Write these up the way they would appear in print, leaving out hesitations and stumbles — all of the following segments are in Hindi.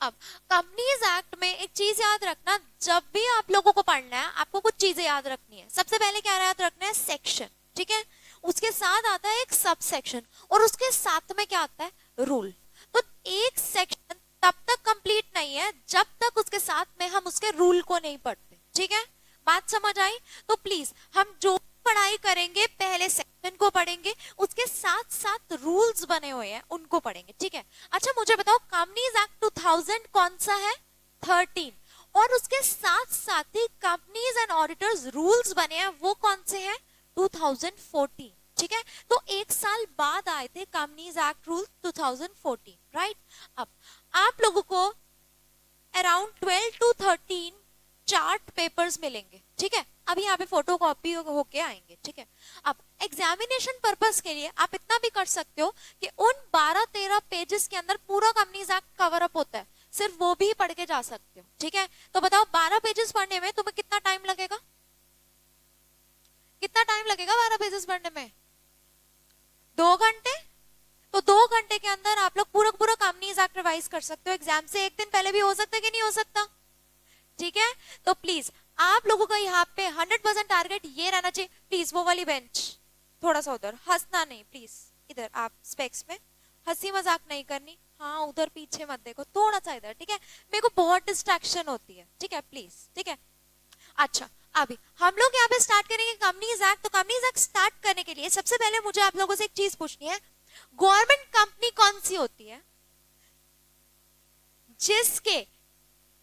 अब कंपनीज एक्ट में एक चीज याद रखना, जब भी आप लोगों को पढ़ना है आपको कुछ चीजें याद रखनी है। सबसे पहले क्या याद रखना है, सेक्शन, ठीक है। उसके साथ आता है एक सब सेक्शन, और उसके साथ में क्या आता है, रूल। तो एक सेक्शन तब तक कंप्लीट नहीं है जब तक उसके साथ में हम उसके रूल को नहीं पढ़ते, ठीक है। बात समझ आई? तो प्लीज हम जो पढ़ाई करेंगे पहले सेक्शन को पढ़ेंगे, उसके साथ साथ रूल्स बने हुए हैं उनको पढ़ेंगे, ठीक है। अच्छा मुझे बताओ, कंपनीज एक्ट 2000 कौन सा है, 13, और उसके साथ साथ ही कंपनीज एंड ऑडिटर्स रूल्स बने हैं वो कौन से हैं, 2014, ठीक है। तो एक साल बाद आए थे कंपनीज एक्ट रूल 2014, राइट। अब आप लोगों को अराउंड 12 to 13 चार्ट पेपर्स मिलेंगे, ठीक है। अभी यहाँ पे फोटो कॉपी होके आएंगे, ठीक है। अब एग्जामिनेशन पर्पस के लिए आप इतना भी कर सकते हो कि उन 12-13 पेजेस के अंदर पूरा कंपनीज एक्ट कवर अप होता है, सिर्फ वो भी पढ़ के जा सकते हो, ठीक है। तो बताओ 12 पेजेस पढ़ने में तुम्हें कितना टाइम लगेगा, कितना टाइम लगेगा 12 पेजेस पढ़ने में, 2 घंटे। तो 2 घंटे के अंदर आप लोग पूरा पूरा कंपनीज एक्ट रिवाइज कर सकते हो। एग्जाम से एक दिन पहले भी हो सकता है कि नहीं हो सकता, ठीक है। तो प्लीज आप लोगों का यहाँ पे 100% टारगेट ये रहना चाहिए। प्लीज वो वाली बेंच थोड़ा सा उधर, हंसना नहीं प्लीज, इधर आप स्पेक्स में, हंसी मजाक नहीं करनी, हाँ उधर पीछे मत देखो, थोड़ा सा इधर, ठीक है। मेरे को बहुत डिस्ट्रैक्शन होती है, ठीक है प्लीज, ठीक है। अच्छा अभी हम लोग यहाँ पे स्टार्ट करेंगे कंपनीज एक्ट। तो कंपनीज एक्ट स्टार्ट करने के लिए सबसे पहले मुझे आप लोगों से एक चीज पूछनी है, गवर्नमेंट कंपनी कौन सी होती है जिसके,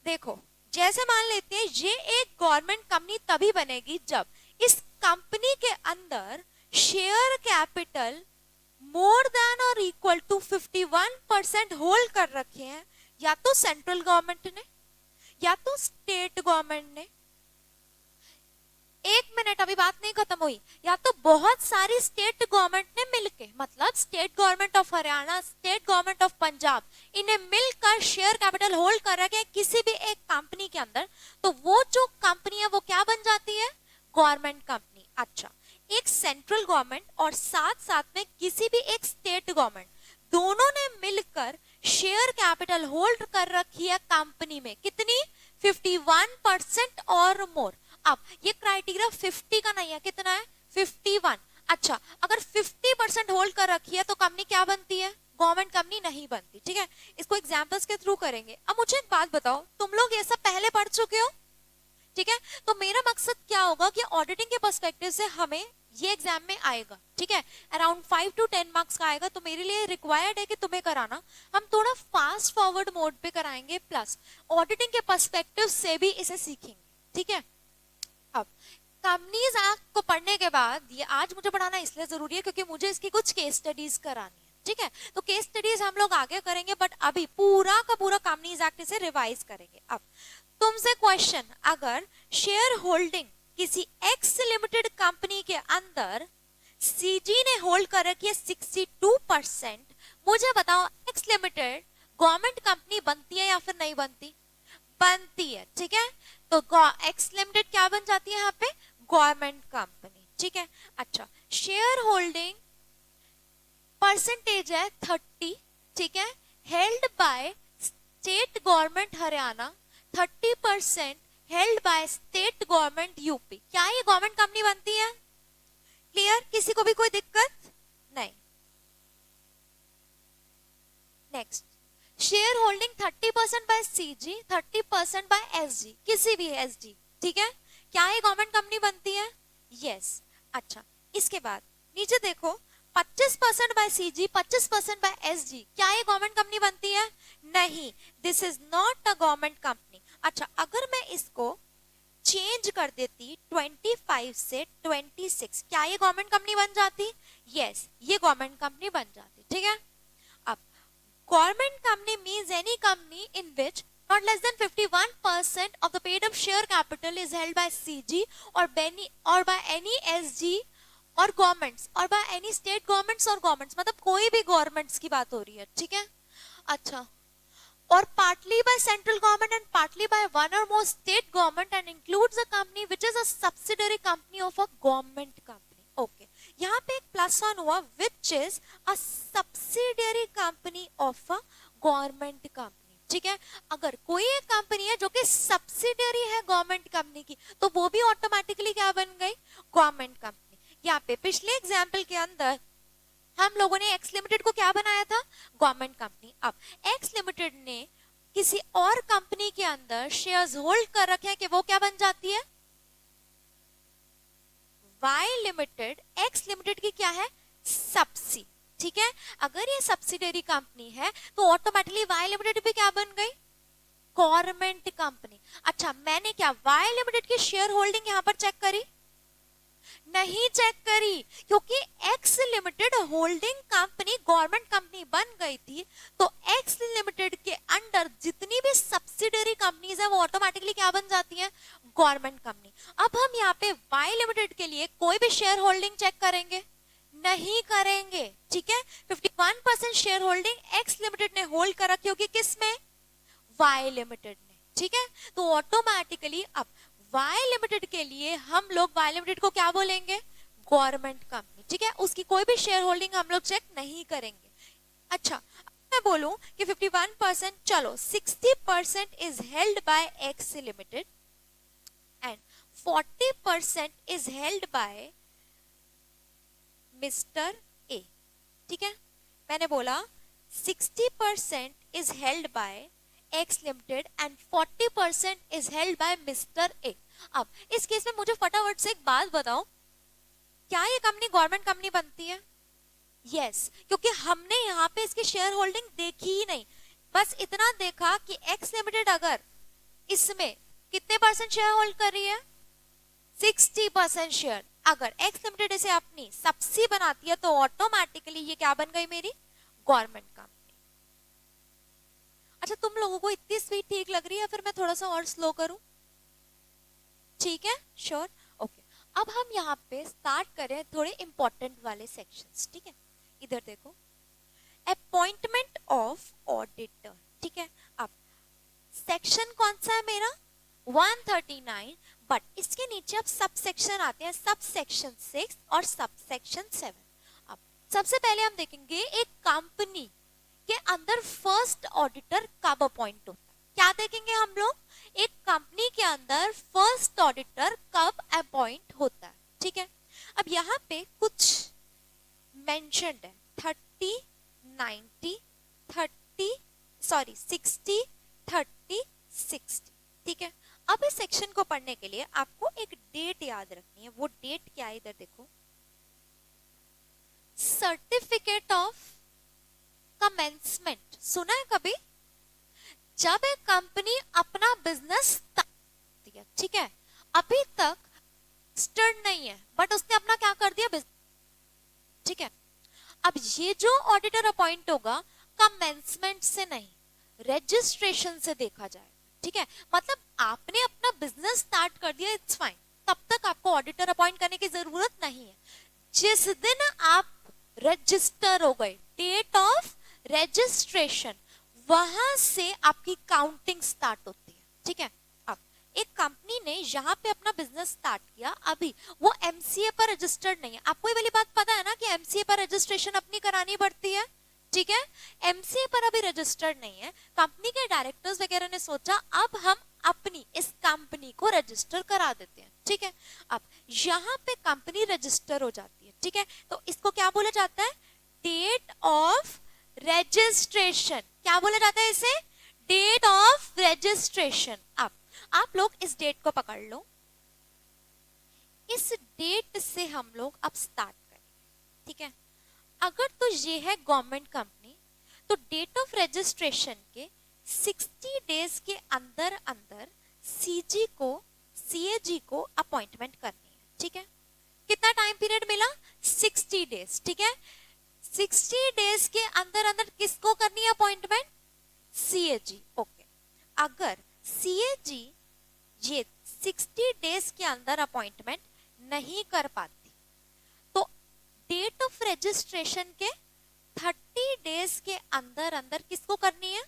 देखो जैसे मान लेते हैं ये एक गवर्नमेंट कंपनी तभी बनेगी जब इस कंपनी के अंदर शेयर कैपिटल मोर देन और इक्वल टू 51% होल्ड कर रखे हैं, या तो सेंट्रल गवर्नमेंट ने या तो स्टेट गवर्नमेंट ने। एक मिनट अभी बात नहीं खत्म हुई, या तो बहुत सारी स्टेट गवर्नमेंट ने मिलके, मतलब state government of Haryana, state government of Punjab, इन्हें मिलकर शेयर कैपिटल होल्ड कर रखे किसी भी एक कंपनी के अंदर, तो वो जो कंपनी है वो क्या बन जाती है, गवर्नमेंट कंपनी। अच्छा एक सेंट्रल गवर्नमेंट और साथ साथ में किसी भी एक स्टेट गवर्नमेंट, दोनों ने मिलकर शेयर कैपिटल होल्ड कर रखी है कंपनी में, कितनी, 51% और मोर। अब ये क्राइटेरिया 50 का नहीं है, कितना है, 51। अच्छा अगर 50% होल्ड कर रखी है तो कंपनी क्या बनती है, गवर्नमेंट कंपनी नहीं बनती, ठीक है। इसको एग्जांपल्स के थ्रू करेंगे। अब मुझे एक बात बताओ, तुम लोग ये सब पहले पढ़ चुके हो, ठीक है। तो मेरा मकसद क्या होगा कि ऑडिटिंग के पर्सपेक्टिव से हमें ये एग्जाम में आएगा, ठीक है, अराउंड 5 to 10 मार्क्स का आएगा। तो मेरे लिए रिक्वायर्ड है कि तुम्हें कराना, हम थोड़ा फास्ट फॉरवर्ड मोड पे कराएंगे, प्लस ऑडिटिंग के पर्सपेक्टिव से भी इसे सीखेंगे, ठीक है। अब कंपनीज एक्ट को पढ़ने के बाद, ये आज मुझे पढ़ाना इसलिए जरूरी है क्योंकि मुझे इसकी कुछ केस स्टडीज करानी है, ठीक है। तो केस स्टडीज हम लोग आगे करेंगे, बट अभी पूरा का पूरा कंपनीज एक्ट से रिवाइज करेंगे। अब तुमसे क्वेश्चन, अगर शेयर होल्डिंग किसी एक्स लिमिटेड कंपनी के अंदर सीजी ने होल्ड कर रखी है 62%, मुझे बताओ एक्स लिमिटेड गवर्नमेंट कंपनी बनती है या फिर नहीं बनती, बनती है, ठीक है। तो एक्स लिमिटेड क्या बन जाती है यहाँ पे, गवर्नमेंट कंपनी, ठीक है। अच्छा शेयर होल्डिंग परसेंटेज है 30, ठीक है, held by state government Haryana, 30% held by state government UP. क्या ये गवर्नमेंट कंपनी बनती है, क्लियर, किसी को भी कोई दिक्कत नहीं। Next, share holding 30% by CG, 30% by SG, किसी भी एसजी, ठीक है। क्या ये गवर्नमेंट कंपनी बनती है, यस। अच्छा इसके बाद नीचे देखो, 25% बाय सीजी, 25% बाय एसजी, क्या ये गवर्नमेंट कंपनी बनती है, नहीं, this is not a government company. अच्छा अगर मैं इसको चेंज कर देती 25 से 26, क्या ये गवर्नमेंट कंपनी बन जाती, यस, ये गवर्नमेंट कंपनी बन जाती, ठीक है। अब government company means any company in which not less than 51% of the paid up share capital is held by CG or by any SG और governments और by any state governments और governments, मतलब कोई भी governments की बात हो रही है, ठीक है। अच्छा और partly by central government and partly by one or more state government and includes a company which is a subsidiary company of a government company, okay। यहाँ पे एक प्लस वन हुआ, which is a subsidiary company of a government company, ठीक है। अगर कोई एक कंपनी है जो कि सब्सिडियरी है गवर्नमेंट कंपनी की, तो वो भी ऑटोमेटिकली क्या बन गई, गवर्नमेंट कंपनी। यहाँ पे पिछले एग्जाम्पल के अंदर हम लोगों ने एक्स लिमिटेड को क्या बनाया था, गवर्नमेंट कंपनी। अब एक्स लिमिटेड ने किसी और कंपनी के अंदर शेयर्स होल्ड कर रखे हैं कि वो क्या बन जाती है, वाई लिमिटेड एक्स लिमिटेड की क्या है, सब्सी। ठीक है, अगर ये सब्सिडरी कंपनी है तो ऑटोमेटिकली वाई लिमिटेड भी क्या बन गई, गवर्नमेंट कंपनी। अच्छा, मैंने क्या वाई लिमिटेड की शेयर होल्डिंग यहां पर चेक करी, नहीं चेक करी, क्योंकि x limited holding company government company बन गई थी, तो एक्स लिमिटेड के अंडर जितनी भी सब्सिडरी कंपनीज है वो ऑटोमेटिकली क्या बन जाती हैं, गवर्नमेंट कंपनी। अब हम यहाँ पे वाई लिमिटेड के लिए कोई भी शेयर होल्डिंग चेक करेंगे, नहीं करेंगे। ठीक है, 51% शेयर होल्डिंग एक्स लिमिटेड ने होल्ड कर रखी होगी, किसमें, वाई लिमिटेड ने। ठीक है, तो ऑटोमेटिकली अब वाई लिमिटेड के लिए हम लोग वाई लिमिटेड को क्या बोलेंगे, गवर्नमेंट कंपनी। ठीक है, उसकी कोई भी शेयर होल्डिंग हम लोग चेक नहीं करेंगे। अच्छा, मैं बोलूं कि 51%, चलो 60% is held by x limited and 40% is held by mister A. ठीक है, मैंने बोला 60% is held by x limited and 40% is held by mister A. अब इस केस में मुझे फटाफट से एक बात बताओ, क्या ये कंपनी गवर्नमेंट कंपनी बनती है, यस, क्योंकि हमने यहाँ पे इसकी शेयर होल्डिंग देखी ही नहीं, बस इतना देखा कि एक्स लिमिटेड अगर इसमें कितने परसेंट शेयर होल्ड कर रही है, 60% शेयर। अगर एक्स लिमिटेड इसे अपनी सब्सी बनाती है तो ऑटोमेटिकली ये क्या बन गई, मेरी गवर्नमेंट कंपनी। अच्छा, तुम लोगों को इतनी स्पीड ठीक लग रही है, फिर मैं थोड़ा सा और स्लो करूं, ठीक है, श्योर, ओके। अब हम यहाँ पे स्टार्ट करें थोड़े इंपॉर्टेंट वाले सेक्शंस। ठीक है, इधर देखो, अपॉइंटमेंट ऑफ ऑडिटर। ठीक है, अब सेक्शन कौन सा है मेरा, 139, बट इसके नीचे अब सब सेक्शन आते हैं, सब सेक्शन 6 और सब सेक्शन 7। अब सबसे पहले हम देखेंगे एक कंपनी के अंदर फर्स्ट ऑडिटर कब अपॉइंट होता है, क्या देखेंगे हम लोग, एक कंपनी के अंदर फर्स्ट ऑडिटर कब अपॉइंट होता है। ठीक है, अब यहाँ पे कुछ मेंशन्ड है, 30, 90, 60, 30, 60। ठीक है, अब इस सेक्शन को पढ़ने के लिए आपको एक डेट याद रखनी है, वो डेट क्या है, इधर देखो, सर्टिफिकेट ऑफ कमेंसमेंट। सुना है कभी, जब एक कंपनी अपना बिजनेस, ठीक है, अभी तक स्टार्ट नहीं है बट उसने अपना क्या कर दिया, बिजनेस। ठीक है, अब ये जो ऑडिटर अपॉइंट होगा कमेंसमेंट से नहीं, रजिस्ट्रेशन से देखा जाएगा। ठीक है, मतलब आपने अपना बिजनेस स्टार्ट कर दिया, इट्स फाइन, तब तक आपको ऑडिटर अपॉइंट करने की जरूरत नहीं है। जिस दिन आप रजिस्टर हो गए, डेट ऑफ रजिस्ट्रेशन, वहां से आपकी काउंटिंग स्टार्ट होती है। ठीक है, अब एक कंपनी ने यहाँ पे अपना बिजनेस स्टार्ट किया, अभी वो एमसीए पर रजिस्टर्ड नहीं है। आपको ये वाली बात पता है ना कि एमसीए पर रजिस्ट्रेशन अपनी करानी पड़ती है। ठीक है, एमसीए पर अभी रजिस्टर्ड नहीं है, कंपनी के डायरेक्टर्स वगैरह ने सोचा अब हम अपनी इस कंपनी को रजिस्टर करा देते हैं। ठीक है, अब यहाँ पे कंपनी रजिस्टर हो जाती है। ठीक है, तो इसको क्या बोला जाता है, डेट ऑफ रजिस्ट्रेशन। क्या बोला जाता है इसे, डेट ऑफ रजिस्ट्रेशन। अब आप लोग इस डेट को पकड़ लो, इस डेट से हम लोग अब स्टार्ट करेंगे। ठीक है, अगर तो ये है गवर्नमेंट कंपनी, तो डेट ऑफ रजिस्ट्रेशन के 60 डेज के अंदर अंदर सीजी को, सीएजी को अपॉइंटमेंट करनी है। ठीक है, कितना टाइम पीरियड मिला, 60 डेज। ठीक है, 60 डेज के अंदर अंदर किसको करनी है अपॉइंटमेंट, सीएजी। ओके, अगर सीएजी ये 60 डेज के अंदर अपॉइंटमेंट नहीं कर पाती तो डेट ऑफ रजिस्ट्रेशन के 30 डेज के अंदर अंदर किसको करनी है,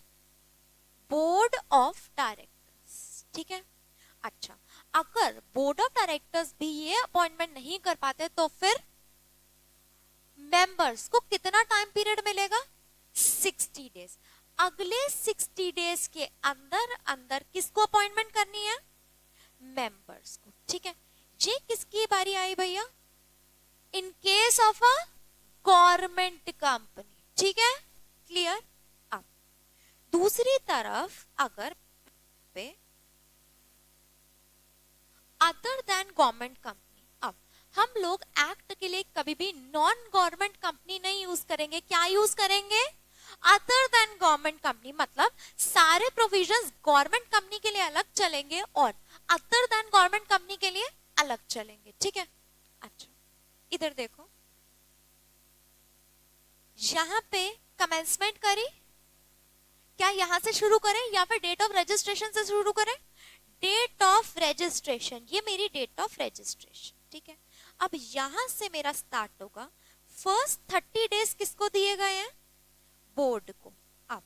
बोर्ड ऑफ डायरेक्टर्स। ठीक है, अच्छा, अगर बोर्ड ऑफ डायरेक्टर्स भी ये अपॉइंटमेंट नहीं कर पाते तो फिर मेंबर्स को कितना टाइम पीरियड मिलेगा, 60 डेज। अगले 60 डेज के अंदर अंदर किसको अपॉइंटमेंट करनी है? मेंबर्स को, ठीक है। ये किसकी बारी आई भैया? In case of a government company, ठीक है, क्लियर। अब दूसरी तरफ अगर पे अदर देन गवर्नमेंट कंपनी, अब हम लोग एक्ट के लिए कभी भी नॉन गवर्नमेंट कंपनी नहीं यूज करेंगे, क्या यूज करेंगे? Other than government company. मतलब सारे प्रोविजंस गवर्नमेंट कंपनी के लिए अलग चलेंगे और अदर देन गवर्नमेंट कंपनी के लिए अलग चलेंगे, ठीक है। अच्छा इधर देखो, यहां पे कमेंसमेंट करी, क्या यहां से शुरू करें या फिर डेट ऑफ रजिस्ट्रेशन से शुरू करें? डेट ऑफ रजिस्ट्रेशन, ये मेरी डेट ऑफ रजिस्ट्रेशन, ठीक है। अब यहां से मेरा स्टार्ट होगा। फर्स्ट 30 डेज किसको दिए गए हैं? बोर्ड को। अब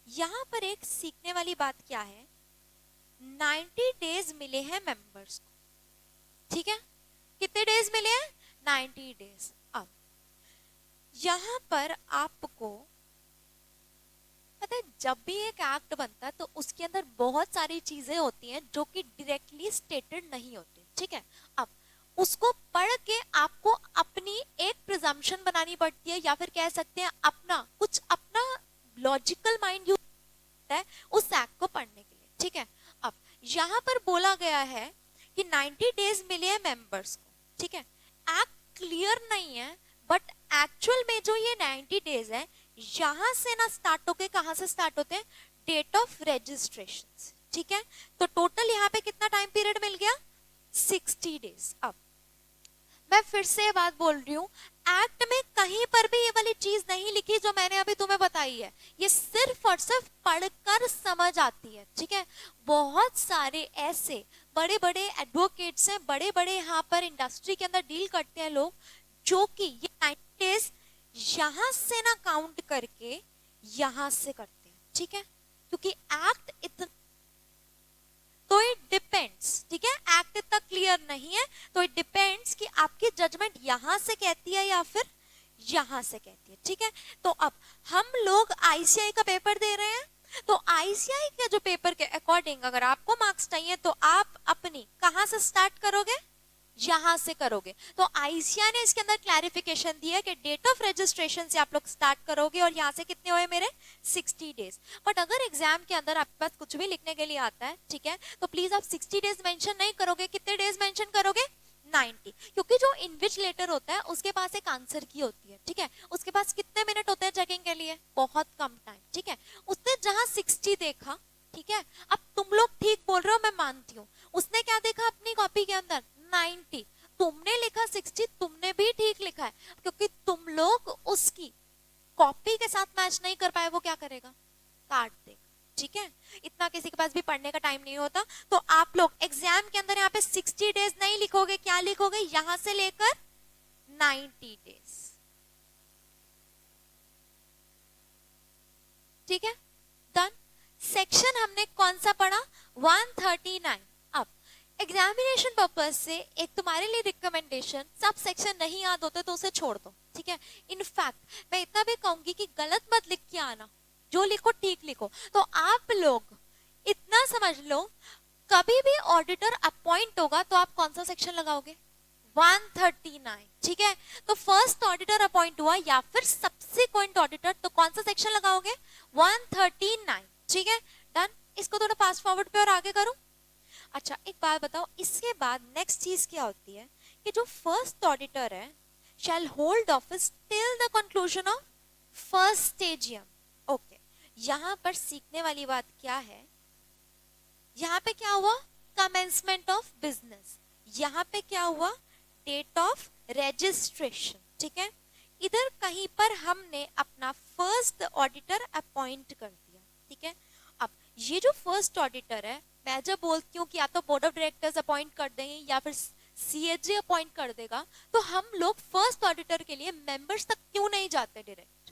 यहां पर एक सीखने वाली बात क्या है, 90 डेज मिले हैं मेंबर्स को, ठीक है। कितने डेज मिले हैं? 90 डेज। अब यहां पर आपको पता है, जब भी एक एक्ट बनता है तो उसके अंदर बहुत सारी चीजें होती हैं जो कि डायरेक्टली स्टेटेड नहीं होती, ठीक है। अब उसको पढ़ के आपको अपनी एक प्रिजम्पशन बनानी पड़ती है, या फिर कह सकते हैं अपना कुछ अपना लॉजिकल माइंड यूज करता है उस एक्ट को पढ़ने के लिए, ठीक है। अब यहां पर बोला गया है कि 90 डेज मिले हैं मेंबर्स को, ठीक है। एक्ट क्लियर नहीं है, बट एक्चुअल में जो ये 90 डेज है यहां से ना स्टार्ट होके कहां से स्टार्ट होते हैं? डेट ऑफ रजिस्ट्रेशन, ठीक है। तो टोटल यहाँ पे कितना टाइम पीरियड मिल गया? 60 डेज। अब मैं फिर से बात बोल रही हूँ, एक्ट में कहीं पर भी ये वाली चीज नहीं लिखी जो मैंने अभी तुम्हें बताई है, ये सिर्फ और सिर्फ पढ़कर समझ आती है, ठीक है। बहुत सारे ऐसे बड़े बड़े एडवोकेट्स हैं, बड़े बड़े यहाँ पर इंडस्ट्री के अंदर डील करते हैं लोग, जो कि ये 90 डेज यहां से ना काउंट करके यहां से करते हैं, ठीक है। क्योंकि एक्ट इतना, तो इट डिपेंड्स, ठीक है, एक्ट इतना क्लियर नहीं है, तो इट डिपेंड्स कि आपकी जजमेंट यहां से कहती है या फिर यहां से कहती है, ठीक है। तो अब हम लोग आईसीआई का पेपर दे रहे हैं, तो आईसीआई के जो पेपर के अकॉर्डिंग अगर आपको मार्क्स चाहिए तो आप अपनी कहां से स्टार्ट करोगे? यहां से करोगे। तो आईसीआई ने इसके अंदर क्लैरिफिकेशन दिया कि डेट ऑफ रजिस्ट्रेशन से आप लोग स्टार्ट करोगे और यहां से कितने हुए मेरे? 60 डेज। बट अगर एग्जाम के अंदर आपके पास कुछ भी लिखने के लिए आता है, ठीक है, तो प्लीज आप 60 डेज मेंशन नहीं करोगे, कितने डेज मेंशन करोगे? 90। क्योंकि जो इन्विजिलेटर होता है उसके पास एक आंसर की होती है, ठीक है, उसके पास कितने मिनट होते हैं चेकिंग के लिए? बहुत कम टाइम, ठीक है। उसने जहां 60 देखा, ठीक है, अब तुम लोग ठीक बोल रहे हो, मैं मानती हूँ, उसने क्या देखा अपनी कॉपी के अंदर? 90। तुमने लिखा 60, तुमने भी ठीक लिखा है, क्योंकि तुम लोग उसकी कॉपी के साथ मैच नहीं कर पाए, वो क्या करेगा? काट देगा, ठीक है। इतना किसी के पास भी पढ़ने का टाइम नहीं होता, तो आप लोग एग्जाम के अंदर यहाँ पे 60 डेज नहीं लिखोगे, क्या लिखोगे? यहां से लेकर 90 डेज, ठीक है, डन। सेक्शन हमने कौन सा पढ़ा? 139। अब एग्जामिनेशन पर्पज से एक तुम्हारे लिए रिकमेंडेशन, सब सेक्शन नहीं याद होते तो उसे छोड़ दो, ठीक है। इनफैक्ट मैं इतना भी कहूंगी कि गलत मत लिख के आना, जो लिखो ठीक लिखो। तो आप लोग इतना समझ लो, कभी भी ऑडिटर अपॉइंट होगा तो आप कौन सा सेक्शन लगाओगे? 139, ठीक है। तो फर्स्ट ऑडिटर अपॉइंट हुआ या फिर सब्सिक्वेंट ऑडिटर, तो कौन सा सेक्शन लगाओगे? 139, ठीक है, डन। इसको थोड़ा फास्ट फॉरवर्ड पे और आगे करो। अच्छा एक बात बताओ, इसके बाद नेक्स्ट चीज क्या होती है कि जो फर्स्ट ऑडिटर है shall hold office till the conclusion of first स्टेजियम। ओके, यहां पर सीखने वाली बात क्या है, यहां पे क्या हुआ? Commencement of business. यहां पे क्या हुआ? डेट ऑफ रजिस्ट्रेशन, ठीक है। इधर कहीं पर हमने अपना फर्स्ट ऑडिटर अपॉइंट कर दिया, ठीक है। अब ये जो फर्स्ट ऑडिटर है, मैं जब बोलती हूँ कि या तो बोर्ड ऑफ डायरेक्टर्स अपॉइंट कर देंगे या फिर सीएजी अपॉइंट कर देगा, तो हम लोग फर्स्ट ऑडिटर के लिए मेंबर्स तक क्यों नहीं जाते डायरेक्ट?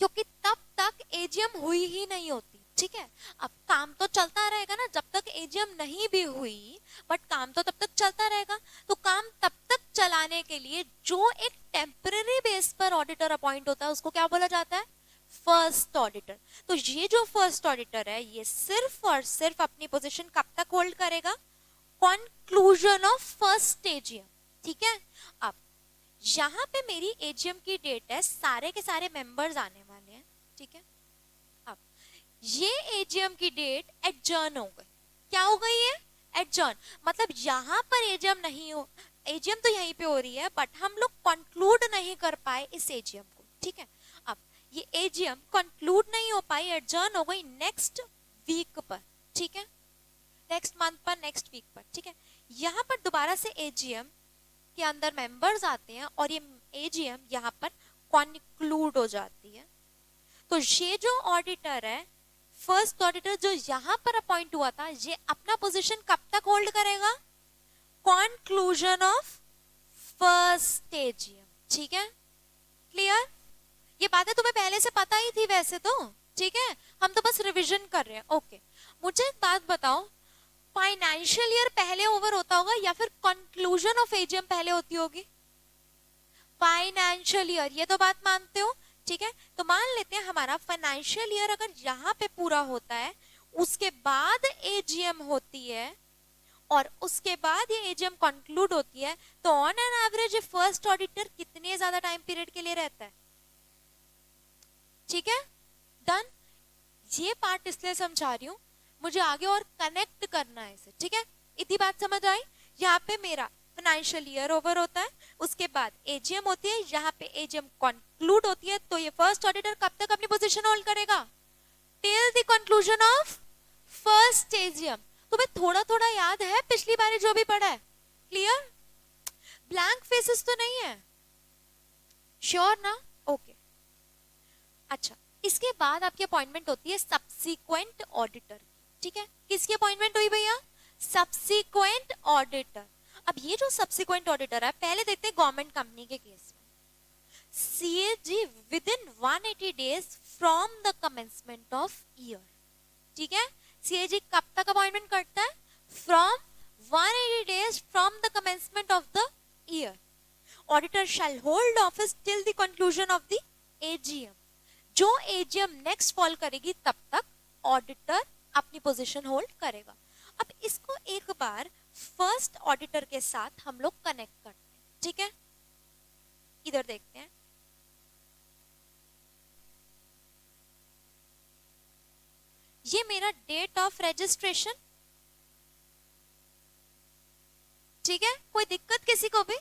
क्योंकि तब तक एजीएम हुई ही नहीं होती, ठीक है। अब काम तो चलता रहेगा ना, जब तक एजीएम नहीं भी हुई, बट काम तो तब तक चलता रहेगा। तो काम तब तक चलाने के लिए जो एक टेम्पररी बेस पर ऑडिटर अपॉइंट होता है उसको क्या बोला जाता है? First auditor. तो ये जो फर्स्ट ऑडिटर है ये सिर्फ और सिर्फ अपनी पोजीशन कब तक होल्ड करेगा? Conclusion of first AGM. ठीक है, अब यहां पे मेरी एजीएम की डेट है, सारे के सारे मेंबर्स आने वाले हैं। ठीक है, अब ये एजीएम की डेट एडजर्न हो गई। क्या हो गई है? एडजर्न। मतलब यहां पर एजीएम नहीं हो, एजीएम तो यहीं पे हो रही है बट हम लोग कंक्लूड नहीं कर पाए इस एजीएम को। ठीक है, अब ये एजीएम कंक्लूड नहीं हो पाई, एडजर्न हो गई नेक्स्ट वीक पर। ठीक है, नेक्स्ट मंथ पर, नेक्स्ट वीक पर। ठीक है, यहाँ पर दोबारा से एजीएम के अंदर मेंबर्स आते हैं और ये एजीएम यहाँ पर कंक्लूड हो जाती है। तो ये जो ऑडिटर है, फर्स्ट ऑडिटर जो यहाँ पर अपॉइंट हुआ था, ये अपना पोजीशन कब तक होल्ड करेगा? Conclusion of first AGM. ठीक है, क्लियर? ये बातें तुम्हें पहले से पता ही थी वैसे तो। ठीक है, हम तो बस रिवीजन कर रहे हैं। ओके, मुझे एक बात बताओ, फाइनेंशियल ईयर पहले ओवर होता होगा या फिर कंक्लूजन ऑफ एजीएम पहले होती होगी? फाइनेंशियल ईयर, ये तो बात मानते हो। ठीक है, तो मान लेते हैं हमारा फाइनेंशियल ईयर अगर यहाँ पे पूरा होता है, उसके बाद एजीएम होती है और उसके बाद ये एजीएम कंक्लूड होती है, तो on an average first auditor कितने ज्यादा टाइम पीरियड के लिए रहता है? ठीक है, डन। ये पार्ट इसलिए समझा रही हूं, मुझे आगे और कनेक्ट करना है इसे। ठीक है, इतनी बात समझ आई? यहाँ पे मेरा फाइनेंशियल ईयर ओवर होता है, उसके बाद एजीएम होती है, यहाँ पे एजीएम कंक्लूड होती है, तो ये फर्स्ट ऑडिटर कब तक अपनी पोजीशन होल्ड करेगा? Till the conclusion of first AGM. तुम्हें थोड़ा थोड़ा याद है पिछली बार जो भी पढ़ा है? क्लियर? ब्लैंक फेसेस तो नहीं है? श्योर ना? ओके, अच्छा। इसके बाद आपकी अपॉइंटमेंट होती है सब्सिक्वेंट ऑडिटर। ठीक है, किसकी अपॉइंटमेंट हुई भैया? Subsequent auditor. अब ये जो सब्सिक्वेंट ऑडिटर है, पहले देखते हैं गवर्नमेंट कंपनी के केस में। CAG with in 180 days from the commencement of year. ठीक है, सीएजी कब तक अपॉइंटमेंट करता है? From 180 days from the commencement of the year. Auditor shall hold office till the conclusion of the AGM. जो एजीएम नेक्स्ट फॉल करेगी तब तक ऑडिटर अपनी पोजीशन होल्ड करेगा। अब इसको एक बार फर्स्ट ऑडिटर के साथ हम लोग कनेक्ट करते हैं। ठीक है, इधर देखते हैं। ये मेरा डेट ऑफ रजिस्ट्रेशन। ठीक है, कोई दिक्कत किसी को भी?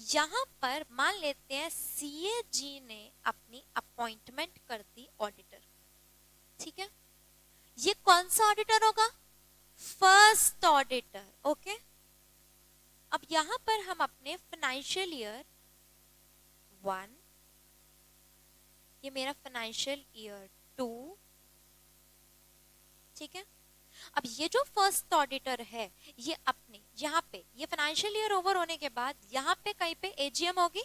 यहां पर मान लेते हैं सीएजी ने अपनी अपॉइंटमेंट कर दी ऑडिटर। ठीक है, ये कौन सा ऑडिटर होगा? First auditor. ओके, अब यहां पर हम अपने फाइनेंशियल ईयर 1, ये मेरा फाइनेंशियल ईयर 2। ठीक है, अब ये जो फर्स्ट ऑडिटर है, ये अपने यहाँ पे ये फाइनेंशियल ईयर ओवर होने के बाद यहाँ पे कहीं पे एजीएम होगी,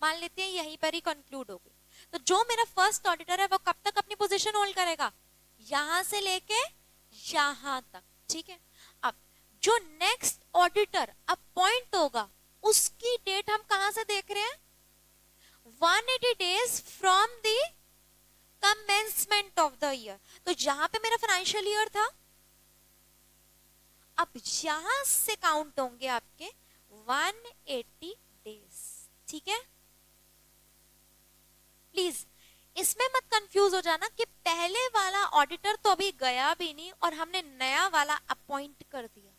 मान लेते हैं यहीं पर ही कंक्लूड होगी। तो जो मेरा फर्स्ट ऑडिटर है वो कब तक अपनी पोजीशन होल्ड करेगा? यहां से लेके यहां तक। ठीक है, अब जो नेक्स्ट ऑडिटर अपॉइंट होगा उसकी डेट हम कहां से देख रहे हैं? 180 days from the commencement of the year. तो जहां पे मेरा फाइनेंशियल ईयर था, अब यहां से काउंट होंगे आपके 180 डेज। ठीक है, प्लीज इसमें मत कंफ्यूज हो जाना कि पहले वाला ऑडिटर तो अभी गया भी नहीं और हमने नया वाला अपॉइंट कर दिया।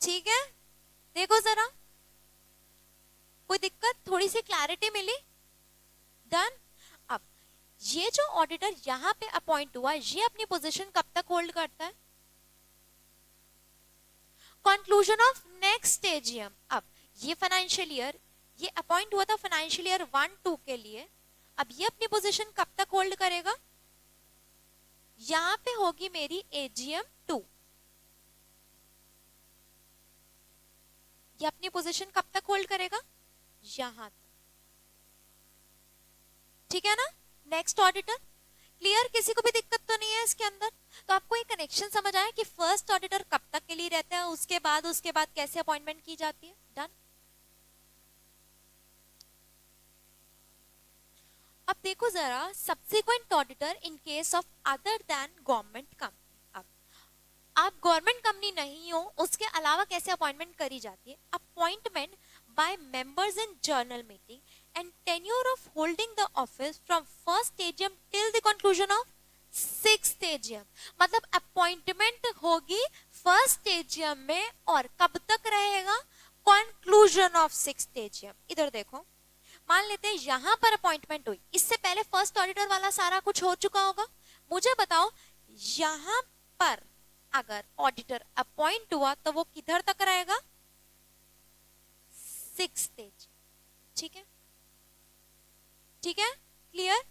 ठीक है, देखो जरा, कोई दिक्कत? थोड़ी सी क्लैरिटी मिली? डन। अब ये जो ऑडिटर यहां पे अपॉइंट हुआ, ये अपनी पोजीशन कब तक होल्ड करता है? Conclusion of next AGM. अब ये फाइनेंशियल ईयर, ये अपॉइंट हुआ था फाइनेंशियल ईयर 1-2 के लिए, अब ये अपनी पोजीशन कब तक होल्ड करेगा? यहां पे होगी मेरी एजीएम 2। ये अपनी पोजीशन कब तक होल्ड करेगा? यहां तक। ठीक है ना? Next auditor clear? किसी को भी दिक्कत तो नहीं है इसके अंदर? तो आपको एक कनेक्शन समझ आया कि फर्स्ट ऑडिटर कब तक के लिए रहता है, उसके बाद कैसे अपॉइंटमेंट की जाती है। डन। अब देखो जरा, subsequent auditor in case of other than government company. अब आप गवर्नमेंट कंपनी नहीं हो, उसके अलावा कैसे अपॉइंटमेंट करी जाती है? Appointment bye members in journal meeting and tenure of holding the office from first AGM till the conclusion of sixth AGM. मतलब अपॉइंटमेंट होगी फर्स्ट एजीएम में और कब तक रहेगा? Conclusion of sixth AGM. इधर देखो, मान लेते हैं यहां पर अपॉइंटमेंट हुई, इससे पहले फर्स्ट ऑडिटर वाला सारा कुछ हो चुका होगा। मुझे बताओ, यहां पर अगर ऑडिटर अपॉइंट हुआ तो वो किधर तक रहेगा? Sixth age. ठीक है, ठीक है, क्लियर?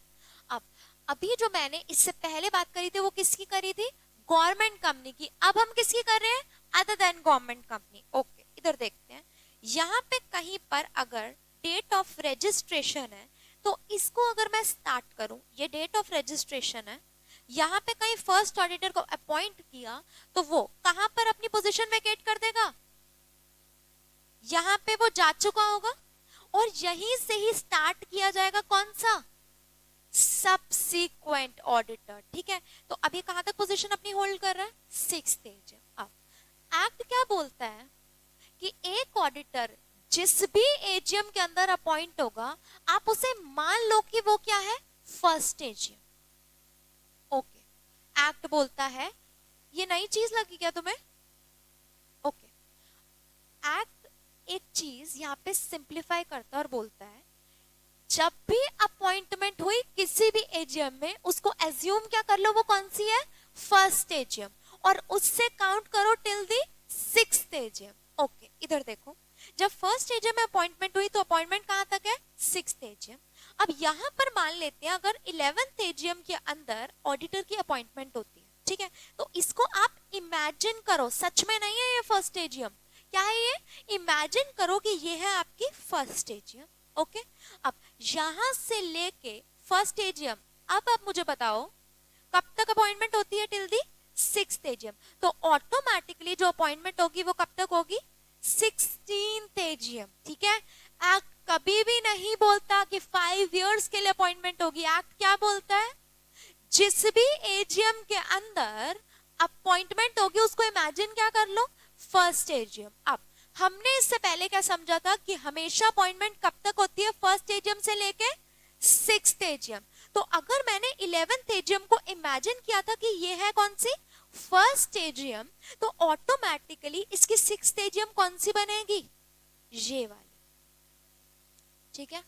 अब अभी जो मैंने इससे पहले बात करी थी वो किसकी करी थी? गवर्नमेंट कंपनी की। अब हम किसकी कर रहे हैं? Other than government company. Okay, इधर देखते हैं, यहां पे कहीं पर अगर डेट ऑफ रजिस्ट्रेशन है तो इसको अगर मैं स्टार्ट करूं, ये डेट ऑफ रजिस्ट्रेशन है, यहां पे कहीं फर्स्ट ऑडिटर को अपॉइंट किया तो वो कहां पर अपनी पोजीशन वेकेट कर देगा? यहां पे वो जा चुका होगा और यहीं से ही स्टार्ट किया जाएगा कौन सा? Subsequent auditor. ठीक है, तो अभी कहां तक पोजीशन अपनी होल्ड कर रहा है? Sixth AGM. अब एक्ट क्या बोलता है कि एक ऑडिटर जिस भी एजीएम के अंदर अपॉइंट होगा, आप उसे मान लो कि वो क्या है? First AGM. ओके, एक्ट बोलता है, ये नई चीज लगी क्या तुम्हें? ओके, एक्ट एक चीज यहाँ पे सिंप्लीफाई करता है और बोलता है जब भी अपॉइंटमेंट हुई किसी भी एजीएम में, उसको एज्यूम क्या कर लो वो कौन सी है? फर्स्ट एजीएम, और उससे काउंट करो till the sixth AGM. Okay, इधर देखो, जब फर्स्ट एजीएम में अपॉइंटमेंट हुई तो अपॉइंटमेंट कहां तक है? Sixth AGM. अब यहां पर मान लेते हैं अगर 11th एजीएम के अंदर ऑडिटर की अपॉइंटमेंट होती है, ठीक है, तो इसको आप इमेजिन करो, सच में नहीं है ये फर्स्ट एजीएम, क्या है ये? इमेजिन करो कि ये है आपकी फर्स्ट एजीएम। ओके, अब यहां से लेके फर्स्ट एजीएम, अब आप मुझे बताओ कब तक अपॉइंटमेंट होती है? Till the sixth AGM. तो ऑटोमेटिकली जो अपॉइंटमेंट होगी वो कब तक होगी? 16th AGM. ठीक है, एक्ट कभी भी नहीं बोलता कि 5 इयर्स के लिए अपॉइंटमेंट होगी। एक्ट क्या बोलता है? जिस भी एजीएम के अंदर अपॉइंटमेंट होगी उसको इमेजिन क्या कर लो? First AGM. अब हमने इससे पहले क्या समझा था कि हमेशा अपॉइंटमेंट कब तक होती है? फर्स्ट एजीएम से लेके सिक्स्थ एजीएम। तो अगर मैंने 11th एजीएम को इमेजिन किया था कि ये है कौन सी? फर्स्ट एजीएम, तो ऑटोमेटिकली इसकी सिक्स्थ एजीएम कौन सी बनेगी? ये वाली। ठीक है,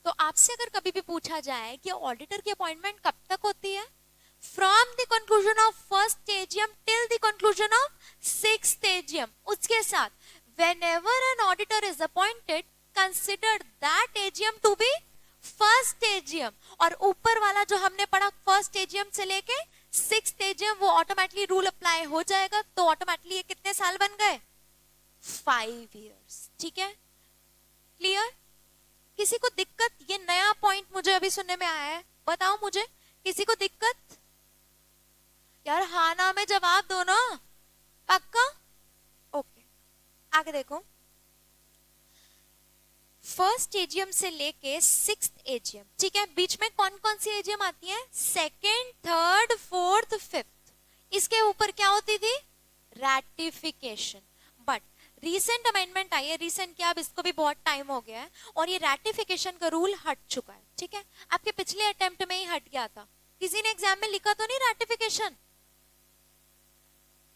तो आपसे अगर कभी भी पूछा जाए कि ऑडिटर की अपॉइंटमेंट कब तक होती है? From the conclusion of first AGM till the conclusion of sixth AGM. उसके साथ whenever an auditor is appointed, consider that AGM to be first AGM, और ऊपर वाला जो हमने पढ़ा फर्स्ट एजीएम से लेके सिक्स्थ एजीएम, वो ऑटोमेटिकली रूल अप्लाई हो जाएगा। तो ऑटोमेटिकली ये कितने साल बन गए? 5 इयर्स। ठीक है, क्लियर? किसी को दिक्कत? ये नया पॉइंट मुझे अभी सुनने में आया है, बताओ मुझे, किसी को दिक्कत? यार हाँ ना में जवाब दो ना, पक्का? ओके, आगे देखो, फर्स्ट एजीएम से लेके सिक्स्थ एजीएम, ठीक है, बीच में कौन कौन सी एजीएम आती है? Second, third, fourth, fifth. इसके ऊपर क्या होती थी? रैटिफिकेशन। बट रीसेंट अमेंडमेंट आई है, रीसेंट क्या, अब इसको भी बहुत टाइम हो गया है, और ये रैटिफिकेशन का रूल हट चुका है। ठीक है, आपके पिछले अटेम्प्ट में ही हट गया था। किसी ने एग्जाम में लिखा तो नहीं रैटिफिकेशन?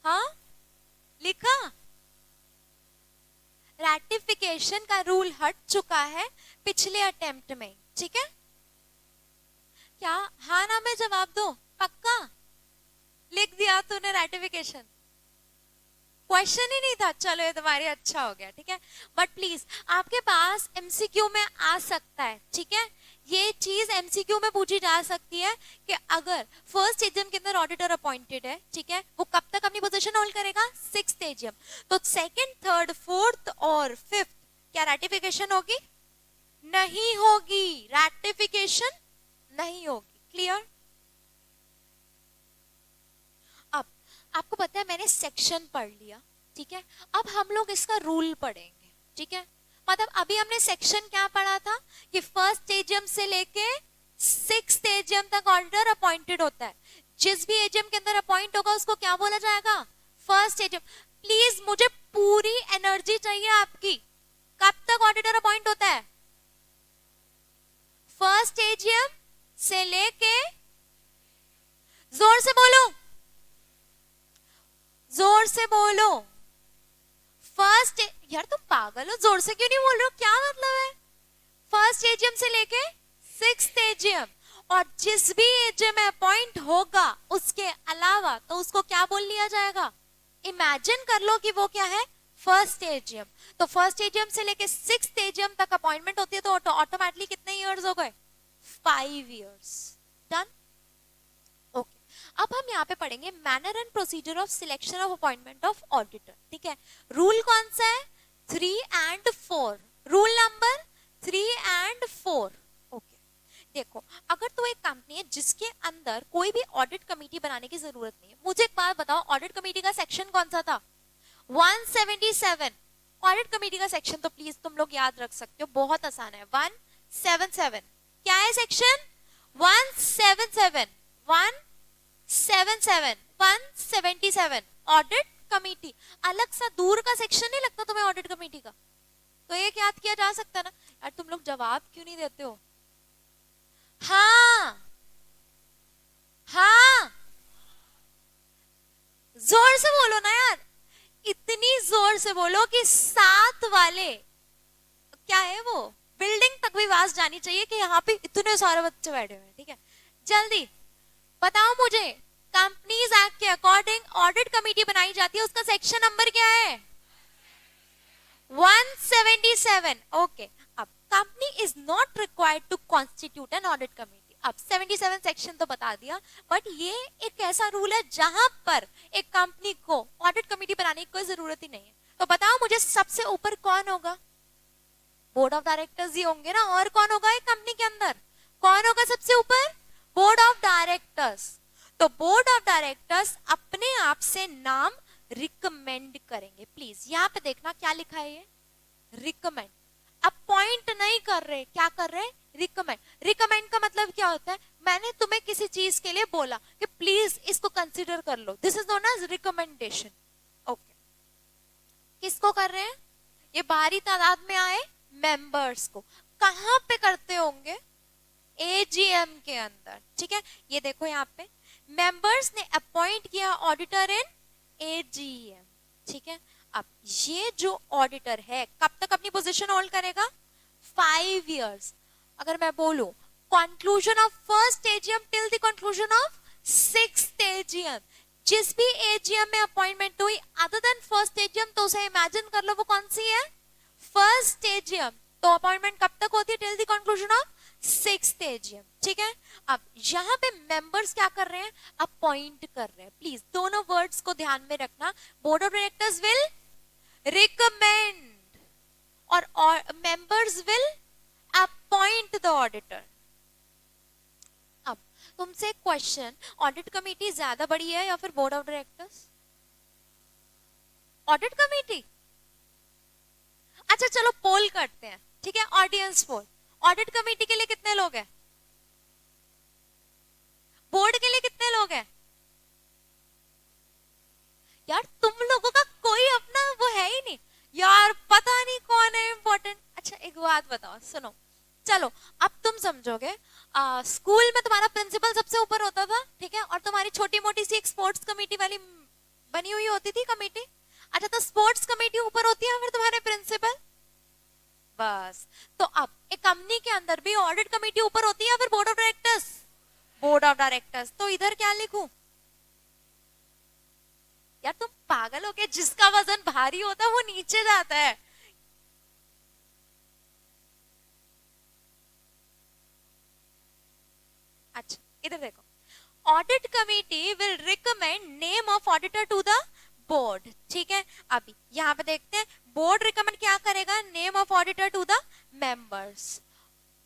हाँ, लिखा? रैटिफिकेशन का रूल हट चुका है पिछले अटेम्प्ट में। ठीक है, क्या हाँ ना में जवाब दो, पक्का? लिख दिया तूने रैटिफिकेशन? क्वेश्चन ही नहीं था, चलो ये तुम्हारी अच्छा हो गया। ठीक है, बट प्लीज आपके पास एमसीक्यू में आ सकता है। ठीक है, ये चीज एमसीक्यू में पूछी जा सकती है कि अगर फर्स्ट एजीएम के अंदर ऑडिटर अपॉइंटेड है, ठीक है, वो कब तक अपनी पोजीशन होल्ड करेगा? Sixth AGM. तो सेकंड, थर्ड, फोर्थ और फिफ्थ क्या रैटिफिकेशन होगी? नहीं होगी, रैटिफिकेशन नहीं होगी। क्लियर? अब आपको पता है मैंने सेक्शन पढ़ लिया, ठीक है, अब हम लोग इसका रूल पढ़ेंगे। ठीक है, मतलब अभी हमने सेक्शन क्या पढ़ा था कि फर्स्ट एजीएम से लेके 6th एजीएम तक ऑडिटर अपॉइंटेड होता है। जिस भी एजीएम के अंदर अपॉइंट होगा उसको क्या बोला जाएगा? First AGM. प्लीज मुझे पूरी एनर्जी चाहिए आपकी। कब तक ऑडिटर अपॉइंट होता है? फर्स्ट एजीएम से लेके, जोर से बोलो, जोर से बोलो, फर्स्ट। यार तुम पागल हो, जोर से क्यों नहीं बोल रहे हो? क्या मतलब है? फर्स्ट एजीएम से लेके 6th एजीएम, और जिस भी एजीएम में अपॉइंट होगा उसके अलावा तो उसको क्या बोल लिया जाएगा? इमेजिन कर लो कि वो क्या है? First AGM. तो फर्स्ट एजीएम से लेके 6th एजीएम तक अपॉइंटमेंट होती है, तो ऑटोमेटिकली कितने इयर्स हो गए? 5 इयर्स। डन। ओके, अब हम यहाँ पे पढ़ेंगे manner and procedure of selection of appointment of auditor. ठीक है, रूल कौन सा है? 3 and 4। Rule number 3 and 4। Okay, देखो, अगर तो एक कंपनी है जिसके अंदर कोई भी ऑडिट कमेटी बनाने की जरूरत नहीं है, मुझे एक बात बताओ, ऑडिट कमेटी का सेक्शन कौन सा था? 177। ऑडिट कमेटी का सेक्शन तो प्लीज तुम लोग याद रख सकते हो, बहुत आसान है। 177 क्या है? Section 177, 177, 177 audit committee. अलग सा दूर का सेक्शन नहीं लगता तुम्हें ऑडिट कमेटी का? तो ये याद किया जा सकता ना यार। तुम लोग जवाब क्यों नहीं देते हो? हाँ हाँ, जोर से बोलो ना यार, इतनी जोर से बोलो कि साथ वाले, क्या है वो, बिल्डिंग तक भी आवाज जानी चाहिए कि यहाँ पे इतने सारे बच्चे बैठे हुए हैं। ठीक है, जल्दी बताओ मुझे, कंपनीज एक्ट के अकॉर्डिंग ऑडिट कमेटी बनाई जाती है, उसका सेक्शन नंबर क्या है? 177। ओके, अब company is not required to constitute an audit committee. अब 77 सेक्शन तो बता दिया, बट ये एक ऐसा रूल है जहां पर एक कंपनी को ऑडिट कमेटी बनाने की कोई जरूरत ही नहीं है। तो बताओ मुझे, सबसे ऊपर कौन होगा? बोर्ड ऑफ डायरेक्टर्स ही होंगे ना, और कौन होगा एक कंपनी के अंदर? कौन होगा सबसे ऊपर? Board of directors. तो बोर्ड ऑफ डायरेक्टर्स अपने आप से नाम रिकमेंड करेंगे। प्लीज यहाँ पे देखना क्या लिखा है, ये रिकमेंड। अपॉइंट नहीं कर रहे, क्या कर रहे? रिकमेंड। रिकमेंड का मतलब क्या होता है? मैंने तुम्हें किसी चीज के लिए बोला कि प्लीज इसको कंसीडर कर लो, this is known as recommendation. Okay, किसको कर रहे हैं? ये भारी तादाद में आए मेंबर्स को। कहां पे करते होंगे? एजीएम के अंदर। ठीक है, ये देखो यहाँ पे मेंबर्स ने अपॉइंट किया ऑडिटर इन एजीएम। ठीक है, अब ये जो ऑडिटर है कब तक अपनी पोजीशन होल्ड करेगा? 5 इयर्स। अगर मैं बोलूं conclusion of first AGM till the conclusion of 6th AGM, जिस भी एजीएम में अपॉइंटमेंट हुई अदर देन फर्स्ट एजीएम, तो उसे इमेजिन कर लो वो कौन सी है? First AGM. तो अपॉइंटमेंट कब तक होती है? Till the conclusion of 6th AGM. ठीक है, अब यहाँ पे मेंबर्स क्या कर रहे हैं? अपॉइंट कर रहे हैं। प्लीज दोनों वर्ड्स को ध्यान में रखना। Board of directors will recommend और members will appoint the auditor. अब तुमसे एक क्वेश्चन, ऑडिट कमेटी ज्यादा बड़ी है या फिर board of directors? Audit committee. अच्छा चलो पोल करते हैं। ठीक है, ऑडियंस पोल। ऑडिट कमेटी के लिए कितने लोग हैं? बोर्ड के लिए कितने लोग हैं? यार तुम लोगों का कोई अपना वो है ही नहीं यार, पता नहीं कौन है इंपॉर्टेंट। अच्छा एक बात बताओ, सुनो, चलो अब तुम समझोगे। स्कूल में तुम्हारा प्रिंसिपल सबसे ऊपर होता था, ठीक है, और तुम्हारी छोटी मोटी सी एक स्पोर्ट्स कमेटी वाली बनी हुई होती थी कमेटी। अच्छा, तो स्पोर्ट्स कमेटी ऊपर होती है फिर तुम्हारे प्रिंसिपल, बस। तो अब एक कंपनी के अंदर भी ऑडिट कमेटी ऊपर होती है या फिर board of directors? Board of directors. तो इधर क्या लिखूं? यार तुम पागल हो क्या? जिसका वजन भारी होता है वो नीचे जाता है। अच्छा इधर देखो, audit committee will recommend name of auditor to the board. ठीक है, अभी यहाँ पे देखते हैं बोर्ड रिकमेंड क्या करेगा? Name of auditor to the members.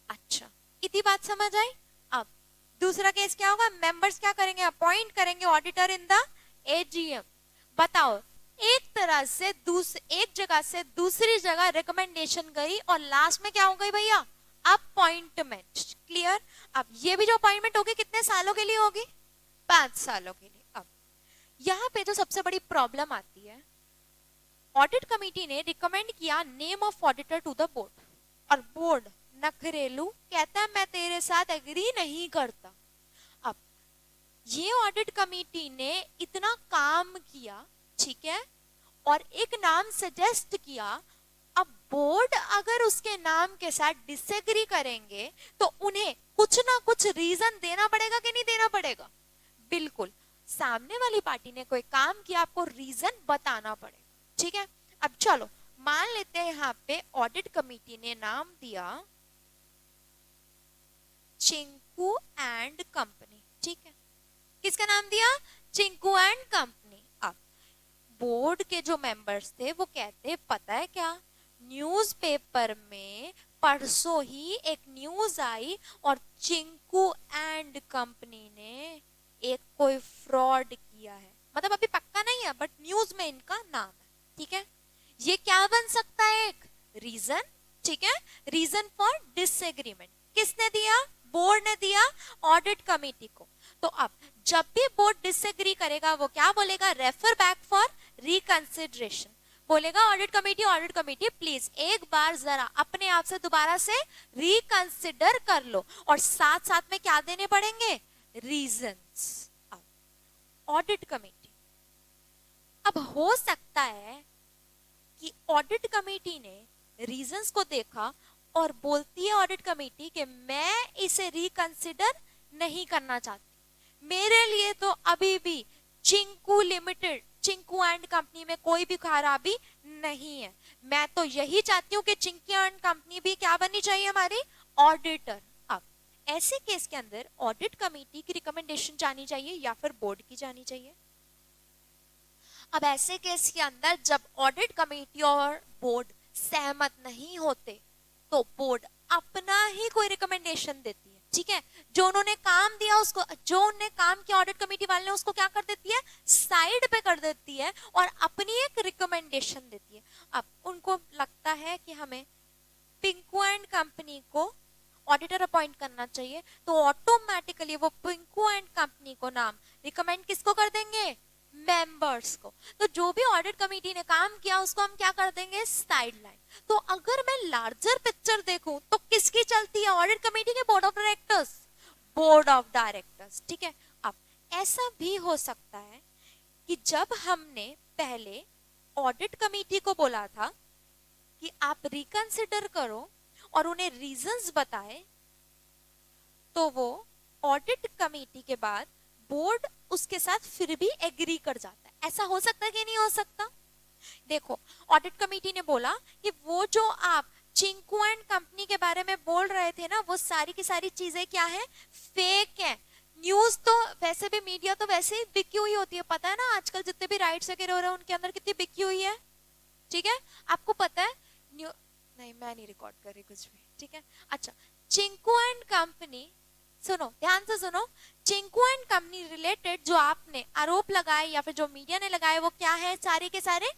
अच्छा इतनी बात समझ आई। अब दूसरा केस क्या होगा? मेंबर्स क्या करेंगे? अपॉइंट करेंगे ऑडिटर इन द एजीएम। बताओ एक तरह से एक जगह से दूसरी जगह रिकमेंडेशन गई और लास्ट में क्या हो गई भैया, अपॉइंटमेंट। क्लियर। अब ये भी जो अपॉइंटमेंट होगी कितने सालों के लिए होगी, 5 सालों के लिए। अब यहाँ पे जो सबसे बड़ी प्रॉब्लम आती है, ऑडिट कमेटी ने रिकमेंड किया name of auditor to the board, और बोर्ड नखरेलू कहता है मैं तेरे साथ एग्री नहीं करता। अब ये ऑडिट कमेटी ने इतना काम किया, ठीक है, और एक नाम सजेस्ट किया। अब बोर्ड अगर उसके नाम के साथ डिसएग्री करेंगे तो उन्हें कुछ ना कुछ रीजन देना पड़ेगा कि नहीं देना पड़ेगा, बिल्कुल। सामने वाली पार्टी ने कोई काम किया, आपको रीजन बताना पड़ेगा, ठीक है। अब चलो मान लेते हैं यहाँ पे ऑडिट कमेटी ने नाम दिया चिंकू एंड कंपनी, ठीक है। किसका नाम दिया, चिंकू एंड कंपनी। अब बोर्ड के जो मेंबर्स थे वो कहते पता है क्या, न्यूज़पेपर में परसों ही एक न्यूज आई और चिंकू एंड कंपनी ने एक कोई फ्रॉड किया है, मतलब अभी पक्का नहीं है बट न्यूज में इनका नाम है, ठीक है। ये क्या बन सकता है, एक रीजन, ठीक है, रीजन फॉर डिसएग्रीमेंट। किसने दिया, बोर्ड ने दिया ऑडिट कमेटी को। तो अब जब भी बोर्ड डिसएग्री करेगा वो क्या बोलेगा, रेफर बैक फॉर रिकंसिडरेशन, बोलेगा ऑडिट कमेटी प्लीज एक बार जरा अपने आप से दोबारा से रिकंसिडर कर लो, और साथ साथ में क्या देने पड़ेंगे, रीजंस। ऑडिट कमेटी, अब हो सकता है कि ऑडिट कमेटी ने रीजंस को देखा और बोलती है ऑडिट कमेटी कि मैं इसे रिकंसिडर नहीं करना चाहती, मेरे लिए तो अभी भी Chinku limited, Chinku and company में कोई भी खराबी नहीं है, मैं तो यही चाहती हूँ कि चिंकू एंड कंपनी भी क्या बननी चाहिए, हमारी ऑडिटर। अब ऐसे केस के अंदर ऑडिट कमेटी की रिकमेंडेशन जानी चाहिए या फिर बोर्ड की जानी चाहिए। अब ऐसे केस के अंदर जब ऑडिट कमेटी और बोर्ड सहमत नहीं होते तो बोर्ड अपना ही कोई रिकमेंडेशन देती है, ठीक है। जो उन्होंने काम दिया उसको, जो उन्होंने काम किया ऑडिट कमेटी वाले ने उसको क्या कर देती है, साइड पे कर देती है और अपनी एक रिकमेंडेशन देती है। अब उनको लगता है कि हमें पिंकू एंड कंपनी को ऑडिटर अपॉइंट करना चाहिए, तो ऑटोमेटिकली वो पिंकू एंड कंपनी को नाम रिकमेंड किसको कर देंगे, मेंबर्स को। तो जो भी ऑडिट कमेटी ने काम किया उसको हम क्या कर देंगे, साइडलाइन। तो अगर मैं लार्जर पिक्चर देखूं तो किसकी चलती है, ऑडिट कमेटी के board of directors, board of directors, ठीक है। अब ऐसा भी हो सकता है कि जब हमने पहले ऑडिट कमेटी को बोला था कि आप रिकंसिडर करो और उन्हें रीजंस बताए, तो वो ऑडिट कमेटी के बाद बोर्ड उसके साथ फिर भी एग्री कर जाता है। ऐसा हो सकता है कि नहीं हो सकता। देखो ऑडिट कमेटी ने बोला कि वो जो आप चिंकू एंड कंपनी के बारे में बोल रहे थे ना, वो सारी की सारी चीजें क्या है, फेक है। न्यूज तो वैसे भी, मीडिया तो वैसे ही बिकी हुई होती है, पता है ना आजकल जितने भी राइट्स वगैरह हो रहे हैं उनके अंदर कितनी बिकी हुई है, ठीक है, आपको पता है। नहीं मैं नहीं रिकॉर्ड कर रही कुछ भी, ठीक है। अच्छा, चिंकू एंड कंपनी, सुनो ध्यान से सुनो, चिंकू एंड कंपनी रिलेटेड जो आपने आरोप लगाए या फिर जो मीडिया ने लगाए वो क्या है, सारे के सारे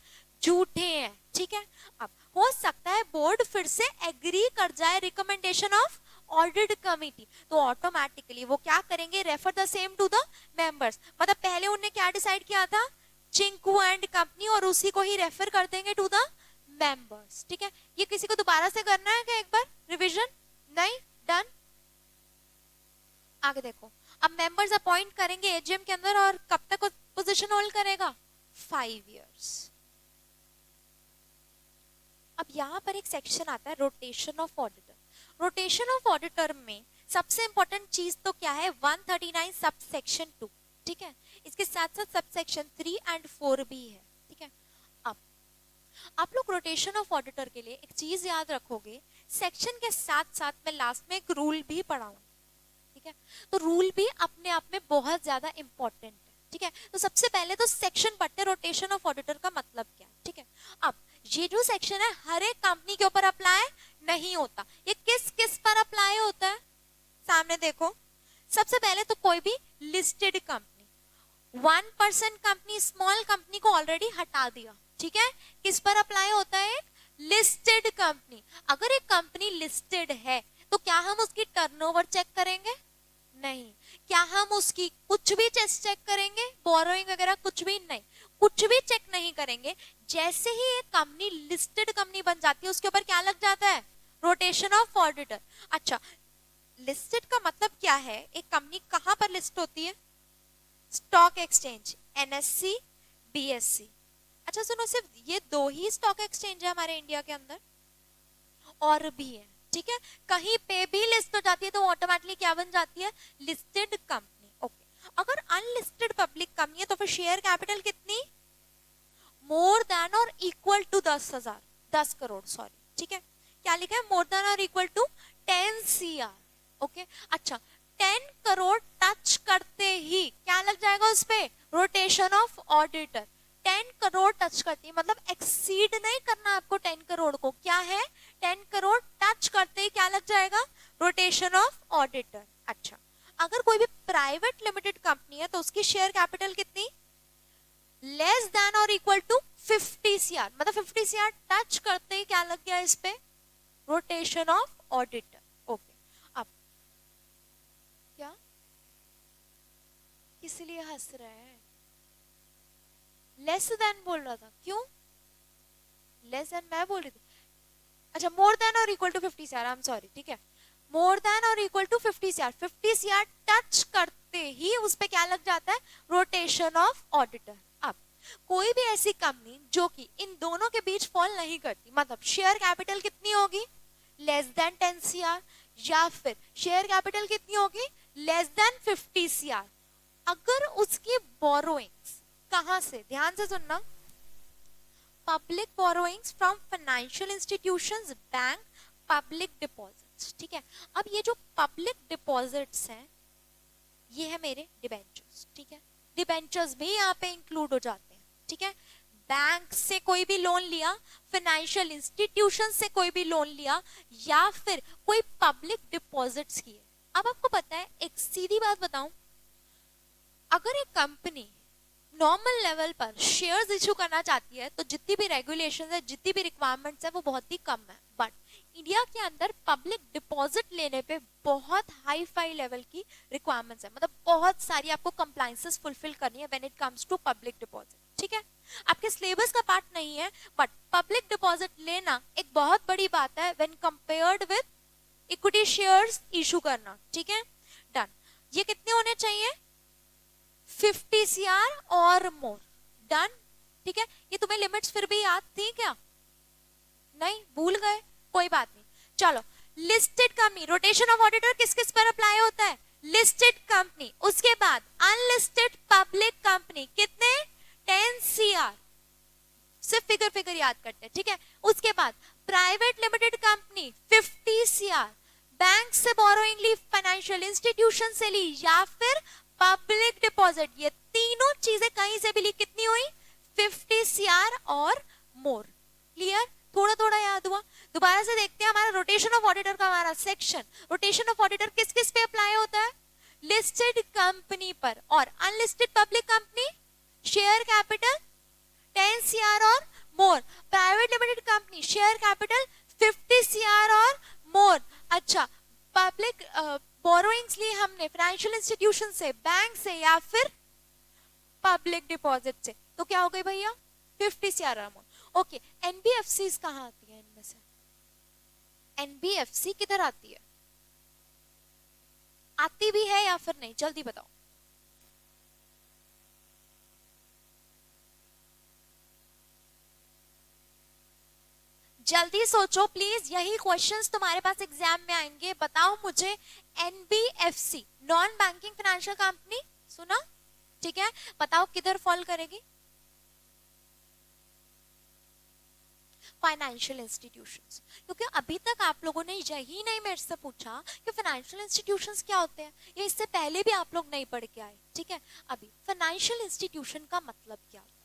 झूठे हैं, ठीक है। अब हो सकता है बोर्ड फिर से एग्री कर जाए रिकमेंडेशन ऑफ ऑडिट कमेटी, तो ऑटोमेटिकली वो क्या करेंगे, refer the same to the members. मतलब पहले उन्होंने क्या डिसाइड किया था, चिंकू एंड कंपनी, और उसी को ही रेफर कर देंगे टू द मेंबर्स, ठीक है। ये किसी को दोबारा से करना है क्या एक बार रिवीजन, नहीं, डन। आगे देखो, अब मेंबर्स अपॉइंट करेंगे एजीएम के अंदर और कब तक पोजीशन होल्ड करेगा, 5 इयर्स। अब यहाँ पर एक सेक्शन आता है rotation of auditor. Rotation of auditor में सबसे इंपॉर्टेंट चीज तो क्या है, 139 सब सेक्शन 2, ठीक है। इसके साथ साथ सब सेक्शन 3 एंड 4 भी है, ठीक है। अब आप लोग रोटेशन ऑफ ऑडिटर के लिए एक चीज याद रखोगे, सेक्शन के साथ साथ मैं लास्ट में एक रूल भी पढ़ाऊंगी, ठीक है। तो रूल भी अपने आप में बहुत ज्यादा इंपॉर्टेंट है, ठीक है। तो सबसे पहले तो सेक्शन पढ़ते, रोटेशन ऑफ ऑडिटर का मतलब क्या है, ठीक है। अब ये जो सेक्शन है हर एक कंपनी के ऊपर अप्लाई नहीं होता, ये किस किस पर अप्लाई होता है, सामने देखो। सबसे पहले तो कोई भी listed company, 1% company, small company को ऑलरेडी हटा दिया, ठीक है। किस पर अप्लाई होता है? Listed company. अगर एक कंपनी लिस्टेड है तो क्या हम उसकी टर्नओवर चेक करेंगे? नहीं। क्या हम उसकी कुछ भी चेक करेंगे? बोरोइंग वगैरह कुछ भी नहीं, कुछ भी चेक नहीं करेंगे। जैसे ही एक कंपनी लिस्टेड कंपनी बन जाती है उसके ऊपर क्या लग जाता है? Rotation of auditor. अच्छा, लिस्टेड का मतलब क्या है? एक कंपनी कहां पर लिस्ट होती है? Stock exchange, NSC, BSc. अच्छा सुनो, सिर्फ ये दो ही स्टॉक एक्सचेंज है हमारे इंडिया के अंदर? और भी है, ठीक है। कहीं पे भी लिस्ट हो जाती है तो ऑटोमेटिकली क्या बन जाती है? Listed company. ओके, अगर अनलिस्टेड पब्लिक कंपनी है तो फिर शेयर कैपिटल कितनी? मोर देन और इक्वल टू 10,000, 10 करोड़, सॉरी, ठीक है। क्या लिखा है? मोर देन और इक्वल टू 10 CR। ओके, अच्छा, 10 करोड़ टच करते ही क्या लग जाएगा उस पे? Rotation of auditor. 10 crore touch करती है मतलब एक्सीड नहीं करना आपको 10 करोड़ को। क्या है? 10 करोड़ टच करते ही क्या लग जाएगा? Rotation of auditor. अच्छा, अगर कोई भी प्राइवेट लिमिटेड कंपनी है तो उसकी शेयर कैपिटल कितनी? लेस देन और इक्वल टू 50 CR, मतलब 50 CR टच करते ही क्या लग गया इस पे? Rotation of auditor. ओके, अब क्या, किस लिए हंस रहे हैं? लेस देन बोल रहा था, क्यों? लेस देन मैं बोल रही थी। अच्छा, मोर देन और equal to 50 CR, I am sorry, ठीक है। मोर देन और equal to 50 CR, 50 CR touch करते ही उस पे क्या लग जाता है? Rotation of auditor. अब कोई भी ऐसी कंपनी जो कि इन दोनों के बीच फॉल नहीं करती, मतलब शेयर कैपिटल कितनी होगी? लेस देन 10 CR, या फिर शेयर कैपिटल कितनी होगी? Less than 50 CR। अगर उसकी बोरोइंग्स कहां से, ध्यान से सुनना, public borrowings from financial institutions, bank, public deposits, ठीक है। अब ये जो पब्लिक डिपॉजिट्स हैं ये है मेरे डिबेंचर्स, ठीक है। डिबेंचर्स भी यहाँ पे इंक्लूड हो जाते हैं, ठीक है। बैंक से कोई भी लोन लिया, फाइनेंशियल इंस्टीट्यूशन से कोई भी लोन लिया, या फिर कोई पब्लिक डिपॉजिट्स किए। अब आपको पता है, एक सीधी बात बताऊं, अगर एक कंपनी नॉर्मल लेवल पर शेयर्स इशू करना चाहती है तो जितनी भी रेगुलेशन है, जितनी भी रिक्वायरमेंट्स है वो बहुत ही कम है। बट इंडिया के अंदर पब्लिक डिपॉजिट लेने पे बहुत हाई फाई लेवल की रिक्वायरमेंट्स है, मतलब बहुत सारी आपको कंप्लायंसेस फुलफिल करनी है when it comes to public deposit, ठीक है। आपके सिलेबस का पार्ट नहीं है, बट पब्लिक डिपॉजिट लेना एक बहुत बड़ी बात है when compared with equity shares issue करना, ठीक है। डन। ये कितने होने चाहिए? 50 CR और मोर। डन, ठीक है। ये तुम्हें लिमिट्स फिर भी याद थी क्या? नहीं, भूल गए? कोई बात नहीं, चलो। Listed company, rotation of auditor किस किस पर अप्लाई होता है? Listed company. उसके बाद अनलिस्टेड पब्लिक कंपनी, कितने? 10 CR, सिर्फ फिगर याद करते हैं, ठीक है। उसके बाद private limited company 50 CR, bank से बोरोइंग ली, फाइनेंशियल इंस्टीट्यूशन से ली, या फिर पब्लिक डिपॉजिट। ये तीनों चीजें कहीं से भी ली, कितनी हुई? 50 CR और मोर। क्लियर? थोड़ा थोड़ा याद हुआ? दोबारा से देखते हैं हमारा रोटेशन ऑफ ऑडिटर का हमारा सेक्शन। रोटेशन ऑफ ऑडिटर किस किस पे अप्लाई होता है? लिस्टेड कंपनी पर, और unlisted public company share capital 10 CR और more, private limited company share capital 50 CR और मोर। अच्छा, पब्लिक बोरोइंग्स ली हमने फाइनेंशियल इंस्टीट्यूशन से, बैंक से, या फिर पब्लिक डिपॉजिट से, तो क्या हो गई भैया? 50 CR और मोर। ओके, एनबीएफसी कहां आती है इनमें से? एनबीएफसी किधर आती है? आती भी है या फिर नहीं, जल्दी बताओ। जल्दी सोचो प्लीज, यही क्वेश्चंस तुम्हारे पास एग्जाम में आएंगे। बताओ मुझे, NBFC non banking financial company, सुना? ठीक है, बताओ किधर फॉल करेगी? Financial institutions. क्योंकि अभी तक आप लोगों ने यही नहीं मेरे से पूछा कि फाइनेंशियल इंस्टीट्यूशंस क्या होते हैं, ये इससे पहले भी आप लोग नहीं पढ़ के आए, ठीक है। अभी फाइनेंशियल इंस्टीट्यूशन का मतलब क्या होता है?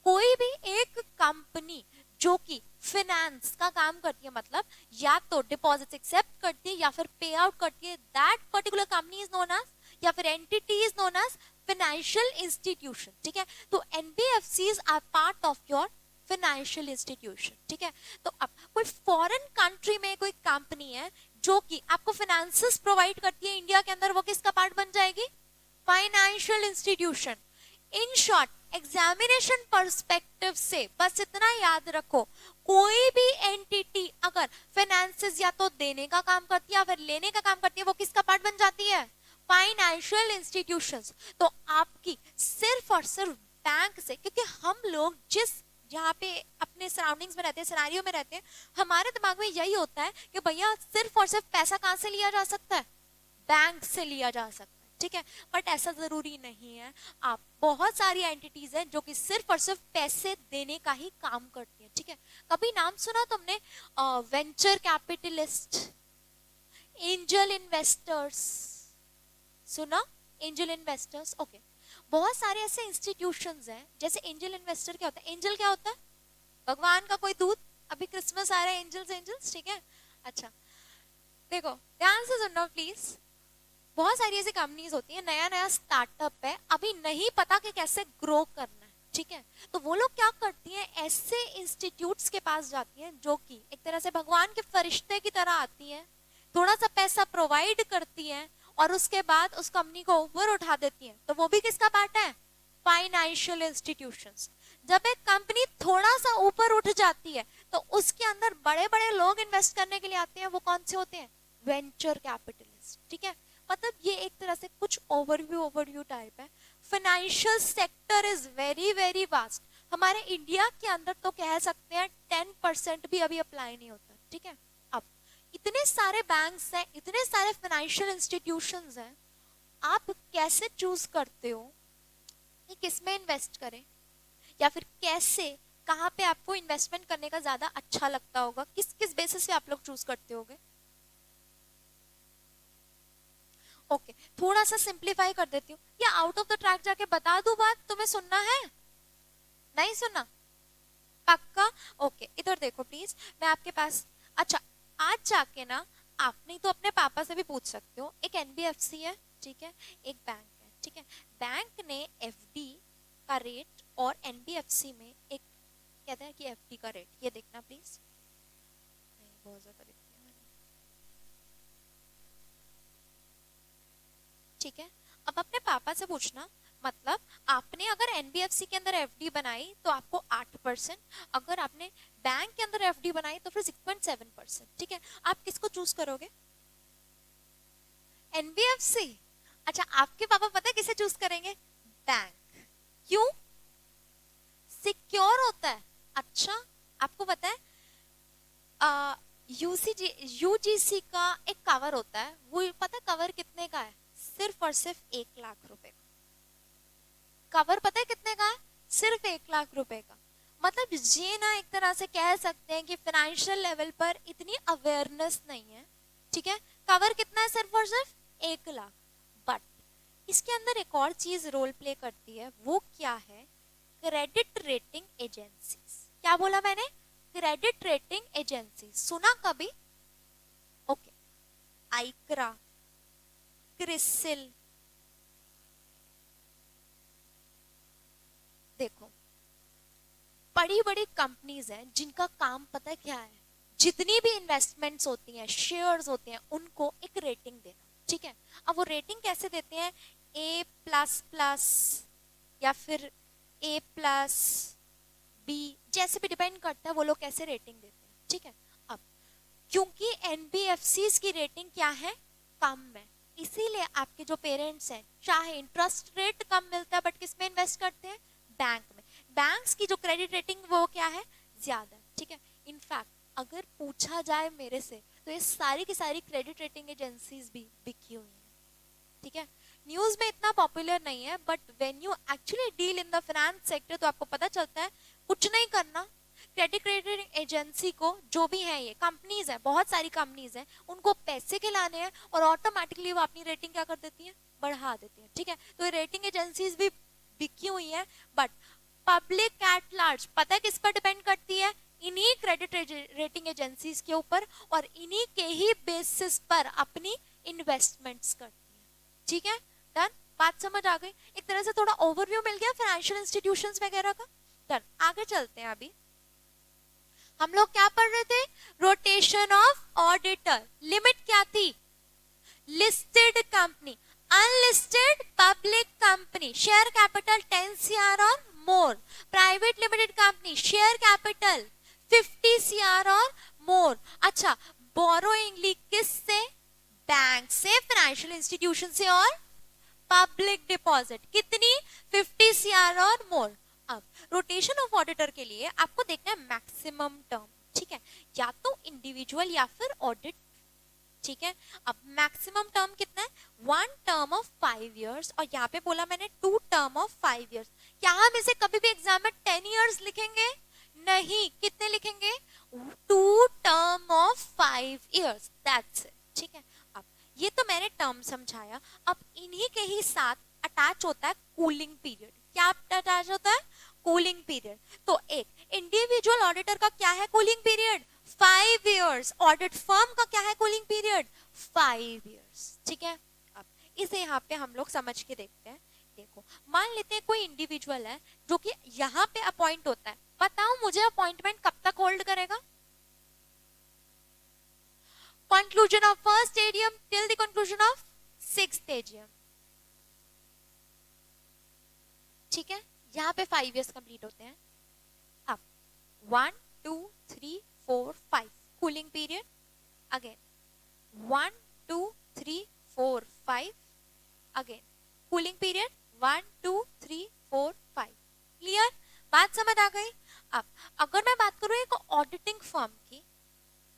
कोई भी एक कंपनी जो कि फाइनेंस का काम करती है, मतलब या तो डिपॉजिट एक्सेप्ट करती है या फिर पे आउट करती है, that particular company is known as, या फिर entity is known as financial institution, ठीक है। तो NBFCs are part of your financial institution, ठीक है। तो अब कोई फॉरेन कंट्री में कोई कंपनी है जो कि आपको फाइनेंसेस प्रोवाइड करती है इंडिया के अंदर, वो किसका पार्ट बन जाएगी? Financial institution. In short, examination perspective से बस इतना याद रखो, कोई भी एंटिटी अगर फाइनेंसेस या तो देने का काम करती है या फिर लेने का काम करती है, वो किसका पार्ट बन जाती है? Financial institutions. तो आपकी सिर्फ और सिर्फ बैंक से, क्योंकि हम लोग जिस यहाँ पे अपने सराउंडिंग्स में रहते हैं, सिनेरियो में रहते हैं, हमारे दिमाग में यही होता है कि भैया सिर्फ और सिर्फ पैसा कहाँ से लिया जा सकता है? बैंक से लिया जा सकता है, ठीक है। बट ऐसा जरूरी नहीं है। आप बहुत सारी एंटिटीज हैं जो कि सिर्फ और सिर्फ पैसे देने का ही काम करती है, ठीक है। कभी नाम सुना तुमने वेंचर कैपिटलिस्ट, एंजल इन्वेस्टर्स? सुना एंजल इन्वेस्टर्स? ओके। बहुत सारे ऐसे इंस्टीट्यूशंस हैं, जैसे एंजल इन्वेस्टर क्या होता है? एंजल क्या होता है? भगवान का कोई दूत। अभी क्रिसमस आ रहा है, एंजल्स एंजल्स, ठीक है। अच्छा देखो ध्यान से सुनना प्लीज। बहुत सारी ऐसी कंपनीज होती है, नया नया स्टार्टअप है, अभी नहीं पता कि कैसे ग्रो करना है, ठीक है। तो वो लोग क्या करती हैं, ऐसे इंस्टीट्यूट्स के पास जाती हैं जो कि एक तरह से भगवान के फरिश्ते की तरह आती हैं, थोड़ा सा पैसा प्रोवाइड करती हैं और उसके बाद उस कंपनी को ऊपर उठा देती हैं। तो वो भी किसका पार्ट है? Financial institutions. जब एक कंपनी थोड़ा सा ऊपर उठ जाती है तो उसके अंदर बड़े बड़े लोग इन्वेस्ट करने के लिए आते हैं। वो कौन से होते हैं? वेंचर कैपिटलिस्ट, ठीक है। मतलब ये एक तरह से कुछ ओवरव्यू टाइप है। Financial sector is very very vast. हमारे इंडिया के अंदर तो कह सकते हैं 10% भी अभी अप्लाई नहीं होता, ठीक है। अब इतने सारे बैंक्स हैं, इतने सारे फाइनेंशियल इंस्टीट्यूशंस हैं, आप कैसे चूज करते हो कि किसमें इन्वेस्ट करें, या फिर कैसे, कहाँ पे आपको इन्वेस्टमेंट करने का ज्यादा अच्छा लगता होगा? किस किस बेसिस पे आप लोग चूज करते होगे? ओके थोड़ा सा सिंप्लीफाई कर देती हूँ, या आउट ऑफ द ट्रैक जाके बता दूं बात? तुम्हें सुनना है? नहीं सुनना? पक्का? ओके इधर देखो प्लीज, मैं आपके पास, अच्छा आज जाके ना आप नहीं तो अपने पापा से भी पूछ सकते हो। एक एनबीएफसी है, ठीक है, एक बैंक है, ठीक है। बैंक ने एफडी का रेट और एनबीएफसी में एक कहते हैं कि एफडी का रेट, ये देखना प्लीज। नहीं बहुत ज्यादा लिख दिया मैंने, ठीक है। अब अपने पापा से पूछना, मतलब आपने अगर एनबीएफसी के अंदर एफडी बनाई तो आपको 8%, अगर आपने बैंक के अंदर एफडी बनाई तो फिर 6.7%, ठीक है। आप किसको चूज करोगे? एनबीएफसी। अच्छा आपके पापा पता है किसे चूज करेंगे? बैंक। क्यों? सिक्योर होता है। अच्छा आपको पता है यूजीसी का एक कवर होता है, वो पता है कवर कितने का है? सिर्फ और सिर्फ 1 लाख रुपए का कवर। पता है कितने का है? सिर्फ 1 लाख रुपए का। मतलब ये ना एक तरह से कह सकते हैं कि फाइनेंशियल लेवल पर इतनी अवेयरनेस नहीं है, ठीक है। कवर कितना है? सिर्फ और सिर्फ 1 लाख। बट इसके अंदर एक और चीज रोल प्ले करती है, वो क्या है? Credit rating agencies. क्या बोला मैंने? Credit rating agency. सुना कभी? ओके आइक्रा, क्रिसिल, देखो बड़ी बड़ी कंपनीज हैं जिनका काम पता है क्या है? जितनी भी इन्वेस्टमेंट्स होती हैं, शेयर्स होते हैं, उनको एक रेटिंग देना, ठीक है। अब वो रेटिंग कैसे देते हैं? A++ या फिर A+, B, जैसे भी डिपेंड करता है वो लोग कैसे रेटिंग देते हैं, ठीक है। अब क्योंकि एनबीएफसीज की रेटिंग क्या है? कम है, इसीलिए आपके जो पेरेंट्स हैं चाहे इंटरेस्ट रेट कम मिलता है बट किस में इन्वेस्ट करते हैं? बैंक में। बैंक्स की जो क्रेडिट रेटिंग वो क्या है? ज्यादा, ठीक है। इनफैक्ट अगर पूछा जाए मेरे से तो ये सारी की सारी क्रेडिट रेटिंग एजेंसीज भी बिकी हुई हैं, ठीक है। न्यूज में इतना पॉपुलर नहीं है, but when you actually deal in the finance sector तो आपको पता चलता है कुछ नहीं करना। क्रेडिट रेटिंग एजेंसी को, जो भी है ये कंपनीज है, बहुत सारी कंपनीज है, उनको पैसे खिलाने हैं और ऑटोमेटिकली वो अपनी रेटिंग क्या कर देती है? बढ़ा देती है, ठीक है। तो ये रेटिंग एजेंसीज भी बिकी हुई है, बट पब्लिक एट लार्ज पता है किस पर डिपेंड करती है? इन्हीं क्रेडिट रेटिंग एजेंसीज के ऊपर, और इन्हीं के ही बेसिस पर अपनी इन्वेस्टमेंट्स करती है, ठीक है। डन? बात समझ आ गई? एक तरह से थोड़ा ओवरव्यू मिल गया फाइनेंशियल इंस्टीट्यूशंस वगैरह का। डन, आगे चलते हैं। अभी हम लोग क्या पढ़ रहे थे? Rotation of auditor. लिमिट क्या थी? Listed company, unlisted public company, share capital 10 CR और more, private limited company share capital 50 CR और मोर। अच्छा, बोरोइंग ली किससे? बैंक से, फाइनेंशियल इंस्टीट्यूशन से, और पब्लिक डिपॉजिट कितनी? 50 CR और मोर। अब रोटेशन ऑफ ऑडिटर के लिए आपको देखना है मैक्सिमम टर्म, ठीक है, या तो इंडिविजुअल या फिर ऑडिट, ठीक है। अब मैक्सिमम टर्म कितना है? 1 टर्म ऑफ 5 इयर्स, और यहाँ पे बोला मैंने 2 टर्म ऑफ 5 इयर्स। क्या हम इसे कभी भी एग्जाम में 10 इयर्स लिखेंगे? नहीं, कितने लिखेंगे? 2 term of 5 years, that's it, ठीक है। अब ये तो मैंने टर्म समझाया। अब इन्हीं के ही साथ अटैच होता है कूलिंग पीरियड। क्या अटैच होता है? Cooling period. तो एक इंडिविजुअल ऑडिटर का क्या है cooling period? 5 years. Audit firm का क्या है कूलिंग पीरियड? 5 इयर्स, ठीक है। अब इसे यहाँ पे हम लोग समझ के देखते हैं। देखो, मान लेते हैं कोई इंडिविजुअल है जो कि यहाँ पे अपॉइंट होता है। बताओ मुझे, अपॉइंटमेंट कब तक होल्ड करेगा? Conclusion of first ADM till the conclusion of 6th ADM, ठीक है। यहाँ पे 5 इयर्स कंप्लीट होते हैं। अब 1 2 3 4 5 cooling period, again 1 2 3 4 5, again cooling period 1 2 3 4 5। Clear? बात समझ आ गई? अब अगर मैं बात करूं एक ऑडिटिंग फर्म की,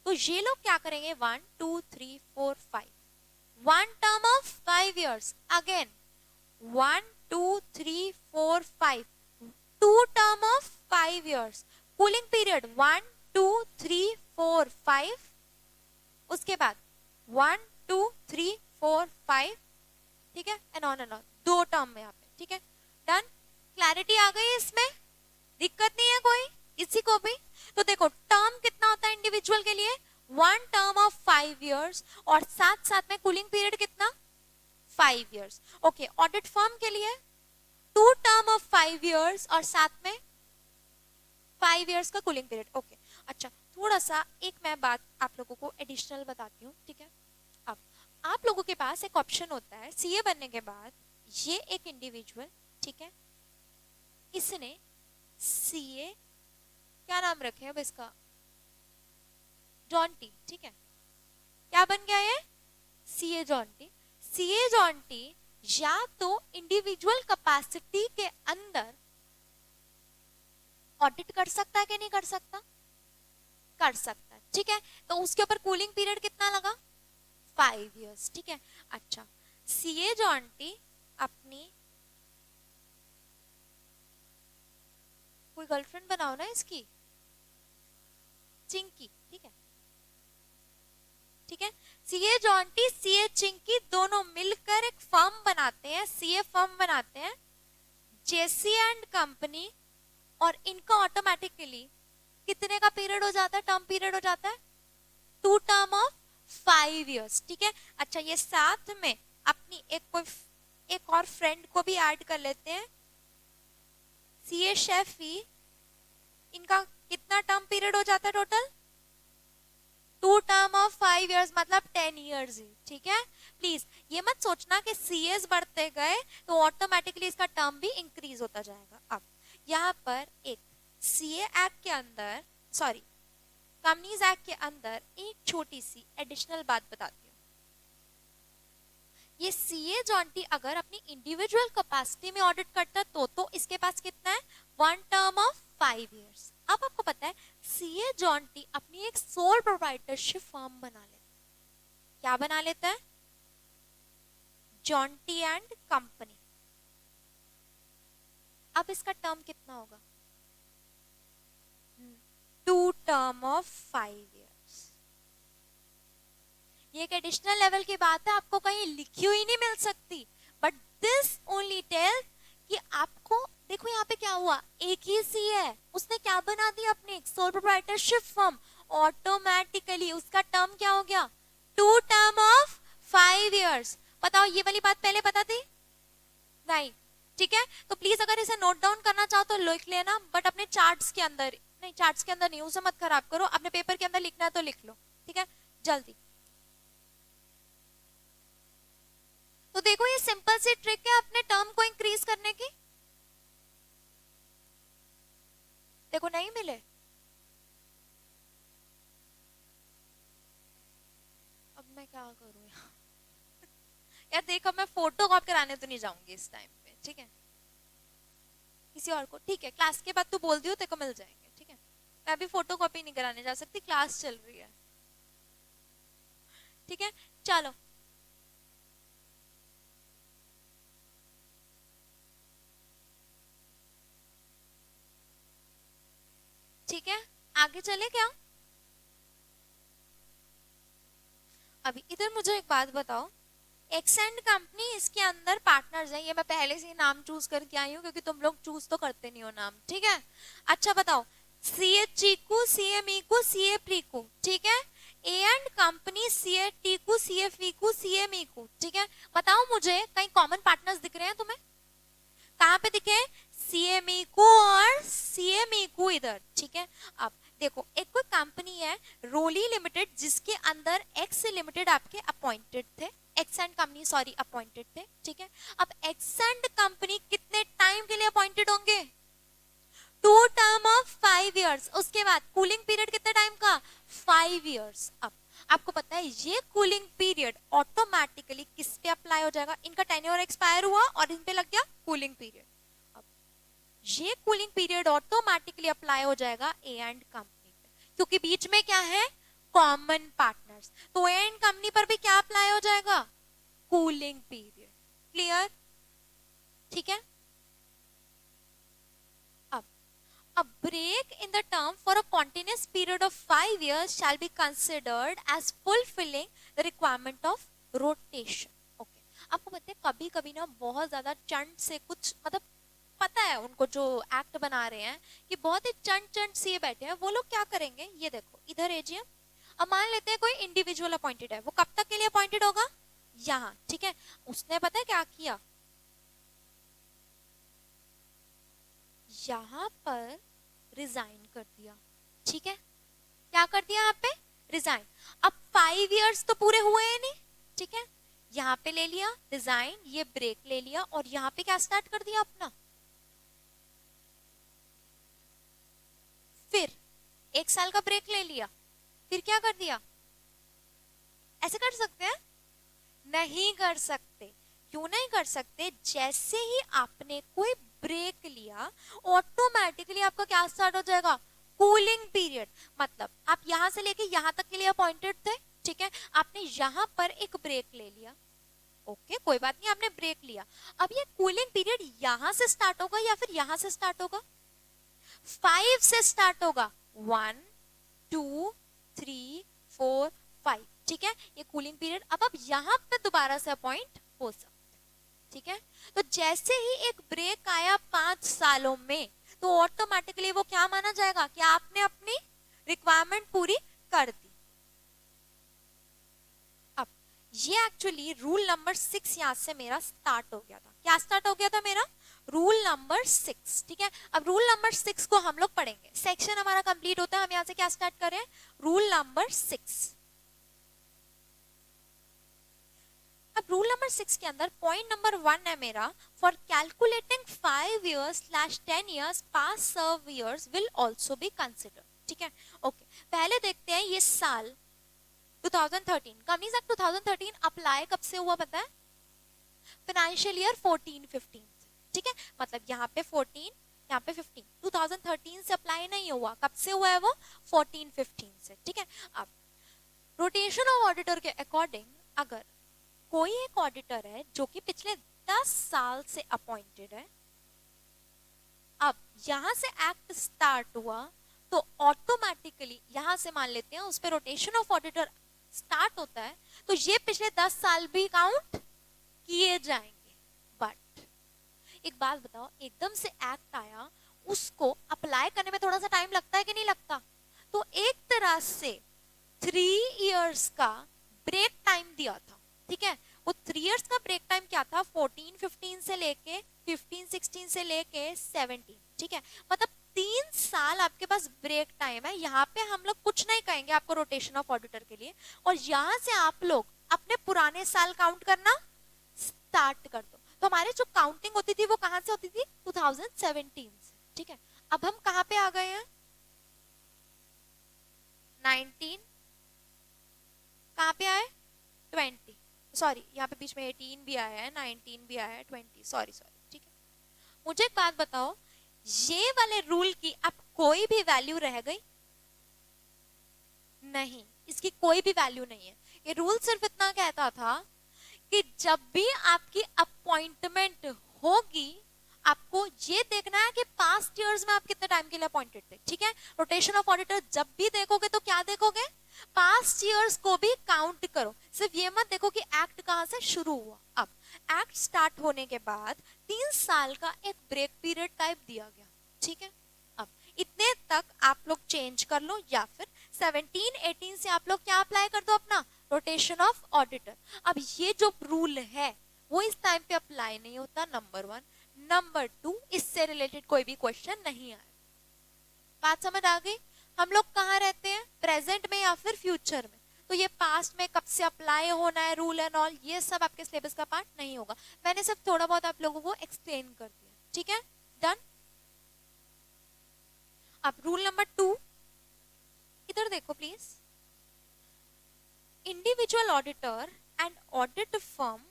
तो ये लोग क्या करेंगे? 1 2 3 4 5, 1 term of 5 years, again 1 2 3 4 5, 2 term of 5 years, cooling period 1 2 3 4 5, उसके बाद 1 2 3 4 5, ठीक है, एंड ऑन 2 टर्म में यहाँ पे, ठीक है। डन? क्लैरिटी आ गई इसमें? दिक्कत नहीं है कोई इसी को भी? तो देखो, टर्म कितना होता है इंडिविजुअल के लिए? 1 टर्म ऑफ 5 इयर्स, और साथ साथ में कूलिंग पीरियड कितना? 5 इयर्स। ओके, ऑडिट फर्म के लिए 2 टर्म ऑफ 5 इयर्स और साथ में 5 इयर्स का कूलिंग पीरियड। ओके, अच्छा, थोड़ा सा एक मैं बात आप लोगों को एडिशनल बताती हूँ, ठीक है। अब आप लोगों के पास एक ऑप्शन होता है सीए बनने के बाद। ये एक इंडिविजुअल, ठीक है, इसने सीए, क्या नाम रखे अब इसका? जॉन टी, ठीक है। क्या बन गया ये? CA John T. CA John T या तो इंडिविजुअल कैपेसिटी के अंदर ऑडिट कर सकता है कि नहीं कर सकता? कर सकता है, ठीक है। तो उसके ऊपर कूलिंग पीरियड कितना लगा? 5 इयर्स, ठीक है। अच्छा, सीए जॉन टी अपनी कोई गर्लफ्रेंड बनाओ ना इसकी, चिंकी, ठीक है, ठीक है। CA John T, CA Chinki दोनों मिलकर एक फर्म बनाते हैं, सीए फर्म बनाते हैं, जेसी एंड कंपनी, और इनका ऑटोमेटिकली कितने का पीरियड हो जाता है? टर्म पीरियड हो जाता है 2 टर्म ऑफ 5 इयर्स, ठीक है। अच्छा, ये साथ में अपनी एक और फ्रेंड को भी ऐड कर लेते हैं, सीए शेफी। इनका कितना टर्म पीरियड हो जाता है टोटल? 2 टर्म ऑफ 5 इयर्स, मतलब 10 इयर्स ही, ठीक है। प्लीज ये मत सोचना कि सीएस बढ़ते गए तो ऑटोमेटिकली इसका टर्म भी इंक्रीज होता जाएगा। अब यहाँ पर एक सीए एक्ट के अंदर, सॉरी, कंपनीज एक्ट के अंदर एक छोटी सी एडिशनल बात बताती हूँ। ये सीए जॉन टी अगर अपनी इंडिविजुअल कैपेसिटी में ऑडिट करता है तो इसके पास कितना है? 1 टर्म ऑफ 5 इयर्स। अब आपको पता है सीए जॉन टी अपनी एक सोल प्रोप्राइटरशिप फर्म बना लेता है। क्या बना लेता है? John T and company. अब इसका टर्म कितना होगा? 2 टर्म ऑफ 5 इयर्स। ये एक एडिशनल लेवल की बात है, आपको कहीं लिखी हुई नहीं मिल सकती, बट दिस ओनली टेल कि आपको देखो यहाँ पे क्या हुआ, एक ही सी है, उसने क्या बना दिया? अपनी सोल प्रोप्राइटरशिप फर्म। ऑटोमेटिकली उसका टर्म क्या हो गया? 2 टर्म ऑफ 5 इयर्स। बताओ, ये वाली बात पहले पता थी? नहीं, ठीक है। तो प्लीज अगर इसे नोट डाउन करना चाहो तो लिख लेना, बट अपने चार्ट्स के अंदर नहीं, चार्ट्स के अंदर नहीं, उसे मत खराब करो, अपने पेपर के अंदर लिखना है तो लिख लो, ठीक है, जल्दी। तो देखो ये सिंपल सी ट्रिक है अपने टर्म को इंक्रीज करने की। देखो नहीं मिले, अब मैं क्या करूं यार। यार देखो मैं फोटो कॉपी कराने तो नहीं जाऊंगी इस टाइम पे, ठीक है, किसी और को, ठीक है, क्लास के बाद तू बोल दियो तेरे को मिल जाएंगे, ठीक है, मैं अभी फोटो कॉपी नहीं कराने जा सकती, क्लास चल रही है, ठीक है, चलो। ठीक है, आगे चले क्या? अभी इधर मुझे एक बात बताओ, एक्सेंड कंपनी, इसके अंदर पार्टनर्स हैं, ये मैं पहले से ही नाम चूज करके आई हूँ क्योंकि तुम लोग चूज तो करते नहीं हो नाम, ठीक है। अच्छा बताओ, CA Chiku, CA Miku, CA Priku, ठीक है। A and company, CA Tiku, CA Fiku, CA Miku, ठीक है। बताओ मुझे कहीं कॉमन पार्टनर्स दिख रहे हैं तुम्हें? कहाँ पे दिखे? सीए मीकू और सीए मीकू इधर, ठीक है। अब देखो एक कोई कंपनी है रोली लिमिटेड, जिसके अंदर एक्स लिमिटेड आपके अपॉइंटेड थे, x and company sorry appointed थे, ठीक है। अब एक्स एंड कंपनी कितने टाइम के लिए अपॉइंटेड होंगे? 2 टर्म ऑफ 5 years। उसके बाद कूलिंग पीरियड कितने टाइम का? 5 years। अब आपको पता है ये कूलिंग पीरियड ऑटोमेटिकली किस पे अप्लाई हो जाएगा? इनका टेन्योर एक्सपायर हुआ और इन पे लग गया कूलिंग पीरियड। अब ये कूलिंग पीरियड ऑटोमेटिकली अप्लाई हो जाएगा ए एंड कंपनी पे, क्योंकि बीच में क्या है? Common partners. तो ए एंड कंपनी पर भी क्या अप्लाई हो जाएगा? Cooling period. क्लियर? ठीक है। अब a break in the term for a continuous period of 5 years shall be considered as fulfilling the requirement of rotation। Okay। आपको पता है कभी कभी ना बहुत ज्यादा चंड से कुछ मतलब पता है उनको जो एक्ट बना रहे हैं कि बहुत ही चंड चंड से बैठे हैं, वो लोग क्या करेंगे? ये देखो इधर एजीएम, अब मान लेते हैं कोई इंडिविजुअल अपॉइंटेड है, वो कब तक के लिए अपॉइंटेड होगा? यहाँ, ठीक है। उसने पता है क्या किया? यहाँ पर रिजाइन कर दिया, ठीक है। क्या कर दिया यहाँ पे? रिजाइन। अब 5 years तो पूरे हुए हैं नहीं, ठीक है। यहाँ पे ले लिया रिजाइन, ये ब्रेक ले लिया और यहाँ पे क्या स्टार्ट कर दिया अपना? फिर 1 साल का ब्रेक ले लिया, फिर क्या कर दिया? ऐसे कर सकते हैं? नहीं कर सकते। क्यों नहीं कर सकते? जैसे ही आपने कोई ब्रेक लिया ऑटोमेटिकली आपका क्या स्टार्ट हो जाएगा? Cooling period. मतलब आप यहां से लेके यहां तक के लिए अपॉइंटेड थे, ठीक है। आपने यहां पर एक ब्रेक ले लिया, ओके कोई बात नहीं, आपने ब्रेक लिया। अब ये कूलिंग पीरियड यहां से स्टार्ट होगा या फिर यहां से स्टार्ट होगा? 5 से स्टार्ट होगा। 1 2 3 4 5, ठीक है, ये कूलिंग पीरियड। अब आप यहाँ पे दोबारा से अपॉइंट हो सकते, ठीक है। तो जैसे ही एक ब्रेक आया 5 सालों में, तो ऑटोमेटिकली वो क्या माना जाएगा कि आपने अपनी रिक्वायरमेंट पूरी कर दी। अब ये एक्चुअली रूल नंबर 6 यहां से मेरा स्टार्ट हो गया था। क्या स्टार्ट हो गया था मेरा? रूल नंबर 6, ठीक है। अब रूल नंबर 6 को हम लोग पढ़ेंगे, सेक्शन हमारा कंप्लीट होता है, हम यहां से क्या स्टार्ट करें? Rule number 6। अब रूल नंबर 6 के अंदर पॉइंट नंबर 1 है मेरा, for calculating 5 years/10 years past serve years will also be consider, ठीक है। ओके पहले देखते हैं ये साल 2013, कंपनीज एक्ट 2013 अप्लाई कब से हुआ पता है? फाइनेंशियल ईयर 14-15 से, ठीक है। मतलब यहाँ पे 14, यहाँ पे 15, 2013 से अप्लाई नहीं हुआ। कब से हुआ है वो? 14-15 से, ठीक है। अब रोटेशन ऑफ ऑडिटर के अकॉर्डिंग अगर कोई एक ऑडिटर है जो कि पिछले 10 साल से अपॉइंटेड है, अब यहां से एक्ट स्टार्ट हुआ तो ऑटोमेटिकली यहां से मान लेते हैं उस पर रोटेशन ऑफ ऑडिटर स्टार्ट होता है, तो ये पिछले 10 साल भी काउंट किए जाएंगे। बट एक बात बताओ, एकदम से एक्ट आया, उसको अप्लाई करने में थोड़ा सा टाइम लगता है कि नहीं लगता? तो एक तरह से 3 years का ब्रेक टाइम दिया था, ठीक है। वो 3 इयर्स का ब्रेक टाइम क्या था, 14-15 से लेके 15-16 से लेके 17, ठीक है, मतलब 3 साल आपके पास ब्रेक टाइम है। यहाँ पे हम लोग कुछ नहीं कहेंगे आपको रोटेशन ऑफ ऑडिटर के लिए, और यहाँ से आप लोग अपने पुराने साल काउंट करना स्टार्ट कर दो। तो हमारी जो काउंटिंग होती थी वो कहां से होती थी, 2017 से, ठीक है। अब हम कहां पे आ गए हैं, 19, कहां पे आए, 20, सॉरी यहाँ पे बीच में 18 भी आया है, 19 भी आया है, 20, सॉरी सॉरी, ठीक है। मुझे एक बात बताओ, ये वाले रूल की अब कोई भी वैल्यू रह गई नहीं, इसकी कोई भी वैल्यू नहीं है। ये रूल सिर्फ इतना कहता था कि जब भी आपकी अपॉइंटमेंट होगी आपको ये देखना है कि पास्ट ईयर्स में आप कितने टाइम के लिए अपॉइंटेड थे, ठीक है। रोटेशन ऑफ ऑडिटर जब भी देखोगे तो क्या देखोगे, पास्ट ईयर्स को भी काउंट करो, सिर्फ ये मत देखो कि एक्ट कहां से शुरू हुआ। अब एक्ट स्टार्ट होने के बाद 3 साल का एक ब्रेक पीरियड टाइप दिया गया, ठीक है। अब इतने तक आप लोग चेंज कर लो, या फिर 17-18 से आप लोग क्या अप्लाई कर दो अपना रोटेशन ऑफ ऑडिटर। अब ये जो रूल है वो इस टाइम पे अप्लाई नहीं होता, नंबर 1। नंबर 2, इससे रिलेटेड कोई भी क्वेश्चन नहीं आया। बात समझ आ गई। हम लोग कहाँ रहते हैं, प्रेजेंट में या फिर फ्यूचर में, तो ये पास्ट में कब से अप्लाई होना है रूल एंड ऑल, ये सब आपके सिलेबस का पार्ट नहीं होगा। मैंने सिर्फ थोड़ा बहुत आप लोगों को एक्सप्लेन कर दिया, ठीक है, डन। अब रूल नंबर 2, इधर देखो please. Individual auditor and audit firm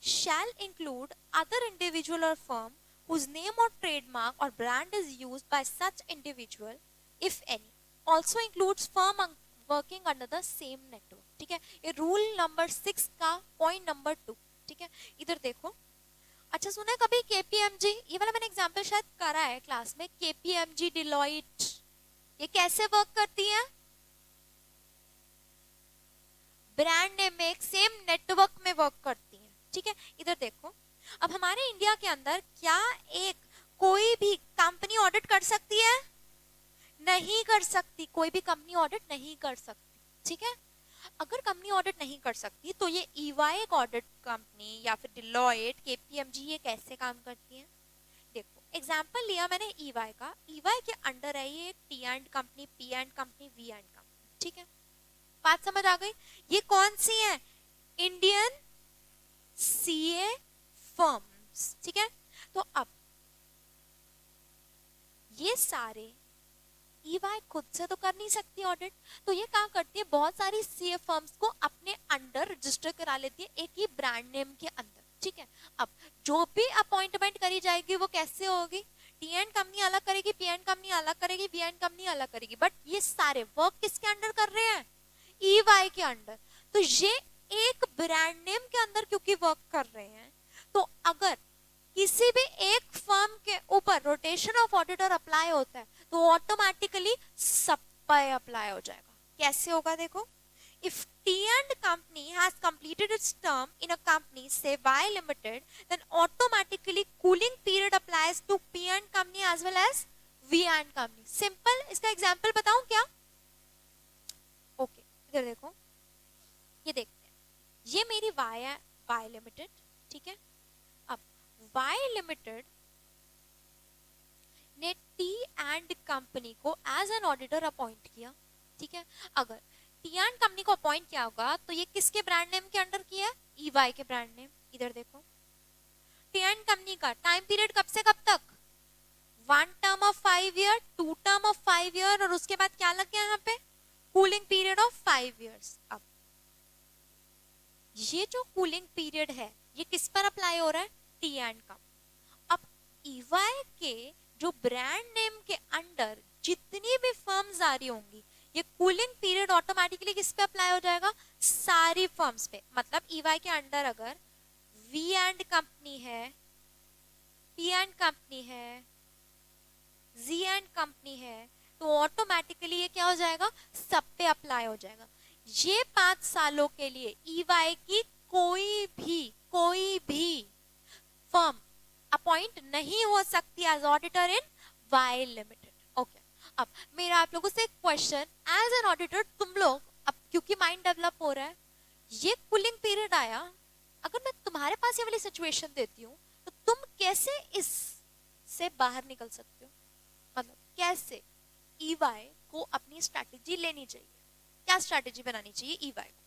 shall include other individual or firm whose name or trademark or brand is used by such individual, if any. Also includes firm working under the same network, ठीक है। ये रूल नंबर 6 का पॉइंट नंबर 2, ठीक है। इधर देखो, अच्छा सुना है कभी KPMG, ये वाला मैंने एग्जाम्पल शायद करा है क्लास में, KPMG, डिलॉइट, ये कैसे वर्क करती है, ब्रांड नेम में एक सेम नेटवर्क में वर्क करती हैं, ठीक है। इधर देखो, अब हमारे इंडिया के अंदर क्या एक कोई भी कंपनी ऑडिट कर सकती है, नहीं कर सकती, कोई भी कंपनी ऑडिट नहीं कर सकती, ठीक है। अगर कंपनी ऑडिट नहीं कर सकती तो ये EY एक ऑडिट कंपनी या फिर डिलॉयट, KPMG ये कैसे काम करती है। देखो एग्जांपल लिया मैंने EY का, EY के अंडर है ये T and company, P and company, V and company, ठीक है। बात समझ आ गई। ये कौन सी है, इंडियन CA फर्म्स, ठीक है। तो अब ये सारे EY खुद से तो कर नहीं सकती ऑडिट, तो ये क्या करती है, बहुत सारी CA फर्म्स को अपने अंडर रजिस्टर करा लेती है एक ही ब्रांड नेम के अंदर, ठीक है। अब जो भी अपॉइंटमेंट करी जाएगी वो कैसे होगी, T एंड कंपनी अलग करेगी, P एंड कंपनी अलग करेगी, V एंड कंपनी अलग करेगी, बट ये सारे वर्क किसके अंडर कर रहे हैं, EY के अंडर। तो ये एक ब्रांड नेम के अंदर क्योंकि वर्क कर रहे हैं, तो अगर किसी भी एक फर्म के ऊपर रोटेशन ऑफ ऑडिटर अप्लाई होता है तो ऑटोमेटिकली सब पे अप्लाई हो जाएगा। कैसे होगा देखो, if T and company has completed its term in a company say Y Limited, then automatically cooling period applies to P and company as well as V and company। Simple, इसका एग्जाम्पल बताऊं क्या, ओके इधर देखो, ये देखते हैं, ये मेरी Y लिमिटेड, ठीक है। अब Y लिमिटेड ने T एंड कंपनी को एज एन ऑडिटर अपॉइंट किया, ठीक है। अगर T एंड कंपनी को अपॉइंट किया होगा तो ये किसके ब्रांड नेम के अंडर किया है, EY के ब्रांड नेम। इधर देखो, T एंड कंपनी का टाइम पीरियड कब से कब तक, 1 term of 5 year, 2 term of 5 year, और उसके बाद क्या लग गया यहाँ पे, कूलिंग पीरियड ऑफ 5 इयर्स। अब ये जो कूलिंग पीरियड है ये किस पर अप्लाई हो रहा है, T एंड कंपनी। अब EY के जो ब्रांड नेम के अंडर जितनी भी फर्म्स आ रही होंगी, ये कूलिंग पीरियड ऑटोमेटिकली किस पे अप्लाई हो जाएगा, सारी फर्म्स पे। मतलब EY के अंडर अगर V एंड कंपनी है, P एंड कंपनी है, Z एंड कंपनी है, तो ऑटोमेटिकली ये क्या हो जाएगा, सब पे अप्लाई हो जाएगा। ये 5 सालों के लिए EY की कोई भी फर्म अपॉइंट नहीं हो सकती as auditor in Y limited, okay. अब मेरा आप लोगों से एक क्वेश्चन, एज एन ऑडिटर तुम लोग, अब क्योंकि माइंड डेवलप हो रहा है, ये कूलिंग पीरियड आया, अगर मैं तुम्हारे पास ये वाली सिचुएशन देती हूँ तो तुम कैसे इस से बाहर निकल सकते हो? मतलब कैसे ईवाई को अपनी स्ट्रैटेजी लेनी चाहिए, क्या स्ट्रैटेजी बनानी चाहिए ईवाई को?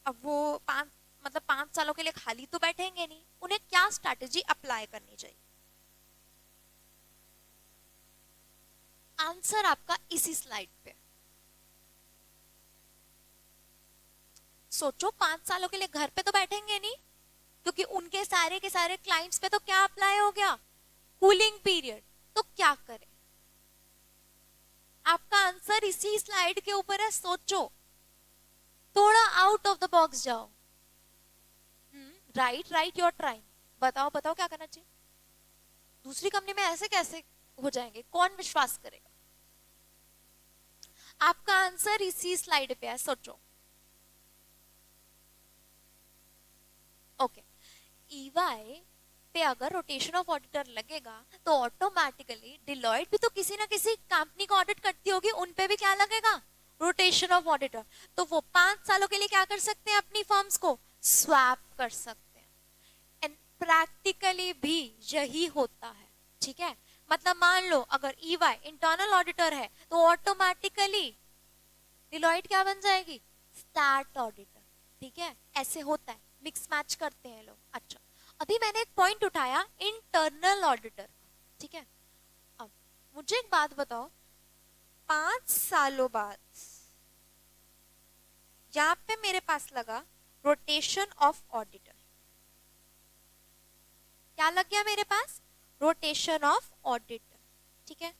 अब वो 5 सालों के लिए खाली तो बैठेंगे नहीं, उन्हें क्या स्ट्रैटेजी अप्लाई करनी चाहिए? आंसर आपका इसी स्लाइड पे। सोचो 5 सालों के लिए घर पे तो बैठेंगे नहीं, क्योंकि उनके सारे के सारे क्लाइंट्स पे तो क्या अप्लाई हो गया? Cooling period. तो क्या करें? आपका आंसर इसी स्लाइड के ऊपर है, सोचो, थोड़ा आउट ऑफ द बॉक्स जाओ। Right your trying. बताओ बताओ क्या करना चाहिए? दूसरी कंपनी में ऐसे कैसे हो जाएंगे, कौन विश्वास करेगा? आपका आंसर इसी स्लाइड पे है, सोचो। ओके, ईवाई पे अगर रोटेशन ऑफ ऑडिटर लगेगा तो ऑटोमेटिकली डिलॉयट भी तो किसी ना किसी कंपनी को ऑडिट करती होगी, उन पे भी क्या लगेगा? Rotation of auditor. तो वो 5 सालों के लिए क्या कर सकते हैं? अपनी फर्म्स को स्वैप कर सकते हैं। एंड प्रैक्टिकली भी यही होता है, ठीक है? मतलब मान लो अगर ईवाई इंटरनल ऑडिटर है तो ऑटोमेटिकली डिलॉयट क्या बन जाएगी? स्टैट ऑडिटर, ठीक है? ऐसे होता है, मिक्स मैच करते हैं लोग। अच्छा, अभी मैंने एक पॉइंट उठाया इंटरनल ऑडिटर का, ठीक है? अब मुझे एक बात बताओ, 5 सालों बाद यहां पे मेरे पास लगा रोटेशन ऑफ ऑडिटर। क्या लग गया मेरे पास? रोटेशन ऑफ ऑडिटर, ठीक है?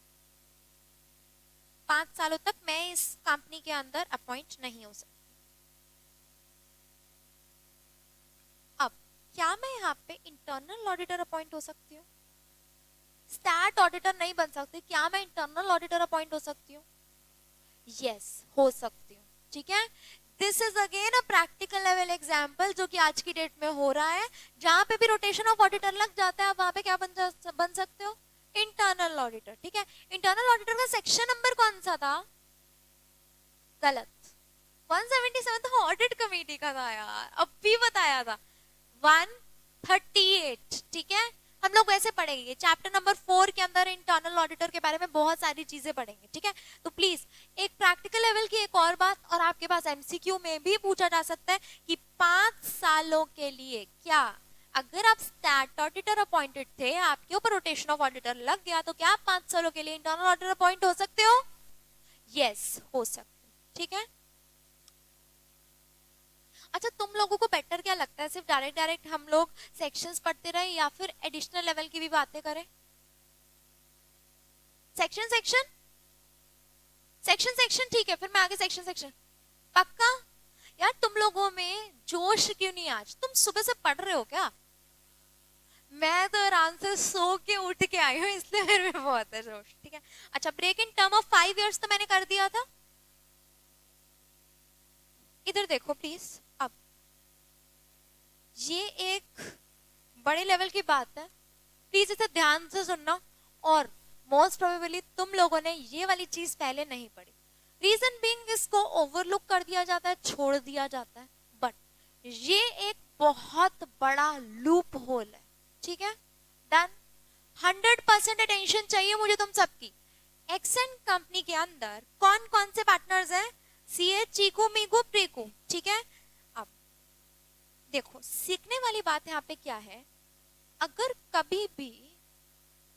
5 सालों तक मैं इस कंपनी के अंदर अपॉइंट नहीं हो सकती। अब क्या मैं यहाँ पे इंटरनल ऑडिटर अपॉइंट हो सकती हूँ? स्टैट ऑडिटर नहीं बन सकती, क्या मैं इंटरनल ऑडिटर अपॉइंट हो सकती हूँ? यस, हो सकती हूँ, ठीक है? This is again a practical level example जो कि आज की डेट में हो रहा है, जहां पे भी रोटेशन ऑफ ऑडिटर लग जाता है, वहां पे क्या बन सकते हो? इंटरनल ऑडिटर, ठीक है? इंटरनल ऑडिटर का सेक्शन नंबर कौन सा था? गलत, 177 तो ऑडिट कमेटी का था यार, अब भी बताया था 138, ठीक है? हम लोग वैसे पढ़ेंगे चैप्टर नंबर 4 के अंदर इंटरनल ऑडिटर के बारे में बहुत सारी चीजें पढ़ेंगे, ठीक है? तो प्लीज एक प्रैक्टिकल लेवल की एक और बात, और आपके पास एमसीक्यू में भी पूछा जा सकता है कि 5 सालों के लिए क्या, अगर आप स्टैट ऑडिटर अपॉइंटेड थे, आपके ऊपर रोटेशन ऑफ ऑडिटर लग गया, तो क्या आप 5 सालों के लिए इंटरनल ऑडिटर अपॉइंट हो सकते हो? यस, हो सकते, ठीक है? अच्छा, तुम लोगों को बेटर क्या लगता है, सिर्फ डायरेक्ट डायरेक्ट हम लोग सेक्शंस पढ़ते रहे या फिर एडिशनल लेवल की भी बातें करें? सेक्शन सेक्शन सेक्शन सेक्शन, ठीक है, फिर मैं आगे सेक्शन सेक्शन। पक्का? यार तुम लोगों में जोश क्यों नहीं आज? तुम सुबह से पढ़ रहे हो क्या? मैं तो आराम से सो के उठ के आई हूँ, इसलिए मेरे में बहुत है जोश, ठीक है? अच्छा, break in term of 5 years तो मैंने कर दिया था। इधर देखो प्लीज, अब ये एक बड़े लेवल की बात है, प्लीज इसे ध्यान से सुनना। और मोस्ट प्रोबेबली तुम लोगों ने ये वाली चीज पहले नहीं पढ़ी। रीजन बीइंग इसको ओवरलुक कर दिया जाता है, छोड़ दिया जाता है, बट ये एक बहुत बड़ा लूप होल है, ठीक है? डन। 100% अटेंशन चाहिए मुझे तुम सबकी। एक्सेंट कंपनी के अंदर कौन कौन से पार्टनर्स हैं? सीए, चीकू, मीकू, प्रीकू, ठीक है? अब देखो, सीखने वाली बात यहाँ पे क्या है, अगर कभी भी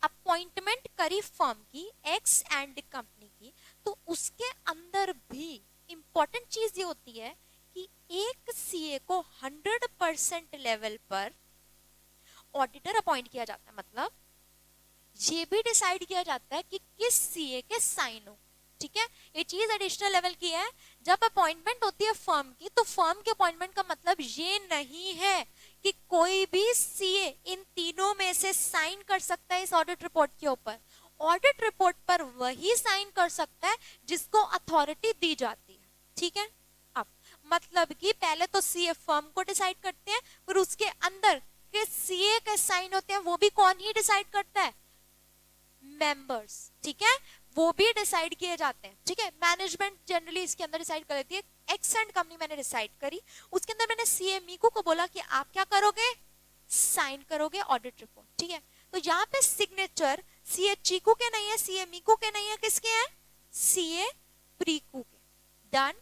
अपॉइंटमेंट करी फर्म की, एक्स एंड कंपनी की, तो उसके अंदर भी इंपॉर्टेंट चीज ये होती है कि एक सीए को 100% लेवल पर ऑडिटर अपॉइंट किया जाता है। मतलब ये भी डिसाइड किया जाता है कि किस सीए के साइन हो, ठीक है? ये चीज एडिशनल लेवल की है। जब अपॉइंटमेंट होती है फर्म की, तो फर्म के अपॉइंटमेंट का मतलब ये नहीं है कि कोई भी सीए इन तीनों में से साइन कर सकता है इस ऑडिट रिपोर्ट के ऊपर। ऑडिट रिपोर्ट पर वही साइन कर सकता है जिसको अथॉरिटी दी जाती है, ठीक है? अब मतलब कि पहले तो सीए फर्म को डिसाइड करते हैं, फिर उसके अंदर के सीए के साइन होते हैं, वो भी कौन ही डिसाइड करता है? मेंबर्स, ठीक है? वो भी डिसाइड किए जाते हैं, ठीक है? मैनेजमेंट जनरली इसके अंदर डिसाइड कर लेती है, एक्सेंड कंपनी मैंने डिसाइड करी, उसके अंदर मैंने सीए मीकू को बोला कि आप क्या करोगे, साइन करोगे ऑडिट रिपोर्ट, ठीक है। तो यहाँ पे सिग्नेचर सीए चीकू के नहीं है, सीए मीकू के नहीं है, किसके हैं, सीए प्रीकू के। डन।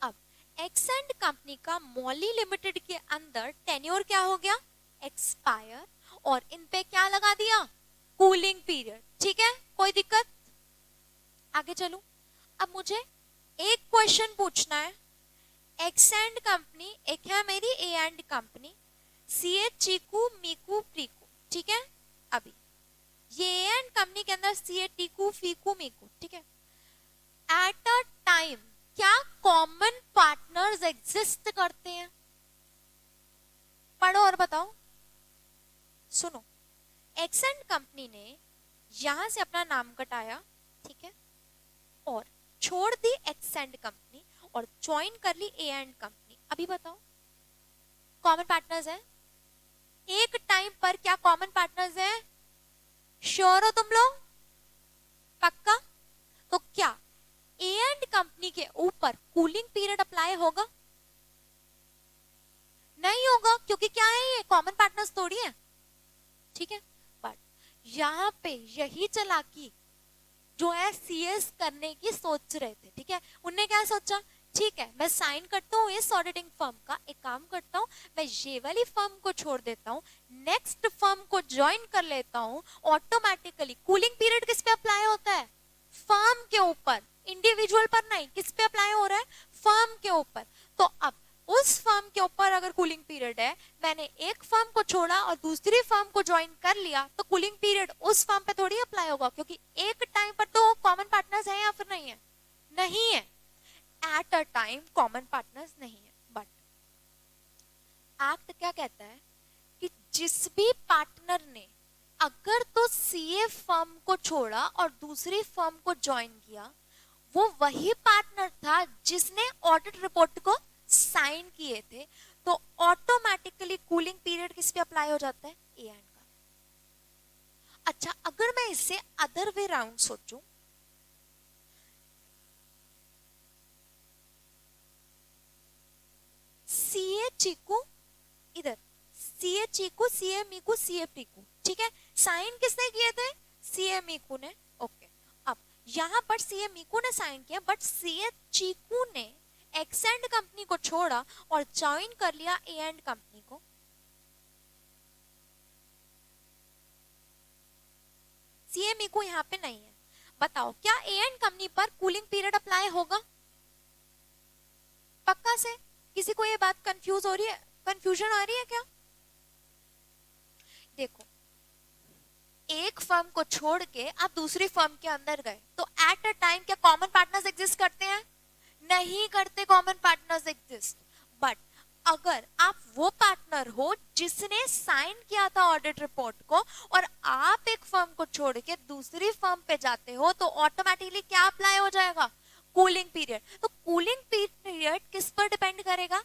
अब एक्सेंड कंपनी का मॉली लिमिटेड के अंदर टेन्योर क्या हो गया, एक्सपायर, और इन पे क्या लगा दिया, कूलिंग पीरियड, ठीक है, कोई दिक्कत। आगे चलूं। अब मुझे एक क्वेश्चन पूछना है, एक्सेंड कंपनी एक है मेरी ए एंड कंपनी, सीए चीकू मीकू प्रीकू, ठीक है। अभी ये ए एंड कंपनी के अंदर सीए टीकू फीकू मीकू, ठीक है। एट अ टाइम क्या कॉमन पार्टनर्स एग्जिस्ट करते हैं, पढ़ो और बताओ। सुनो, एक्सेंड कंपनी ने यहां से अपना नाम कटाया, ठीक है, और छोड़ दी एक्सेंड कंपनी और ज्वाइन कर ली ए एंड कंपनी। अभी बताओ कॉमन पार्टनर्स है, एक टाइम पर क्या कॉमन पार्टनर्स है, श्योर हो तुम लोग, पक्का। तो क्या ए एंड कंपनी के ऊपर कूलिंग पीरियड अप्लाई होगा, नहीं होगा, क्योंकि क्या है ये कॉमन पार्टनर्स थोड़ी है, ठीक है। बट यहाँ पे यही चालाकी जो है सीएस करने की सोच रहे थे, ठीक है। उनने क्या सोचा, ठीक है मैं साइन करता हूँ इस ऑडिटिंग फर्म का, एक काम करता हूँ मैं ये वाली फर्म को छोड़ देता हूँ, नेक्स्ट फर्म को ज्वाइन कर लेता हूँ, ऑटोमेटिकली कूलिंग पीरियड किस पे अप्लाई होता है, फर्म के ऊपर, इंडिविजुअल पर नहीं, किस पे अप्लाई हो रहा है, फर्म के ऊपर। तो अब उस फर्म के ऊपर अगर कूलिंग पीरियड है, मैंने एक फर्म को छोड़ा और दूसरी फर्म को ज्वाइन कर लिया, तो कूलिंग पीरियड उस फर्म पे थोड़ी अप्लाई होगा, क्योंकि एक टाइम पर तो कॉमन पार्टनर्स है या फिर नहीं है, नहीं है, at a time common partners नहीं है। बट एक्ट क्या कहता है कि जिस भी पार्टनर ने अगर तो सीए फर्म को छोड़ा और दूसरी फर्म को ज्वाइन किया, वो वही पार्टनर था जिसने ऑडिट रिपोर्ट को साइन किए थे, तो ऑटोमेटिकली कूलिंग पीरियड किस पे अप्लाई हो जाता है, ए एंड का। अच्छा, अगर मैं इससे अदर वे राउंड सोचूं, सीए चीकू, इधर CA Chiku, CA Miku, CA Priku, ठीक है, साइन किसने किए थे, सीए मीकू ने, ओके। अब यहां पर सीए मीकू ने साइन किया, बट सीए चीकू ने एक्सेंड कंपनी को छोड़ा और ज्वाइन कर लिया ए एंड कंपनी को। सीए मीकू यहां पे नहीं है, बताओ क्या ए एंड कंपनी पर कूलिंग पीरियड अप्लाई होगा, पक्का से। किसी को ये बात कंफ्यूज हो रही है, कंफ्यूजन आ रही है क्या, देखो एक फर्म को छोड़ के आप दूसरी फर्म के अंदर गए, तो एट अ टाइम क्या कॉमन पार्टनर्स एग्जिस्ट करते हैं, नहीं करते कॉमन पार्टनर्स एग्जिस्ट। बट अगर आप वो पार्टनर हो जिसने साइन किया था ऑडिट रिपोर्ट को, और आप एक फर्म को छोड़ के दूसरी फर्म पे जाते हो, तो ऑटोमेटिकली क्या अप्लाई हो जाएगा, कूलिंग पीरियड। तो कूलिंग पीरियड किस पर डिपेंड करेगा,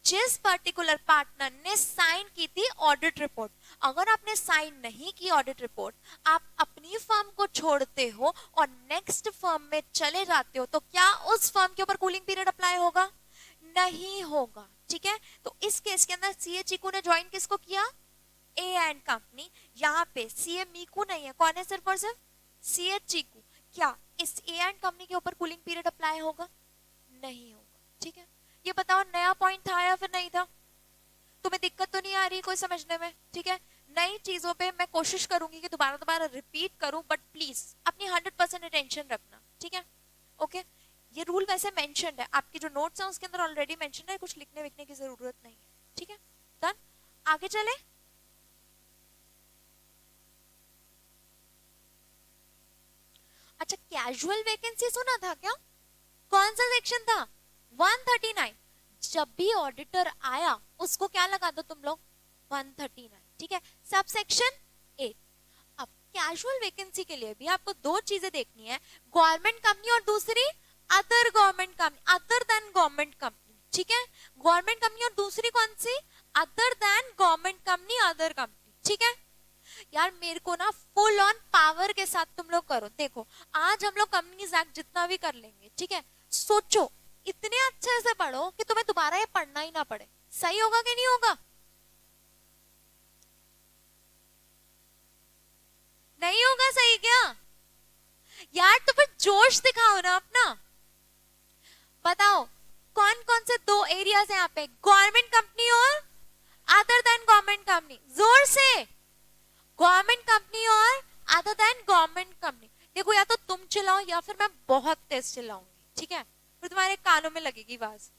जिस पर्टिकुलर पार्टनर ने साइन की थी ऑडिट रिपोर्ट। अगर आपने साइन नहीं की ऑडिट रिपोर्ट, आप अपनी फर्म को छोड़ते हो और नेक्स्ट फर्म में चले जाते हो, तो क्या उस फर्म के ऊपर कूलिंग पीरियड अप्लाई होगा, नहीं होगा, ठीक है। तो इस केस के अंदर सीए चीकू ने ज्वाइन किसको किया, ए एंड कंपनी, यहाँ पे सीए मीकू नहीं है, कौन है सिर्फ और सिर्फ सीए चीकू। क्या इस ए एंड कंपनी के ऊपर कूलिंग पीरियड अप्लाई होगा, नहीं होगा, ठीक है। ये बताओ नया पॉइंट था या फिर नहीं था, तुम्हें दिक्कत तो नहीं आ रही कोई समझने में, ठीक है। नई चीजों पे मैं कोशिश करूंगी कि दोबारा दोबारा रिपीट करूं, बट प्लीज अपनी 100% अटेंशन रखना, ठीक है, ओके। ये रूल वैसे मेंशन्ड है, आपकी जो नोट्स हैं उसके अंदर ऑलरेडी मेंशन्ड है, कुछ लिखने विखने की जरूरत नहीं है, ठीक है। डन, आगे चले। अच्छा, कैजुअल वैकेंसी सुना था क्या, कौन सा सेक्शन था, 139। जब भी ऑडिटर आया उसको क्या लगा दो तुम लोग, 139, ठीक है, सब सेक्शन 8। अब कैजुअल वैकेंसी के लिए भी आपको दो चीजें देखनी है, गवर्नमेंट कंपनी और दूसरी other government company, other than government company, ठीक है। गवर्नमेंट कंपनी और दूसरी कौन सी, other than government company, other company, ठीक है। यार मेरे को ना फुल ऑन पावर के साथ तुम लोग करो। देखो आज हम लोग कंपनीज एक्ट जितना भी कर लेंगे, ठीक है, सोचो इतने अच्छे से पढ़ो कि तुम्हें दोबारा ये पढ़ना ही ना पड़े। सही होगा कि नहीं होगा? नहीं होगा सही क्या? यार तो फिर जोश दिखाओ ना अपना। बताओ कौन कौन से दो एरियाज हैं यहाँ पे, गवर्नमेंट कंपनी और अदर देन गवर्नमेंट कंपनी, जोर से। गवर्नमेंट कंपनी और अदर देन गवर्नमेंट कंपनी। देखो या तो तुम चिल्लाओ या फिर मैं बहुत तेज चिल्लाऊंगी, ठीक है, फिर तुम्हारे कानों में लगेगी आवाज।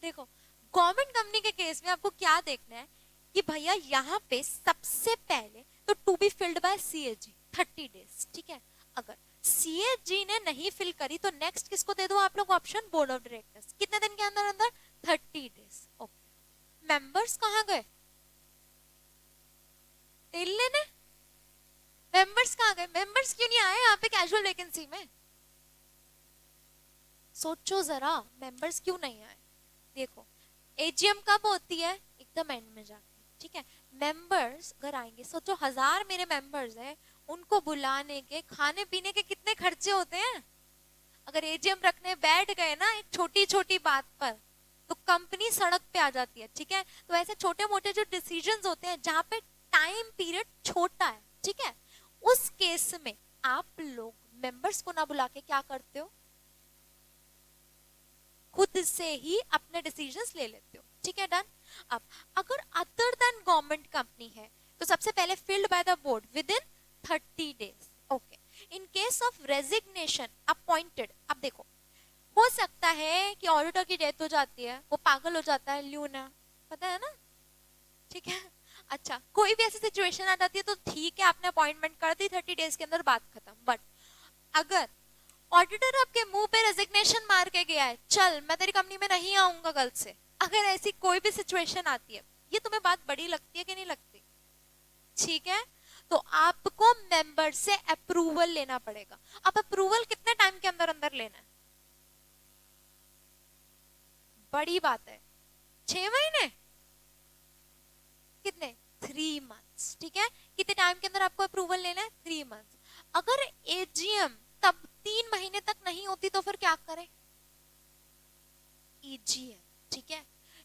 देखो गवर्नमेंट कंपनी के केस में आपको क्या देखना है कि भैया यहाँ पे सबसे पहले तो to be filed by CAG 30 days, ठीक है। अगर सीएजी ने नहीं फिल करी तो नेक्स्ट किसको दे दो आप लोग ऑप्शन, बोर्ड ऑफ डायरेक्टर्स। कितने दिन के अंदर अंदर? 30 डेज। ओके, मेंबर्स कहाँ गए? तेल लेने? मेंबर्स कहाँ गए? मेंबर्स क्यों नहीं आए यहाँ पे कैजुअल वैकेंसी में? सोचो जरा, मेंबर्स क्यों नहीं आए? देखो एजीएम कब होती है? एकदम एंड में जाके, ठीक है। मेंबर्स अगर आएंगे, सोचो 1000 मेरे मेंबर्स हैं, उनको बुलाने के खाने पीने के कितने खर्चे होते हैं। अगर एजीएम रखने बैठ गए ना एक छोटी छोटी बात पर तो कंपनी सड़क पे आ जाती है, ठीक है। तो ऐसे छोटे मोटे जो डिसीजंस होते हैं जहां पे टाइम पीरियड छोटा है, ठीक है, उस केस में आप लोग मेंबर्स को ना बुला के क्या करते हो, खुद से ही अपने डिसीजंस ले लेते हो, ठीक है, डन। अब अगर अदर देन गवर्नमेंट कंपनी है तो सबसे पहले filled by the board with in 30 days. Okay, in case of resignation appointed, अब देखो हो सकता है कि ऑडिटर की डेथ हो जाती है, वो पागल हो जाता है, ल्यूना, पता है ना, ठीक है। अच्छा कोई भी ऐसी सिचुएशन आ जाती है तो ठीक है, आपने अपॉइंटमेंट कर दी, 30 डेज के अंदर बात खत्म। बट अगर ऑडिटर आपके मुंह पे रेजिग्नेशन मार के गया है, चल मैं तेरी कंपनी में नहीं आऊंगा कल से, अगर ऐसी कोई भी सिचुएशन आती है, ये तुम्हें बात बड़ी लगती है कि नहीं लगती? ठीक है, तो आपको मेंबर से अप्रूवल लेना पड़ेगा। अब अप्रूवल कितने टाइम के अंदर अंदर लेना है? बड़ी बात है, 6 महीने, कितने, 3 मंथ्स, ठीक है। कितने टाइम के अंदर आपको अप्रूवल लेना है? 3 मंथ्स। अगर एजीएम तब 3 महीने तक नहीं होती तो फिर क्या करें? ईजीएम, ठीक है।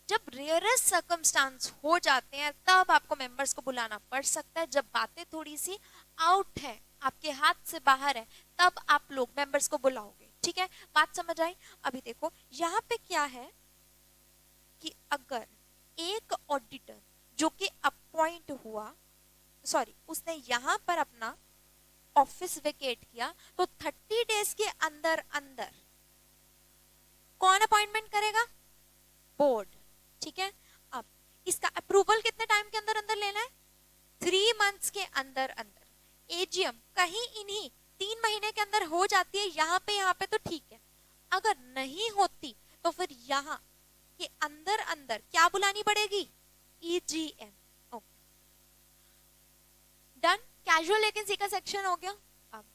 जब रेयरेस्ट सर्कमस्टांस हो जाते हैं तब आपको मेंबर्स को बुलाना पड़ सकता है, जब बातें थोड़ी सी आउट है, आपके हाथ से बाहर है, तब आप लोग मेंबर्स को बुलाओगे, ठीक है। बात समझ आई? अभी देखो यहाँ पे क्या है कि अगर एक ऑडिटर जो कि अपॉइंट हुआ, सॉरी उसने यहाँ पर अपना ऑफिस वेकेट किया, तो 30 डेज के अंदर अंदर कौन अपॉइंटमेंट करेगा? बोर्ड, ठीक है। अब इसका अप्रूवल कितने टाइम के अंदर अंदर लेना है? 3 मंथ्स के अंदर अंदर। एजीएम कहीं इन्हीं 3 महीने के अंदर हो जाती है यहाँ पे तो ठीक है, अगर नहीं होती तो फिर यहाँ के अंदर अंदर क्या बुलानी पड़ेगी? EGM. Okay done, casual vacancy का सेक्शन हो गया। अब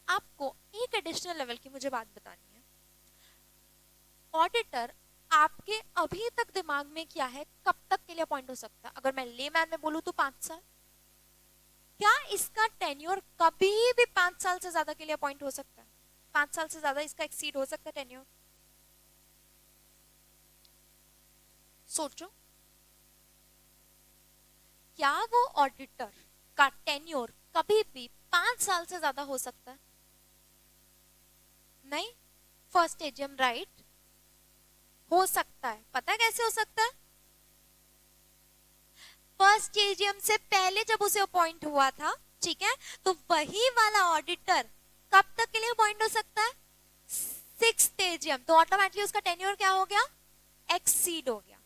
आपको एक एडिशनल लेवल की मुझे बात बतानी है। ऑडिटर आपके अभी तक दिमाग में क्या है, कब तक के लिए अपॉइंट हो सकता है? अगर मैं लेमैन में बोलूं तो 5 साल। क्या इसका टेन्योर कभी भी 5 साल से ज्यादा के लिए अपॉइंट हो सकता है? 5 साल से ज्यादा इसका एक्सीड हो सकता है टेन्योर? सोचो, क्या वो ऑडिटर का टेन्योर कभी भी 5 साल से ज्यादा हो सकता है? नहीं। फर्स्ट एजीएम राइट, हो सकता है। पता है कैसे हो सकता है? फर्स्ट एजीएम से पहले जब उसे अपॉइंट हुआ था, ठीक है, तो वही वाला ऑडिटर कब तक के लिए अपॉइंट हो सकता है? 6th एजीएम, तो ऑटोमेटिकली उसका टेन्योर क्या हो गया? एक्सीड हो गया।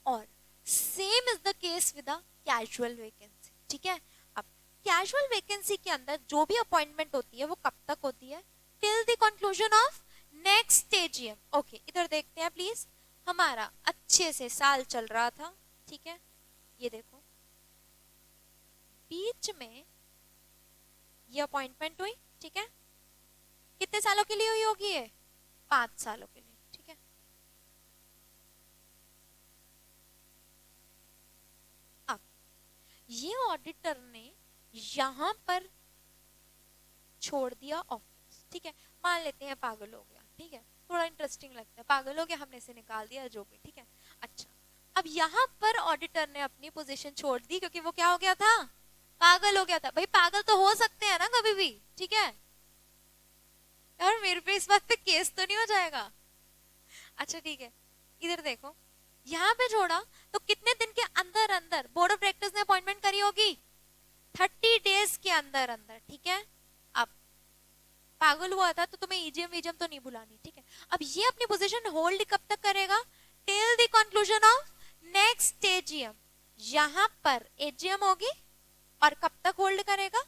और same is the case with casual vacancy, ठीक है। अब कैजुअल वैकेंसी के अंदर जो भी अपॉइंटमेंट होती है वो कब तक होती है? Till the conclusion of next AGM. Okay इधर देखते हैं प्लीज, हमारा अच्छे से साल चल रहा था, ठीक है, ये देखो बीच में ये अपॉइंटमेंट हुई, ठीक है, कितने सालों के लिए हुई होगी ये? 5 सालों के लिए, ठीक है। अब ये ऑडिटर ने यहां पर छोड़ दिया ऑफिस, ठीक है, मान लेते हैं पागल हो गया, ठीक है, थोड़ा इंटरेस्टिंग लगता है, पागल हो गया हमने इसे निकाल दिया, जो भी, ठीक है। अच्छा, अब यहाँ पर ऑडिटर ने अपनी पोजीशन छोड़ दी क्योंकि वो क्या हो गया था, पागल हो गया था। भाई पागल तो हो सकते हैं ना कभी भी, ठीक है यार, मेरे पे इस बात पे केस तो नहीं हो जाएगा। अच्छा ठीक है, इधर देखो, यहाँ पे छोड़ा तो कितने दिन के अंदर अंदर बोर्ड ऑफ डायरेक्टर्स ने अपॉइंटमेंट करी होगी, 30 डेज के अंदर अंदर, ठीक है। अब पागल हुआ था तो तुम्हें ईजीएम वीजीएम तो नहीं बुलानी, ठीक है। अब ये अपनी पोजीशन होल्ड कब तक करेगा, till the conclusion of next AGM. यहां पर एजीएम होगी और कब तक होल्ड करेगा,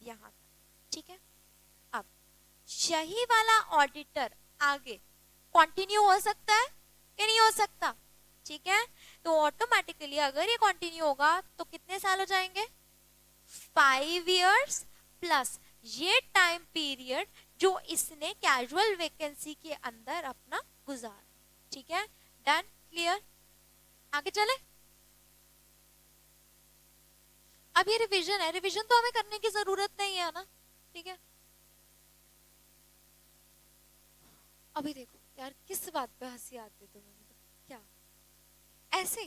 यहां तक, ठीक है। अब यही वाला ऑडिटर आगे कंटिन्यू हो सकता है कि नहीं हो सकता, ठीक है। तो ऑटोमेटिकली अगर ये कंटिन्यू होगा तो कितने साल हो जाएंगे, 5 years प्लस ये टाइम पीरियड जो इसने कैजुअल वैकेंसी के अंदर अपना गुजार, ठीक है। डन, क्लियर, आगे चले। अब ये रिवीजन है, रिवीजन तो हमें करने की जरूरत नहीं है ना, ठीक है। अभी देखो यार, किस बात पे हंसी आती है तुम्हें, क्या ऐसे,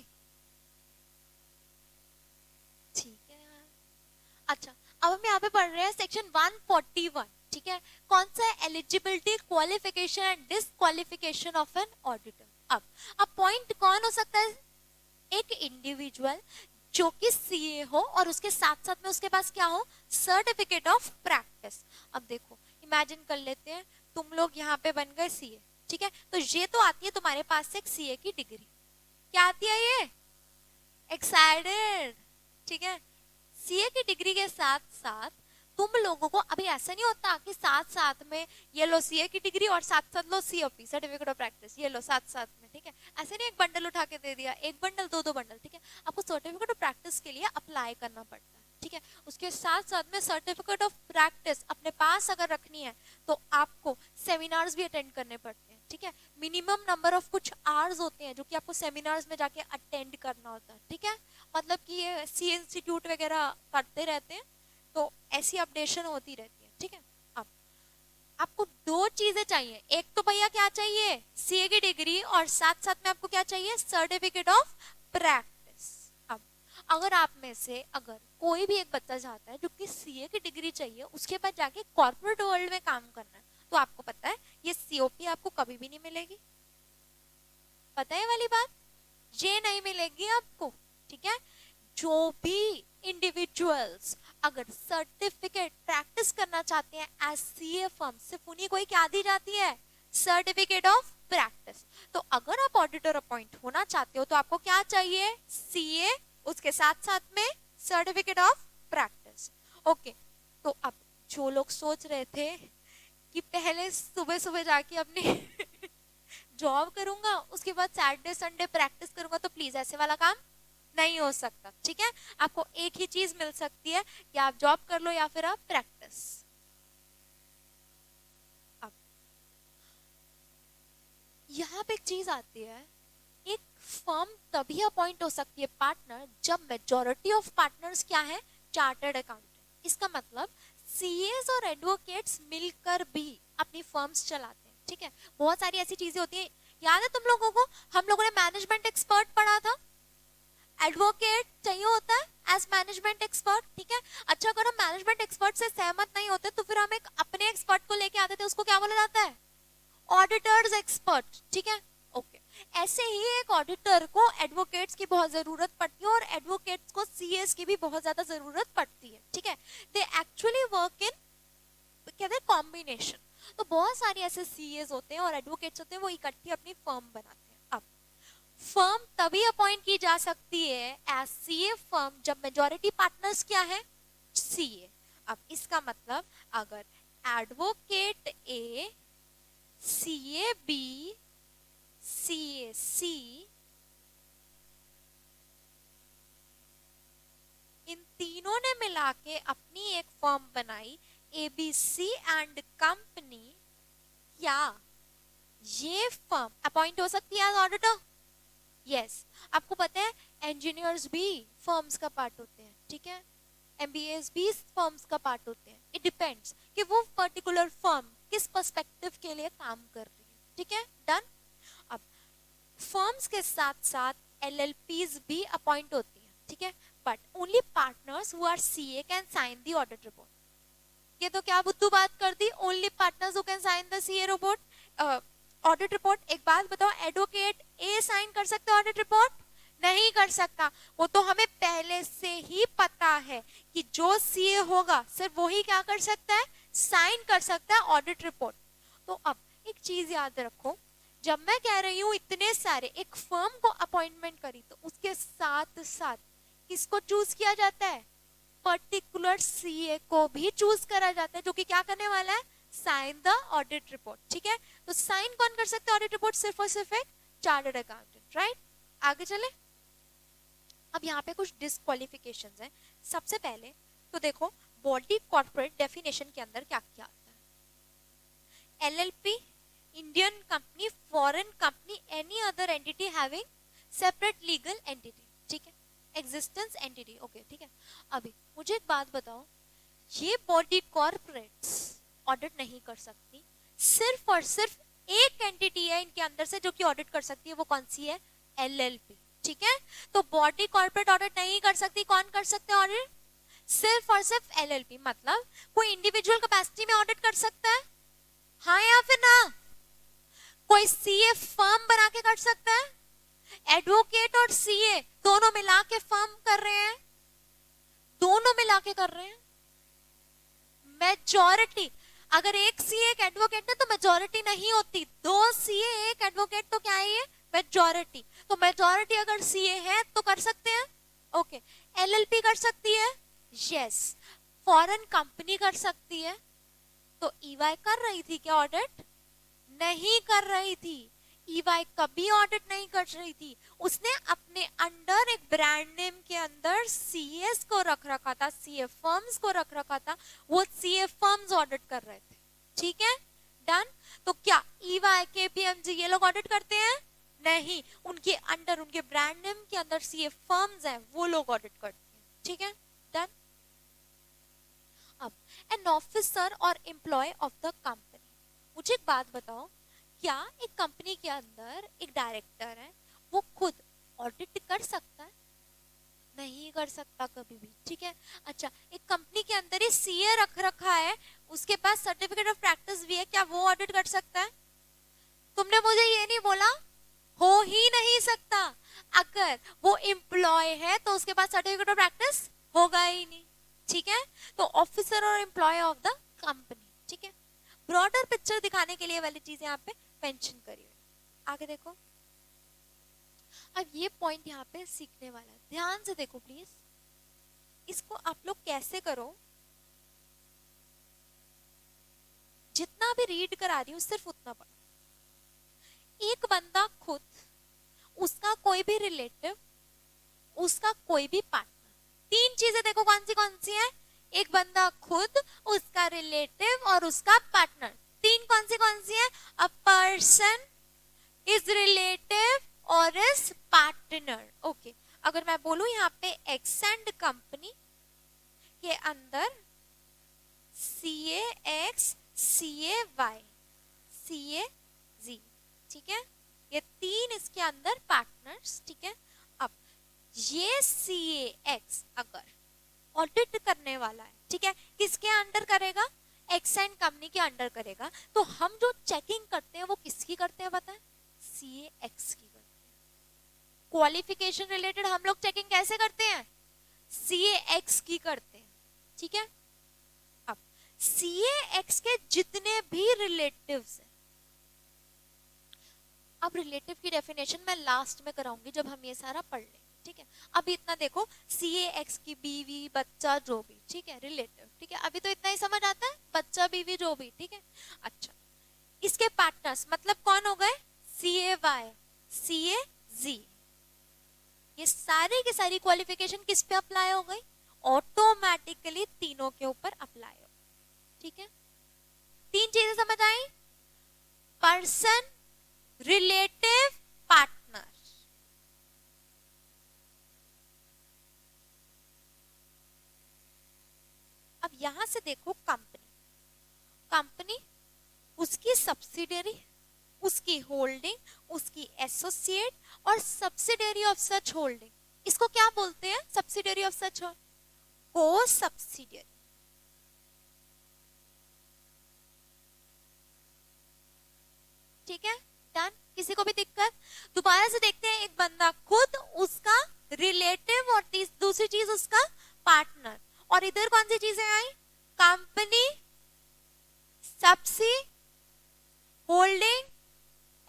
ठीक है यार। अच्छा, अब हम यहाँ पे पढ़ रहे हैं सेक्शन 141, ठीक है। कौन सा है, eligibility, qualification and disqualification of an auditor. अब पॉइंट कौन हो सकता है, एक इंडिविजुअल जो कि सीए हो और उसके साथ साथ में उसके पास क्या हो, सर्टिफिकेट ऑफ प्रैक्टिस। अब देखो, इमेजिन कर लेते हैं तुम लोग यहाँ पे बन गए सीए, ठीक है। तो ये तो आती है तुम्हारे पास से एक सीए की डिग्री, क्या आती है ये, एक्साइटेड, ठीक है। सीए की डिग्री के साथ साथ तुम लोगों को अभी ऐसा नहीं होता कि साथ साथ में ये लो सीए की डिग्री और साथ साथ लो सीओपी, सर्टिफिकेट ऑफ प्रैक्टिस, ये लो साथ साथ में, ठीक है। ऐसे नहीं एक बंडल उठा के दे दिया, एक बंडल, दो दो बंडल, ठीक है। आपको सर्टिफिकेट ऑफ प्रैक्टिस के लिए अप्लाई करना पड़ता है, ठीक है। उसके साथ साथ में सर्टिफिकेट ऑफ प्रैक्टिस अपने पास अगर रखनी है तो आपको सेमिनार्स भी अटेंड करने पड़ते हैं, ठीक है। मिनिमम नंबर ऑफ कुछ आवर्स होते हैं जो कि आपको सेमिनार्स में जाके अटेंड करना होता है, ठीक है। मतलब कि ये सी इंस्टीट्यूट वगैरह करते रहते हैं तो ऐसी अपडेशन होती रहती है, ठीक है। अब आपको दो चीजें चाहिए, एक तो भैया क्या चाहिए, सीए की डिग्री, और साथ साथ में आपको क्या चाहिए, सर्टिफिकेट ऑफ प्रैक्टिस। अब अगर आप में से अगर कोई भी एक बच्चा चाहता है जो कि सीए की डिग्री चाहिए, उसके बाद जाके कॉर्पोरेट वर्ल्ड में काम करना है, तो आपको पता है ये सीओपी आपको कभी भी नहीं मिलेगी, पता है वाली बात, ये नहीं मिलेगी आपको, ठीक है। जो भी इंडिविजुअल्स अगर सर्टिफिकेट प्रैक्टिस करना चाहते हैं एज सीए फर्म, सिर्फ उन्हीं को ही क्या दी जाती है, सर्टिफिकेट ऑफ प्रैक्टिस। तो अगर आप ऑडिटर अपॉइंट होना चाहते हो तो आपको क्या चाहिए, सीए, उसके साथ साथ में सर्टिफिकेट ऑफ प्रैक्टिस, ओके। तो अब जो लोग सोच रहे थे कि पहले सुबह सुबह जाके अपनी जॉब करूंगा उसके बाद सैटरडे संडे प्रैक्टिस करूंगा, तो प्लीज ऐसे वाला काम नहीं हो सकता, ठीक है। आपको एक ही चीज मिल सकती है कि आप जॉब कर लो या फिर आप प्रैक्टिस। अब यहाँ पे एक चीज आती है, एक फर्म तभी अपॉइंट हो सकती है पार्टनर जब मेजॉरिटी ऑफ पार्टनर्स क्या है, चार्टर्ड अकाउंटेंट। इसका मतलब सीएस और एडवोकेट्स मिलकर भी अपनी फर्म्स चलाते हैं, ठीक है। बहुत सारी ऐसी चीजें होती है, याद है तुम लोगों को, हम लोगों ने मैनेजमेंट एक्सपर्ट पढ़ा था, एडवोकेट चाहिए होता है एज मैनेजमेंट एक्सपर्ट, ठीक है। अच्छा, अगर हम मैनेजमेंट एक्सपर्ट से सहमत नहीं होते तो फिर हम एक अपने एक्सपर्ट को लेके आते थे, उसको क्या बोला जाता है, ऑडिटर्स एक्सपर्ट, ठीक है, ओके। ऐसे ही एक ऑडिटर को एडवोकेट्स की बहुत जरूरत पड़ती है और एडवोकेट्स को सीएस की भी बहुत ज्यादा जरूरत पड़ती है, ठीक है। दे एक्चुअली वर्क इन, कहते हैं, कॉम्बिनेशन। तो बहुत सारे ऐसे सीएस होते हैं और एडवोकेट्स होते हैं, वो इकट्ठी अपनी फर्म बनाते हैं। अब फर्म तभी अपॉइंट की जा सकती है एज सीए फर्म जब मेजॉरिटी पार्टनर्स क्या है, सीए। अब इसका मतलब अगर एडवोकेट ए, सीए बी, सीए सी, इन तीनों ने मिला के अपनी एक फर्म बनाई, एबीसी एंड कंपनी, क्या ये फर्म अपॉइंट हो सकती है एज ऑडिटर, यस। आपको पता है इंजीनियर्स भी फर्म्स का पार्ट होते हैं, ठीक है। एमबीएस 20 फर्म्स का पार्ट होते हैं. इट डिपेंड्स कि वो पर्टिकुलर फर्म किस पर्सपेक्टिव के लिए काम कर रही है. ठीक है, डन. अब फर्म्स के साथ साथ एलएलपीज भी अपॉइंट होती हैं. ठीक है, but only partners who are CA can sign the audit report. ये तो क्या बुद्धू बात कर दी, only partners who can sign the CA report, audit report. एक बात बताओ, एडवोकेट ए साइन कर सकते ऑडिट रिपोर्ट? नहीं कर सकता. वो तो हमें पहले से ही पता है कि जो सीए होगा सिर्फ वही क्या कर सकता है, साइन कर सकता है ऑडिट रिपोर्ट. तो अब एक चीज याद रखो, जब मैं कह रही हूं इतने सारे, एक फर्म को अपॉइंटमेंट करी तो उसके साथ साथ किसको चूज किया जाता है, पर्टिकुलर सीए को भी चूज करा जाता है, जो कि क्या करने वाला है, साइन द ऑडिट रिपोर्ट. ठीक है, तो साइन कौन कर सकते हैं ऑडिट रिपोर्ट, सिर्फ और सिर्फ एक चार्टर्ड अकाउंटेंट. राइट, आगे चले. अब यहाँ पे कुछ डिस्क्वालिफिकेशंस हैं. सबसे पहले तो देखो, बॉडी कॉर्पोरेट डेफिनेशन के अंदर क्या क्या आता है. LLP, Indian company, foreign company, any other entity having separate legal entity. ठीक है, एग्जिस्टेंस एंटिटी. ओके, ठीक है. अभी मुझे एक बात बताओ, ये बॉडी कॉर्पोरेट्स ऑडिट नहीं कर सकती, सिर्फ और सिर्फ एक एंटिटी है इनके अंदर से जो कि ऑडिट कर सकती है. वो कौन सी है, एलएलपी. ठीक है, तो बॉडी कॉर्पोरेट ऑडिट नहीं कर सकती, कौन कर सकते हैं ऑडिट, सिर्फ और सिर्फ एलएलपी. मतलब कोई इंडिविजुअल कैपेसिटी में ऑडिट कर सकता है, हाँ या फिर ना. कोई सीए फर्म बना के कर सकता है, एडवोकेट और सीए दोनों मिला के फर्म कर रहे हैं, दोनों मिला के कर रहे हैं. मेजॉरिटी, अगर एक सीए एक एडवोकेट है तो मेजॉरिटी नहीं होती, दो सीए एक एडवोकेट तो क्या है ये, मेजॉरिटी. तो मेजॉरिटी अगर सीए है तो कर सकते हैं. ओके, एलएलपी कर सकती है, यस. फॉरेन कंपनी कर सकती है. तो ईवाई कर रही थी क्या ऑडिट, नहीं कर रही थी. ईवाई कभी ऑडिट नहीं कर रही थी, उसने अपने अंडर एक ब्रांड नेम के अंदर सीएस को रख रखा था, सीए फर्म्स को रख रखा था, वो सीए फर्म्स ऑडिट कर रहे थे. ठीक है, डन. तो क्या ईवाई, केपीएमजी ये लोग ऑडिट करते हैं, नहीं. उनके अंडर, उनके ब्रांड नेम के अंदर सीए फर्म्स हैं, वो लोग ऑडिट करते हैं. ठीक है, डन. अब एन ऑफिसर और एम्प्लॉय ऑफ द कंपनी. मुझे एक बात बताओ, क्या एक कंपनी के अंदर एक डायरेक्टर है, वो खुद ऑडिट कर सकता है, नहीं कर सकता कभी भी. ठीक है, अच्छा, एक कंपनी के अंदर ही सीए रख रखा है, उसके पास सर्टिफिकेट ऑफ प्रैक्टिस भी है, क्या वो ऑडिट कर सकता है? तुमने मुझे ये नहीं बोला, हो ही नहीं सकता. अगर वो एम्प्लॉय है तो उसके पास सर्टिफिकेट ऑफ प्रैक्टिस होगा ही नहीं. ठीक है, तो ऑफिसर और एम्प्लॉय ऑफ द कंपनी. ठीक है, ब्रॉडर पिक्चर दिखाने के लिए वाली चीज यहाँ पे मेंशन करी हुई. आगे देखो, अब ये पॉइंट यहाँ पे सीखने वाला है, ध्यान से देखो प्लीज. इसको आप लोग कैसे करो, जितना भी रीड करा रही हूँ सिर्फ उतना पढ़ो. एक बंदा खुद, उसका कोई भी रिलेटिव, उसका कोई भी पार्टनर, तीन चीजें देखो कौन सी है, एक बंदा खुद, उसका रिलेटिव और उसका पार्टनर. तीन कौन सी है, अ पर्सन, इज रिलेटिव और इज पार्टनर. ओके, अगर मैं बोलूं यहाँ पे एक्स एंड कंपनी के अंदर CA X, CA Y, CA Z. ठीक है, ये तीन इसके अंदर पार्टनर्स. ठीक है, अब ये सीए एक्स अगर ऑडिट करने वाला है, ठीक है, किसके अंडर करेगा, एक्स एंड कंपनी के अंडर करेगा. तो हम जो चेकिंग करते हैं वो किसकी करते हैं पता है, सीए एक्स की करते हैं. क्वालिफिकेशन रिलेटेड हम लोग चेकिंग कैसे करते हैं, सीए एक्स की करते हैं. ठीक है, अब सीए एक्स के जितने भी रिलेटिव्स हैं, अब रिलेटिव की डेफिनेशन मैं लास्ट में कराऊंगी जब हम ये सारा पढ़ लेंगे. ठीक है, अभी इतना देखो, सीए एक्स की बीवी बच्चा जो भी, ठीक है, रिलेटिव. ठीक है, अभी तो इतना ही समझ आता है, बच्चा बीवी जो भी. ठीक है, अच्छा, इसके पार्टनर्स मतलब कौन हो गए, सीए वाई, सीए जी. ये सारी की सारी क्वालिफिकेशन किस पे अप्लाई हो गई, ऑटोमेटिकली तीनों के ऊपर अप्लाई हो. ठीक है, तीन चीजें समझ आई, पर्सन, रिलेटिव, पार्टनर. यहां से देखो कंपनी, कंपनी, उसकी सब्सिडियरी, उसकी होल्डिंग, उसकी एसोसिएट और सब्सिडियरी ऑफ सच होल्डिंग, इसको क्या बोलते हैं? सब्सिडियरी ऑफ सच, को सब्सिडियरी। ठीक है, डन। किसी को भी दिक्कत? दोबारा से देखते हैं, एक बंदा खुद, उसका रिलेटिव और दूसरी चीज उसका पार्टनर, और इधर कौन सी चीजें आई? कंपनी, सब्सी, holding,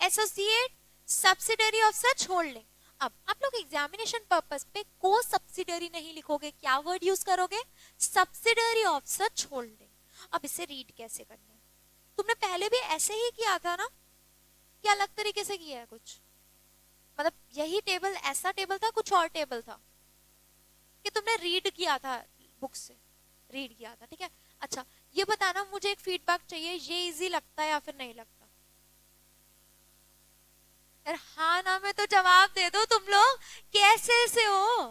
associate, subsidiary of such holding. अब आप लोग एग्जामिनेशन पर्पस पे को सब्सिडरी नहीं लिखोगे, क्या वर्ड यूज करोगे? Subsidiary of such holding. अब इसे रीड कैसे करना है? तुमने पहले भी ऐसे ही किया था ना, क्या अलग तरीके से किया है कुछ? मतलब यही टेबल, ऐसा टेबल था, कुछ और टेबल था कि तुमने रीड किया था, बुक से रीड किया था? ठीक है, अच्छा ये बताना, मुझे एक फीडबैक चाहिए, ये इजी लगता है या फिर नहीं लगता? यार हाँ ना में तो जवाब दे दो तुम लोग, कैसे से हो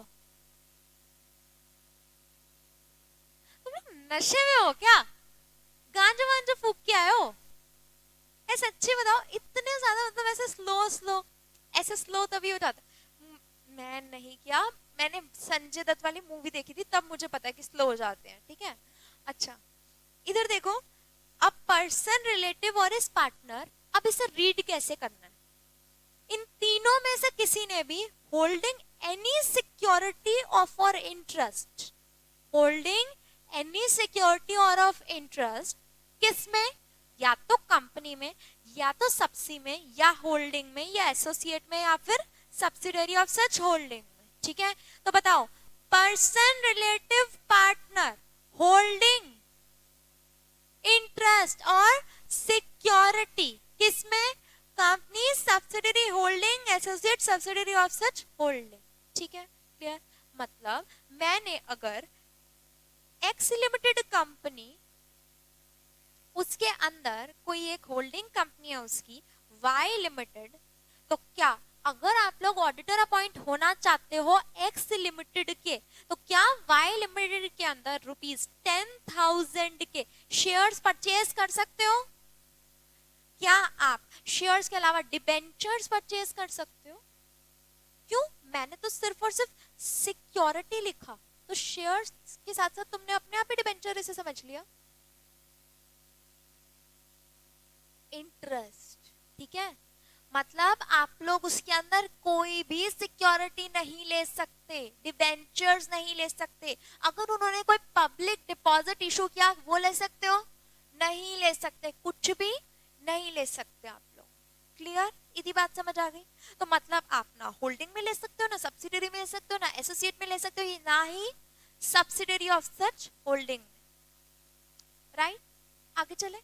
तुम लोग? नशे में हो क्या? गांजा वांजा फूक के आए हो? ऐसे सच्ची बताओ, इतने ज्यादा, मतलब ऐसे स्लो स्लो, ऐसे स्लो तभी हो जाता। मैं नहीं किया, मैंने संजय दत्त वाली मूवी देखी थी, तब मुझे पता है कि स्लो हो जाते हैं। ठीक है, अच्छा इधर देखो, अ पर्सन, रिलेटिव और इस पार्टनर। अब इसे रीड कैसे करना है? इन तीनों में से किसी ने भी होल्डिंग एनी सिक्योरिटी ऑफ और इंटरेस्ट, होल्डिंग एनी सिक्योरिटी और ऑफ इंटरेस्ट, किसमें? या तो कंपनी में, या तो सब्सी में, या होल्डिंग में, या एसोसिएट में, या फिर सब्सिडरी ऑफ सच होल्डिंग में। ठीक है, तो बताओ, person, relative, partner, holding, interest और सिक्योरिटी किसमें? Company, subsidiary, holding, associate, subsidiary of such holding. ठीक है, क्लियर? मतलब मैंने अगर एक्स लिमिटेड कंपनी, उसके अंदर कोई एक होल्डिंग कंपनी है उसकी वाई लिमिटेड, तो क्या अगर आप लोग ऑडिटर अपॉइंट होना चाहते हो एक्स लिमिटेड के, तो क्या वाई लिमिटेड के अंदर ₹10,000 के शेयर्स परचेज कर सकते हो? क्या आप शेयर्स के अलावा डिबेंचर्स परचेज कर सकते हो? क्यों? मैंने तो सिर्फ और सिर्फ सिक्योरिटी लिखा, तो शेयर्स के साथ साथ तुमने अपने आप ही डिबेंचर इसे समझ लिया। इंटरेस्ट, ठीक है, मतलब आप लोग उसके अंदर कोई भी सिक्योरिटी नहीं ले सकते, डिबेंचर्स नहीं ले सकते। अगर उन्होंने कोई पब्लिक डिपॉजिट इशू किया, वो ले सकते हो? नहीं ले सकते, कुछ भी नहीं ले सकते आप लोग। क्लियर? इतनी बात समझ आ गई? तो मतलब आप ना होल्डिंग में ले सकते हो, ना सब्सिडरी में ले सकते हो, ना एसोसिएट में ले सकते हो, ना ही सब्सिडरी ऑफ सच होल्डिंग में। राइट, आगे चले।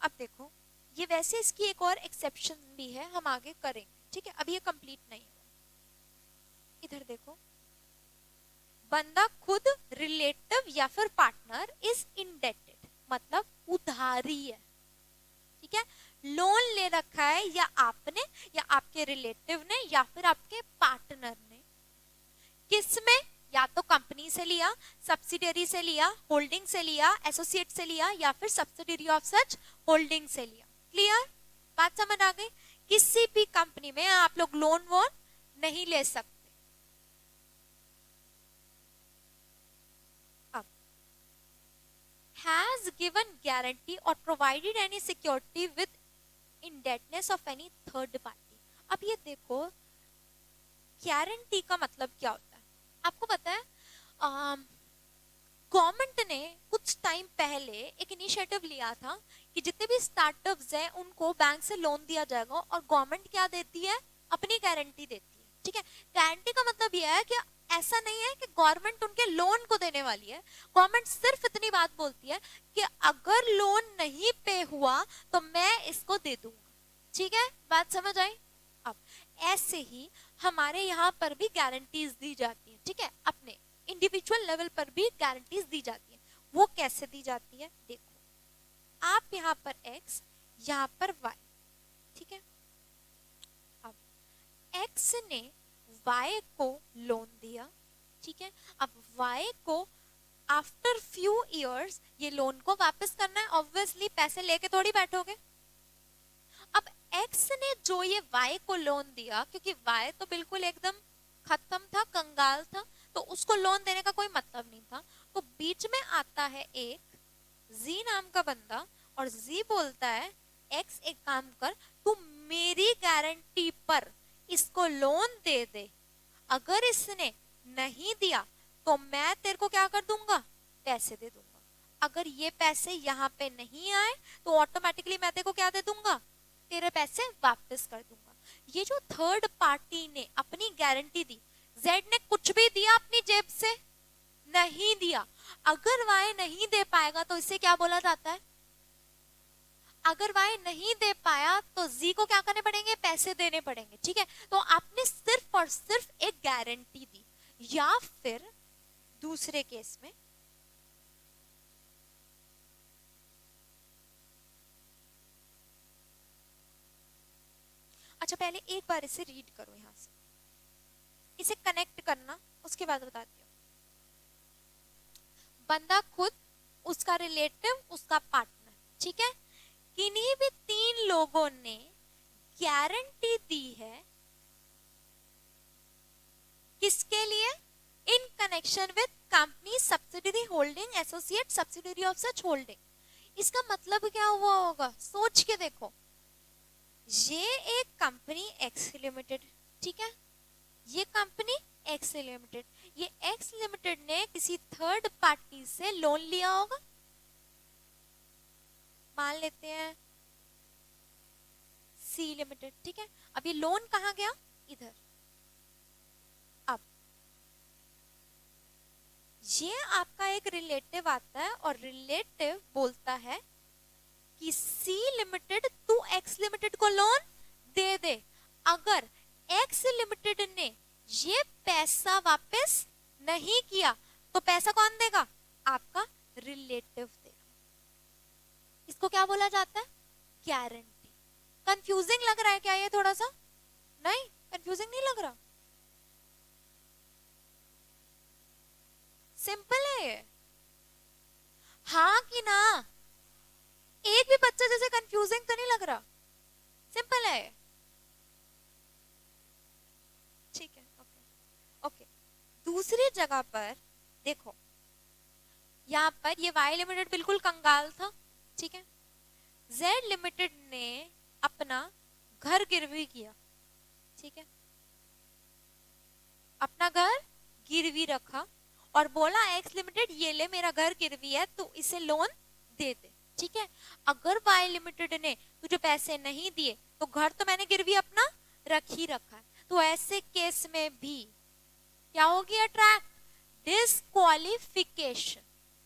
अब देखो, ये वैसे इसकी एक और एक्सेप्शन भी है, हम आगे करेंगे। ठीक है, अभी ये कंप्लीट नहीं हुआ। इधर देखो, बंदा खुद, रिलेटिव या फिर पार्टनर इज इंडेटेड, मतलब उधारी है। ठीक है, लोन ले रखा है, या आपने, या आपके रिलेटिव ने, या फिर आपके पार्टनर ने। किसमें? या तो कंपनी से लिया, सब्सिडियरी से लिया, होल्डिंग से लिया, एसोसिएट से लिया, या फिर सब्सिडियरी ऑफ सच होल्डिंग से लिया। क्लियर? बात समझ आ गई? किसी भी कंपनी में आप लोग लोन वोन नहीं ले सकते। अब हैज गिवन गारंटी और provided any security with indebtedness of any third party. अब ये देखो, गारंटी का मतलब क्या होता है आपको पता है? गवर्नमेंट ने कुछ टाइम पहले एक इनिशिएटिव लिया था कि जितने भी स्टार्टअप्स हैं उनको बैंक से लोन दिया जाएगा, और गवर्नमेंट क्या देती है? अपनी गारंटी देती है। ठीक है, गारंटी का मतलब यह है कि ऐसा नहीं है कि गवर्नमेंट उनके लोन को देने वाली है। गवर्नमेंट सिर्फ इतनी बात बोलती है कि अगर लोन नहीं पे हुआ तो मैं इसको दे दूंगा। ठीक है, बात समझ आई? अब ऐसे ही हमारे यहाँ पर भी गारंटीज दी जाती है। ठीक है, अपने इंडिविजुअल लेवल पर भी गारंटीज दी जाती है। वो कैसे दी जाती है? देखो, आप यहाँ पर x, यहाँ पर y। ठीक है, अब x ने y को लोन दिया। ठीक है, अब y को आफ्टर फ्यू इयर्स ये लोन को वापस करना है, ऑब्वियसली पैसे लेके थोड़ी बैठोगे। अब एक्स ने जो ये वाई को लोन दिया, क्योंकि वाई तो बिल्कुल एकदम खत्म था, कंगाल था, तो उसको लोन देने का कोई मतलब नहीं था। तो बीच में आता है एक जी नाम का बंदा, और जी बोलता है एक्स एक काम कर, तू मेरी गारंटी पर इसको लोन दे दे, अगर इसने नहीं दिया तो मैं तेरे को क्या कर दूंगा, पैसे दे दूंगा। अगर ये पैसे यहाँ पे नहीं आए तो ऑटोमेटिकली मैं तेरे को क्या दे दूंगा, तेरे पैसे वापस कर दूंगा। ये जो थर्ड पार्टी ने अपनी गारंटी दी, जेड ने कुछ भी दिया अपनी जेब से नहीं दिया। अगर वाई नहीं दे पाएगा तो इसे क्या बोला जाता है, अगर वाई नहीं दे पाया तो जी को क्या करने पड़ेंगे, पैसे देने पड़ेंगे। ठीक है, तो आपने सिर्फ और सिर्फ एक गारंटी दी। या फिर दूसरे केस में अच्छा, पहले एक बार इसे रीड करो, यहां से इसे कनेक्ट करना, उसके बाद बताती हूँ। बंदा खुद, उसका रिलेटिव, उसका पार्टनर, ठीक है, किन्हीं भी तीन लोगों ने गारंटी दी है, किसके लिए, in connection with company subsidiary holding associate subsidiary of such holding. इसका मतलब क्या हुआ होगा, सोच के देखो। ये एक कंपनी एक्स लिमिटेड, ठीक है, ये कंपनी एक्स लिमिटेड, ये एक्स लिमिटेड ने किसी थर्ड पार्टी से लोन लिया होगा, मान लेते हैं सी लिमिटेड, ठीक है। अब ये लोन कहां गया, इधर। अब ये आपका एक रिलेटिव आता है और रिलेटिव बोलता है कि सी लिमिटेड तू एक्स लिमिटेड को लोन दे दे, अगर एक्स लिमिटेड ने ये पैसा वापस नहीं किया तो पैसा कौन देगा, आपका रिलेटिव देगा। इसको क्या बोला जाता है, गारंटी। कंफ्यूजिंग लग रहा है क्या ये थोड़ा सा, नहीं कंफ्यूजिंग नहीं लग रहा, सिंपल है ये, हाँ कि ना, एक भी बच्चा जैसे कंफ्यूजिंग तो नहीं लग रहा, सिंपल है। ठीक है, ओके ओके। दूसरी जगह पर देखो, यहां पर ये वाई लिमिटेड बिल्कुल कंगाल था, ठीक है, जेड लिमिटेड ने अपना घर गिरवी किया, ठीक है, अपना घर गिरवी रखा और बोला एक्स लिमिटेड ये ले मेरा घर गिरवी है, तो इसे लोन दे दे, ठीक है। अगर वाई लिमिटेड ने तुझे पैसे नहीं दिए तो घर तो मैंने गिरवी अपना रख ही रखा है, तो ऐसे केस में भी क्या होगी, अट्रैक्ट डिस्क्वालिफिकेशन,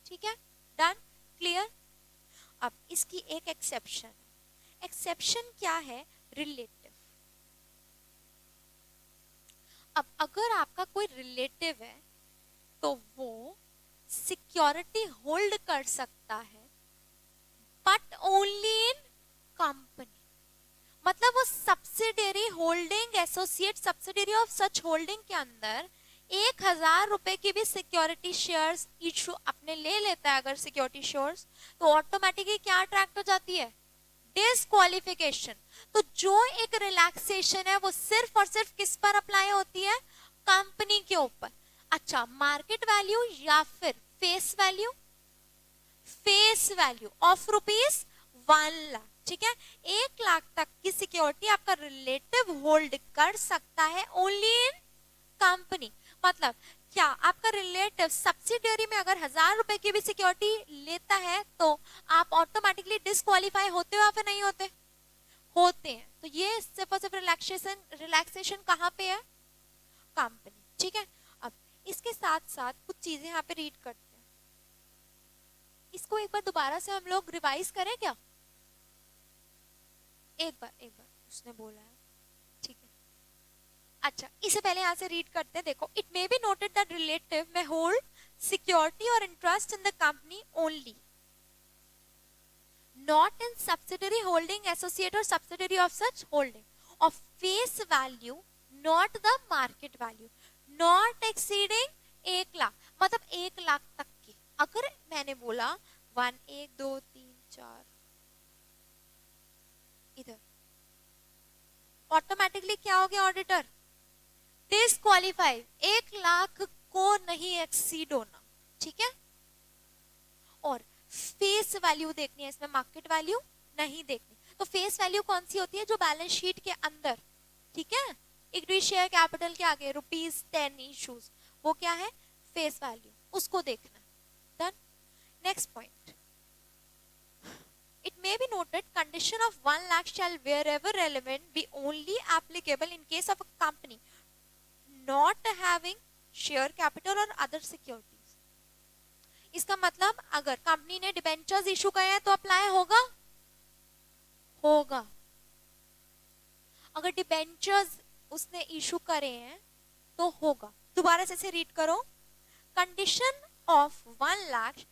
ठीक है, डन, क्लियर। अब इसकी एक एक्सेप्शन है, एक्सेप्शन क्या है, रिलेटिव। अब अगर आपका कोई रिलेटिव है तो वो सिक्योरिटी होल्ड कर सकता है, बट ओनली इन कंपनी, मतलब वो subsidiary holding associate subsidiary of such holding के अंदर 1,000 रुपए की भी सिक्योरिटी शेयर्स इशू अपने ले लेता है अगर सिक्योरिटी शेयर्स, तो ऑटोमेटिकली क्या अट्रैक्ट हो जाती है, डिस्क्वालिफिकेशन। तो जो एक रिलैक्सेशन है वो सिर्फ और सिर्फ किस पर अप्लाई होती है, कंपनी के ऊपर। अच्छा, मार्केट वैल्यू या फिर face value, face value of rupees 1 lakh, ठीक है, 1 लाख तक की सिक्योरिटी आपका रिलेटिव होल्ड कर सकता है ओनली इन कंपनी। मतलब क्या आपका रिलेटिव सब्सिडियरी में अगर 1,000 रुपए की भी सिक्योरिटी लेता है तो आप ऑटोमेटिकली डिस्क्वालीफाई होते हो या फिर नहीं होते, होते हैं। तो ये सिर्फ और सिर्फ रिलैक्सेशन कहाँ पे है, कंपनी, ठीक है। अब इसके साथ साथ कुछ चीजें यहाँ पे रीड करते हैं, इसको एक बार दोबारा से हम लोग रिवाइज करें क्या, एक बार उसने बोला है, ठीक है। अच्छा, इसे पहले यहां से रीड करते हैं, देखो, it may be noted that relative may hold security और interest in the company only, not in subsidiary holding associate और subsidiary of such holding, of face value not the market value, not exceeding 1 lakh, मतलब 1 लाख तक की मैंने बोला 1 1 2 3 4 इधर, ऑटोमेटिकली क्या हो गया ऑडिटर, डिसक्वालीफाई, 1 लाख को नहीं एक्सीड होना, ठीक है। और फेस वैल्यू देखनी है इसमें, मार्केट वैल्यू नहीं देखनी। तो फेस वैल्यू कौन सी होती है, जो बैलेंस शीट के अंदर, ठीक है, इक्विटी शेयर कैपिटल के आगे ₹10 इश्यूज, वो क्या है, फेस वैल्यू, उसको देखना। Done. Next point, it may be noted condition of 1 lakh shall wherever relevant be only applicable in case of a company not having share capital or other securities। इसका मतलब अगर कंपनी ने डिबेंचर्स इशू किए हैं तो अप्लाई होगा, होगा। अगर डिबेंचर्स उसने इशू करे हैं तो होगा। दोबारा से रीड करो, condition of 1 lakh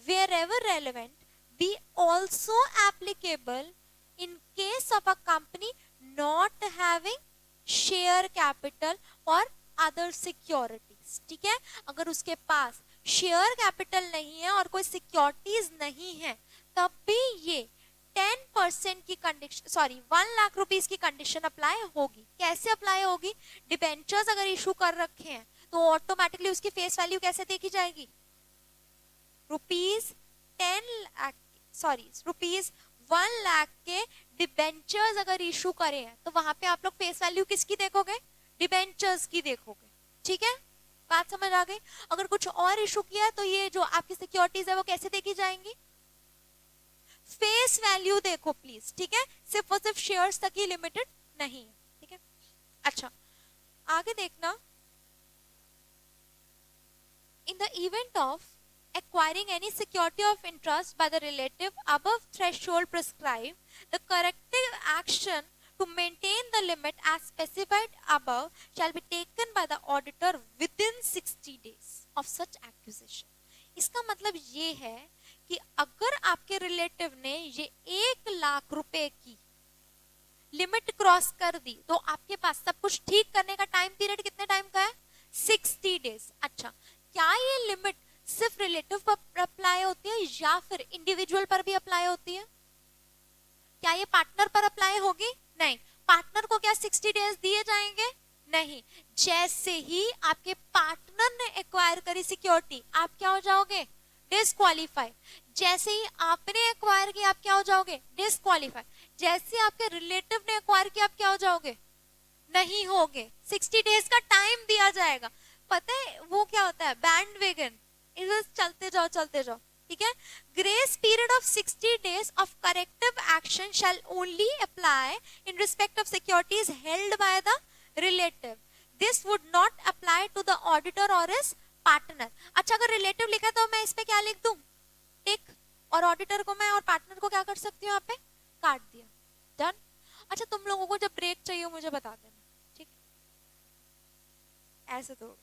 wherever relevant be also applicable in case of a company not having share capital or other securities। ठीक है, अगर उसके पास शेयर कैपिटल नहीं है और कोई सिक्योरिटीज नहीं है तब भी ये 10% की कंडीशन, सॉरी 1 लाख रुपीस की कंडीशन अप्लाई होगी। कैसे अप्लाई होगी, डिबेंचर्स अगर इशू कर रखे हैं तो ऑटोमेटिकली उसकी फेस वैल्यू कैसे देखी जाएगी, रुपीज 1 लाख के डिबेंचर्स अगर इशू करे हैं तो वहां पे आप लोग फेस वैल्यू किसकी देखोगे, डिबेंचर्स की देखोगे। ठीक है, बात समझ आ गई। अगर कुछ और इशू किया है तो ये जो आपकी सिक्योरिटीज है वो कैसे देखी जाएंगी, फेस वैल्यू देखो प्लीज। ठीक है, सिर्फ और सिर्फ शेयर्स तक ही लिमिटेड नहीं है। ठीक है, अच्छा आगे देखना, in the event of acquiring any security of interest by the relative above threshold prescribed, the corrective action to maintain the limit as specified above shall be taken by the auditor within 60 days of such acquisition। इसका मतलब ये है कि अगर आपके रिलेटिव ने ये 1 लाख रुपए की लिमिट क्रॉस कर दी तो आपके पास सब कुछ ठीक करने का टाइम पीरियड कितने टाइम का है, 60 डेज। अच्छा, क्या ये लिमिट सिर्फ रिलेटिव पर अप्लाई होती है या फिर इंडिविजुअल पर भी अप्लाई होती है, क्या ये पार्टनर पर अप्लाई होगी, नहीं। पार्टनर को क्या 60 डेज दिए जाएंगे, नहीं। जैसे ही आपके पार्टनर ने एक्वायर करी सिक्योरिटी आप क्या हो जाओगे, डिस्क्वालीफाई। जैसे ही आपने एक्वायर किया आप क्या हो जाओगे, डिस्क्वालीफाई। जैसे आपके रिलेटिव ने एक्वायर किया आप क्या हो जाओगे, नहीं होगे। 60 डेज का टाइम दिया जाएगा। पता है वो क्या होता है, बैंड वेगन, चलते जाओ चलते जाओ। ठीक है, grace period of 60 days of corrective action shall only apply in respect of securities held by the relative, this would not apply to the auditor और हिज पार्टनर। अच्छा, अगर रिलेटिव लिखा तो मैं इस पे क्या लिख दूं, टिक, और ऑडिटर को मैं और पार्टनर को क्या कर सकती हूँ, यहाँ पे काट दिया। डन। अच्छा, तुम लोगों को जब ब्रेक चाहिए मुझे बता देना, ठीक, ऐसे तो।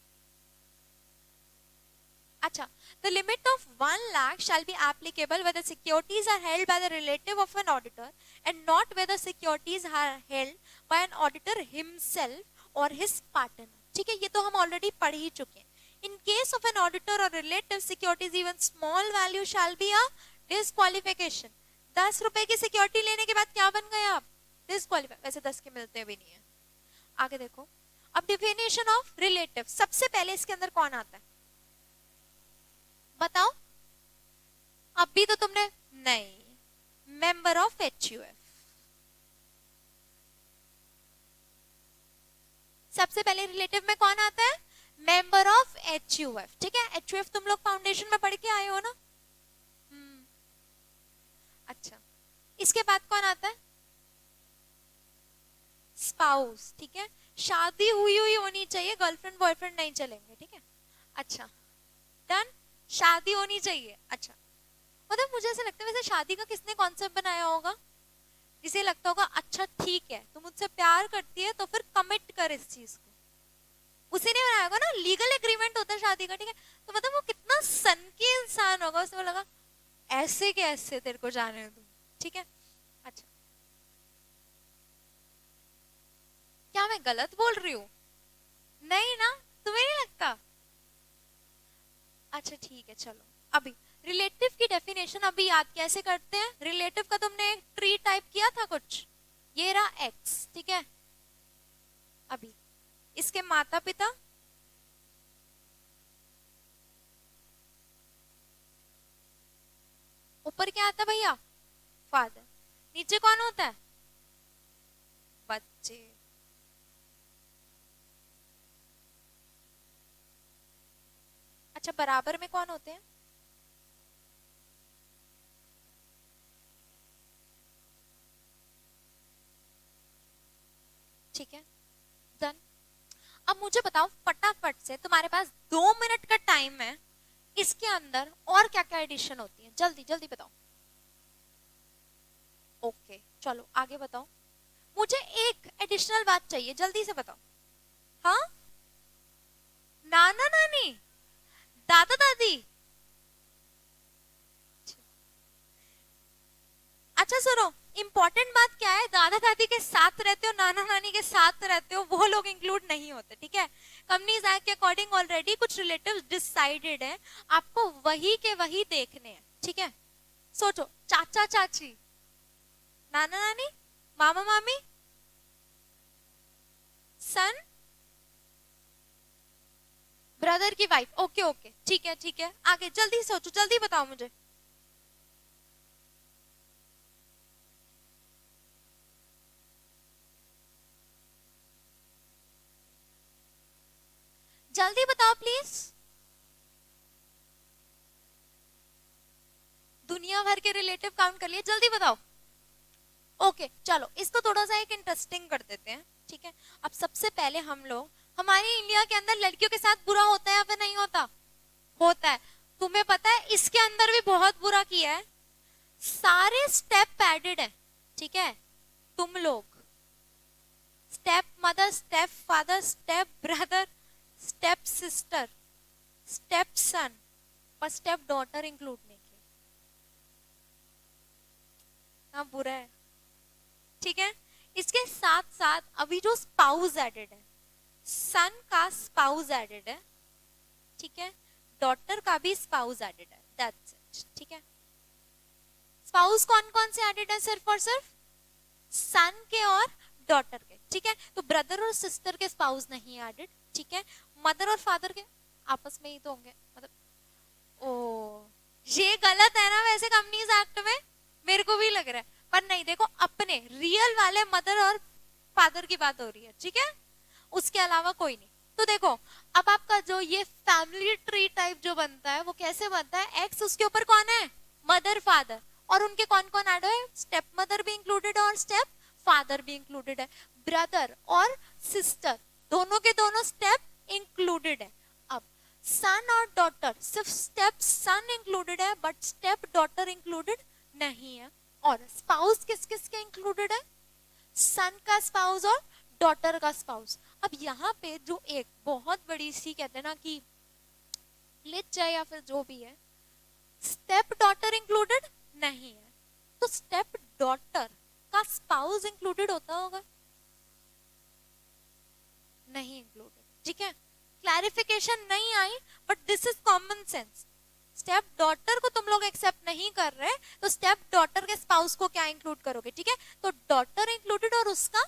अच्छा, the limit of 1 lakh shall be applicable whether securities are held by the relative of an auditor and not whether securities are held by an auditor himself or his partner। ठीक है, ये तो हम ऑलरेडी पढ़ ही चुके हैं। In case of an auditor or relative securities, even small value shall be a disqualification। 10 रुपए की सिक्योरिटी लेने के बाद क्या बन गए आप, डिस्क्वालीफाई। वैसे 10 के मिलते भी नहीं है। आगे देखो, अब डिफिनेशन ऑफ रिलेटिव, सबसे पहले इसके अंदर कौन आता है बताओ, अभी तो तुमने नहीं, मेंबर ऑफ HUF। सबसे पहले रिलेटिव में कौन आता है, मेंबर ऑफ HUF। ठीक है, HUF तुम लोग फाउंडेशन में पढ़ के आए हो ना। अच्छा, इसके बाद कौन आता है, स्पाउस। ठीक है, शादी हुई हुई होनी चाहिए, गर्लफ्रेंड बॉयफ्रेंड नहीं चलेंगे। ठीक है, अच्छा डन, शादी होनी चाहिए। अच्छा, मतलब मुझे ऐसा लगता है वैसे शादी का किसने कॉन्सेप्ट बनाया होगा, जिसे लगता होगा अच्छा ठीक है तो मुझसे प्यार करती है तो फिर कमिट कर इस चीज को, उसी ने बनाया होगा ना, लीगल एग्रीमेंट होता है शादी का। ठीक है, तो मतलब वो कितना सन की इंसान होगा, उसने लगा ऐसे कैसे तेरे को जाने दूं। ठीक है, अच्छा क्या मैं गलत बोल रही हूँ, नहीं ना, तुम्हें नहीं लगता, अच्छा ठीक है चलो। अभी रिलेटिव की डेफिनेशन अभी याद कैसे करते हैं? रिलेटिव का तुमने एक ट्री टाइप किया था कुछ, ये रहा एक्स, ठीक है। अभी इसके माता पिता, ऊपर क्या आता है भैया? फादर। नीचे कौन होता है? बच्चे। अच्छा, बराबर में कौन होते हैं? ठीक है, डन। अब मुझे बताओ फटाफट से, तुम्हारे पास 2 मिनट का टाइम है, इसके अंदर और क्या क्या एडिशन होती है, जल्दी जल्दी बताओ। ओके चलो आगे बताओ, मुझे एक एडिशनल बात चाहिए, जल्दी से बताओ। हाँ, नाना नानी, दादा दादी। अच्छा सुनो, इंपॉर्टेंट बात क्या है, दादा दादी के साथ रहते हो, नाना नानी के साथ रहते हो, वो लोग इंक्लूड नहीं होते, ठीक है। कंपनीज एक्ट के अकॉर्डिंग ऑलरेडी कुछ रिलेटिव्स डिसाइडेड है, आपको वही के वही देखने हैं, ठीक है। सोचो, चाचा चाची, नाना नानी, मामा मामी, सन, ब्रदर की वाइफ। ओके ओके, ठीक है ठीक है, आगे जल्दी सोचो, जल्दी बताओ मुझे। जल्दी बताओ प्लीज। दुनिया भर के रिलेटिव काउंट कर लिए, जल्दी बताओ। ओके चलो, इसको थोड़ा सा एक इंटरेस्टिंग कर देते हैं, ठीक है। अब सबसे पहले हम लोग, हमारे इंडिया के अंदर लड़कियों के साथ बुरा होता है या फिर नहीं होता? होता है। तुम्हें पता है इसके अंदर भी बहुत बुरा किया है, सारे स्टेप एडेड है, ठीक है। तुम लोग step mother, step father, step brother, step sister, step सन और स्टेप डॉटर इंक्लूड नहीं किया। हाँ बुरा है, ठीक है। इसके साथ साथ अभी जो स्पाउस एडेड है, सन का स्पाउस एडेड है, ठीक है। डॉटर का भी स्पाउस एडेड है, दैट्स इट, ठीक है। स्पाउस कौन कौन से एडेड है? सिर्फ और सिर्फ सन के और डॉटर के, ठीक है। तो ब्रदर और सिस्टर के स्पाउस नहीं एडेड, ठीक है। मदर और फादर के आपस में ही तो होंगे, मतलब ओ ये गलत है ना वैसे कंपनीज एक्ट में, मेरे को भी लग रहा है, पर नहीं, देखो अपने रियल वाले मदर और फादर की बात हो रही है, ठीक है। उसके अलावा कोई नहीं। तो देखो, अब आपका जो ये फैमिली ट्री टाइप जो बनता है वो कैसे बनता है? एक्स, उसके ऊपर कौन है? मदर फादर, और उनके कौन कौन ऐड है? स्टेप मदर भी इंक्लूडेड है और स्टेप फादर भी इंक्लूडेड है। ब्रदर और सिस्टर दोनों के दोनों स्टेप इंक्लूडेड है। अब सन और डॉटर, सिर्फ स्टेप सन इंक्लूडेड है बट स्टेप डॉटर इंक्लूडेड नहीं है। और स्पाउस किस किस के इंक्लूडेड है? सन का स्पाउस और डॉटर का स्पाउस। अब यहाँ पे जो एक बहुत बड़ी सी कहते हैं ना कि ग्लिच है या फिर जो भी है, स्टेप डॉटर इंक्लूडेड नहीं है, तो स्टेप डॉटर का स्पाउस इंक्लूडेड होता होगा? नहीं इंक्लूडेड, ठीक है। क्लैरिफिकेशन नहीं आई, but this is common sense. Step daughter को तुम लोग एक्सेप्ट नहीं कर रहे, तो स्टेप डॉटर के स्पाउस को क्या इंक्लूड करोगे? ठीक है, तो डॉटर इंक्लूडेड और उसका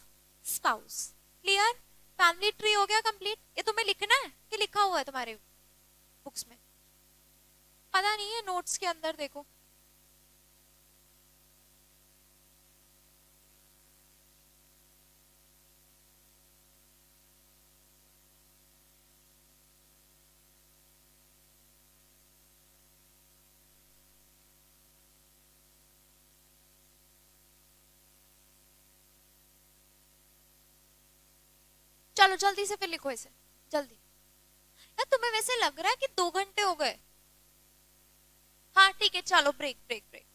स्पाउस। क्लियर? फैमिली ट्री हो गया कंप्लीट। ये तुम्हें लिखना है कि लिखा हुआ है तुम्हारे बुक्स में? पता नहीं है, नोट्स के अंदर देखो। चलो जल्दी से फिर लिखो इसे, जल्दी। यार तुम्हें वैसे लग रहा है कि 2 घंटे हो गए। हाँ ठीक है, चलो ब्रेक ब्रेक ब्रेक।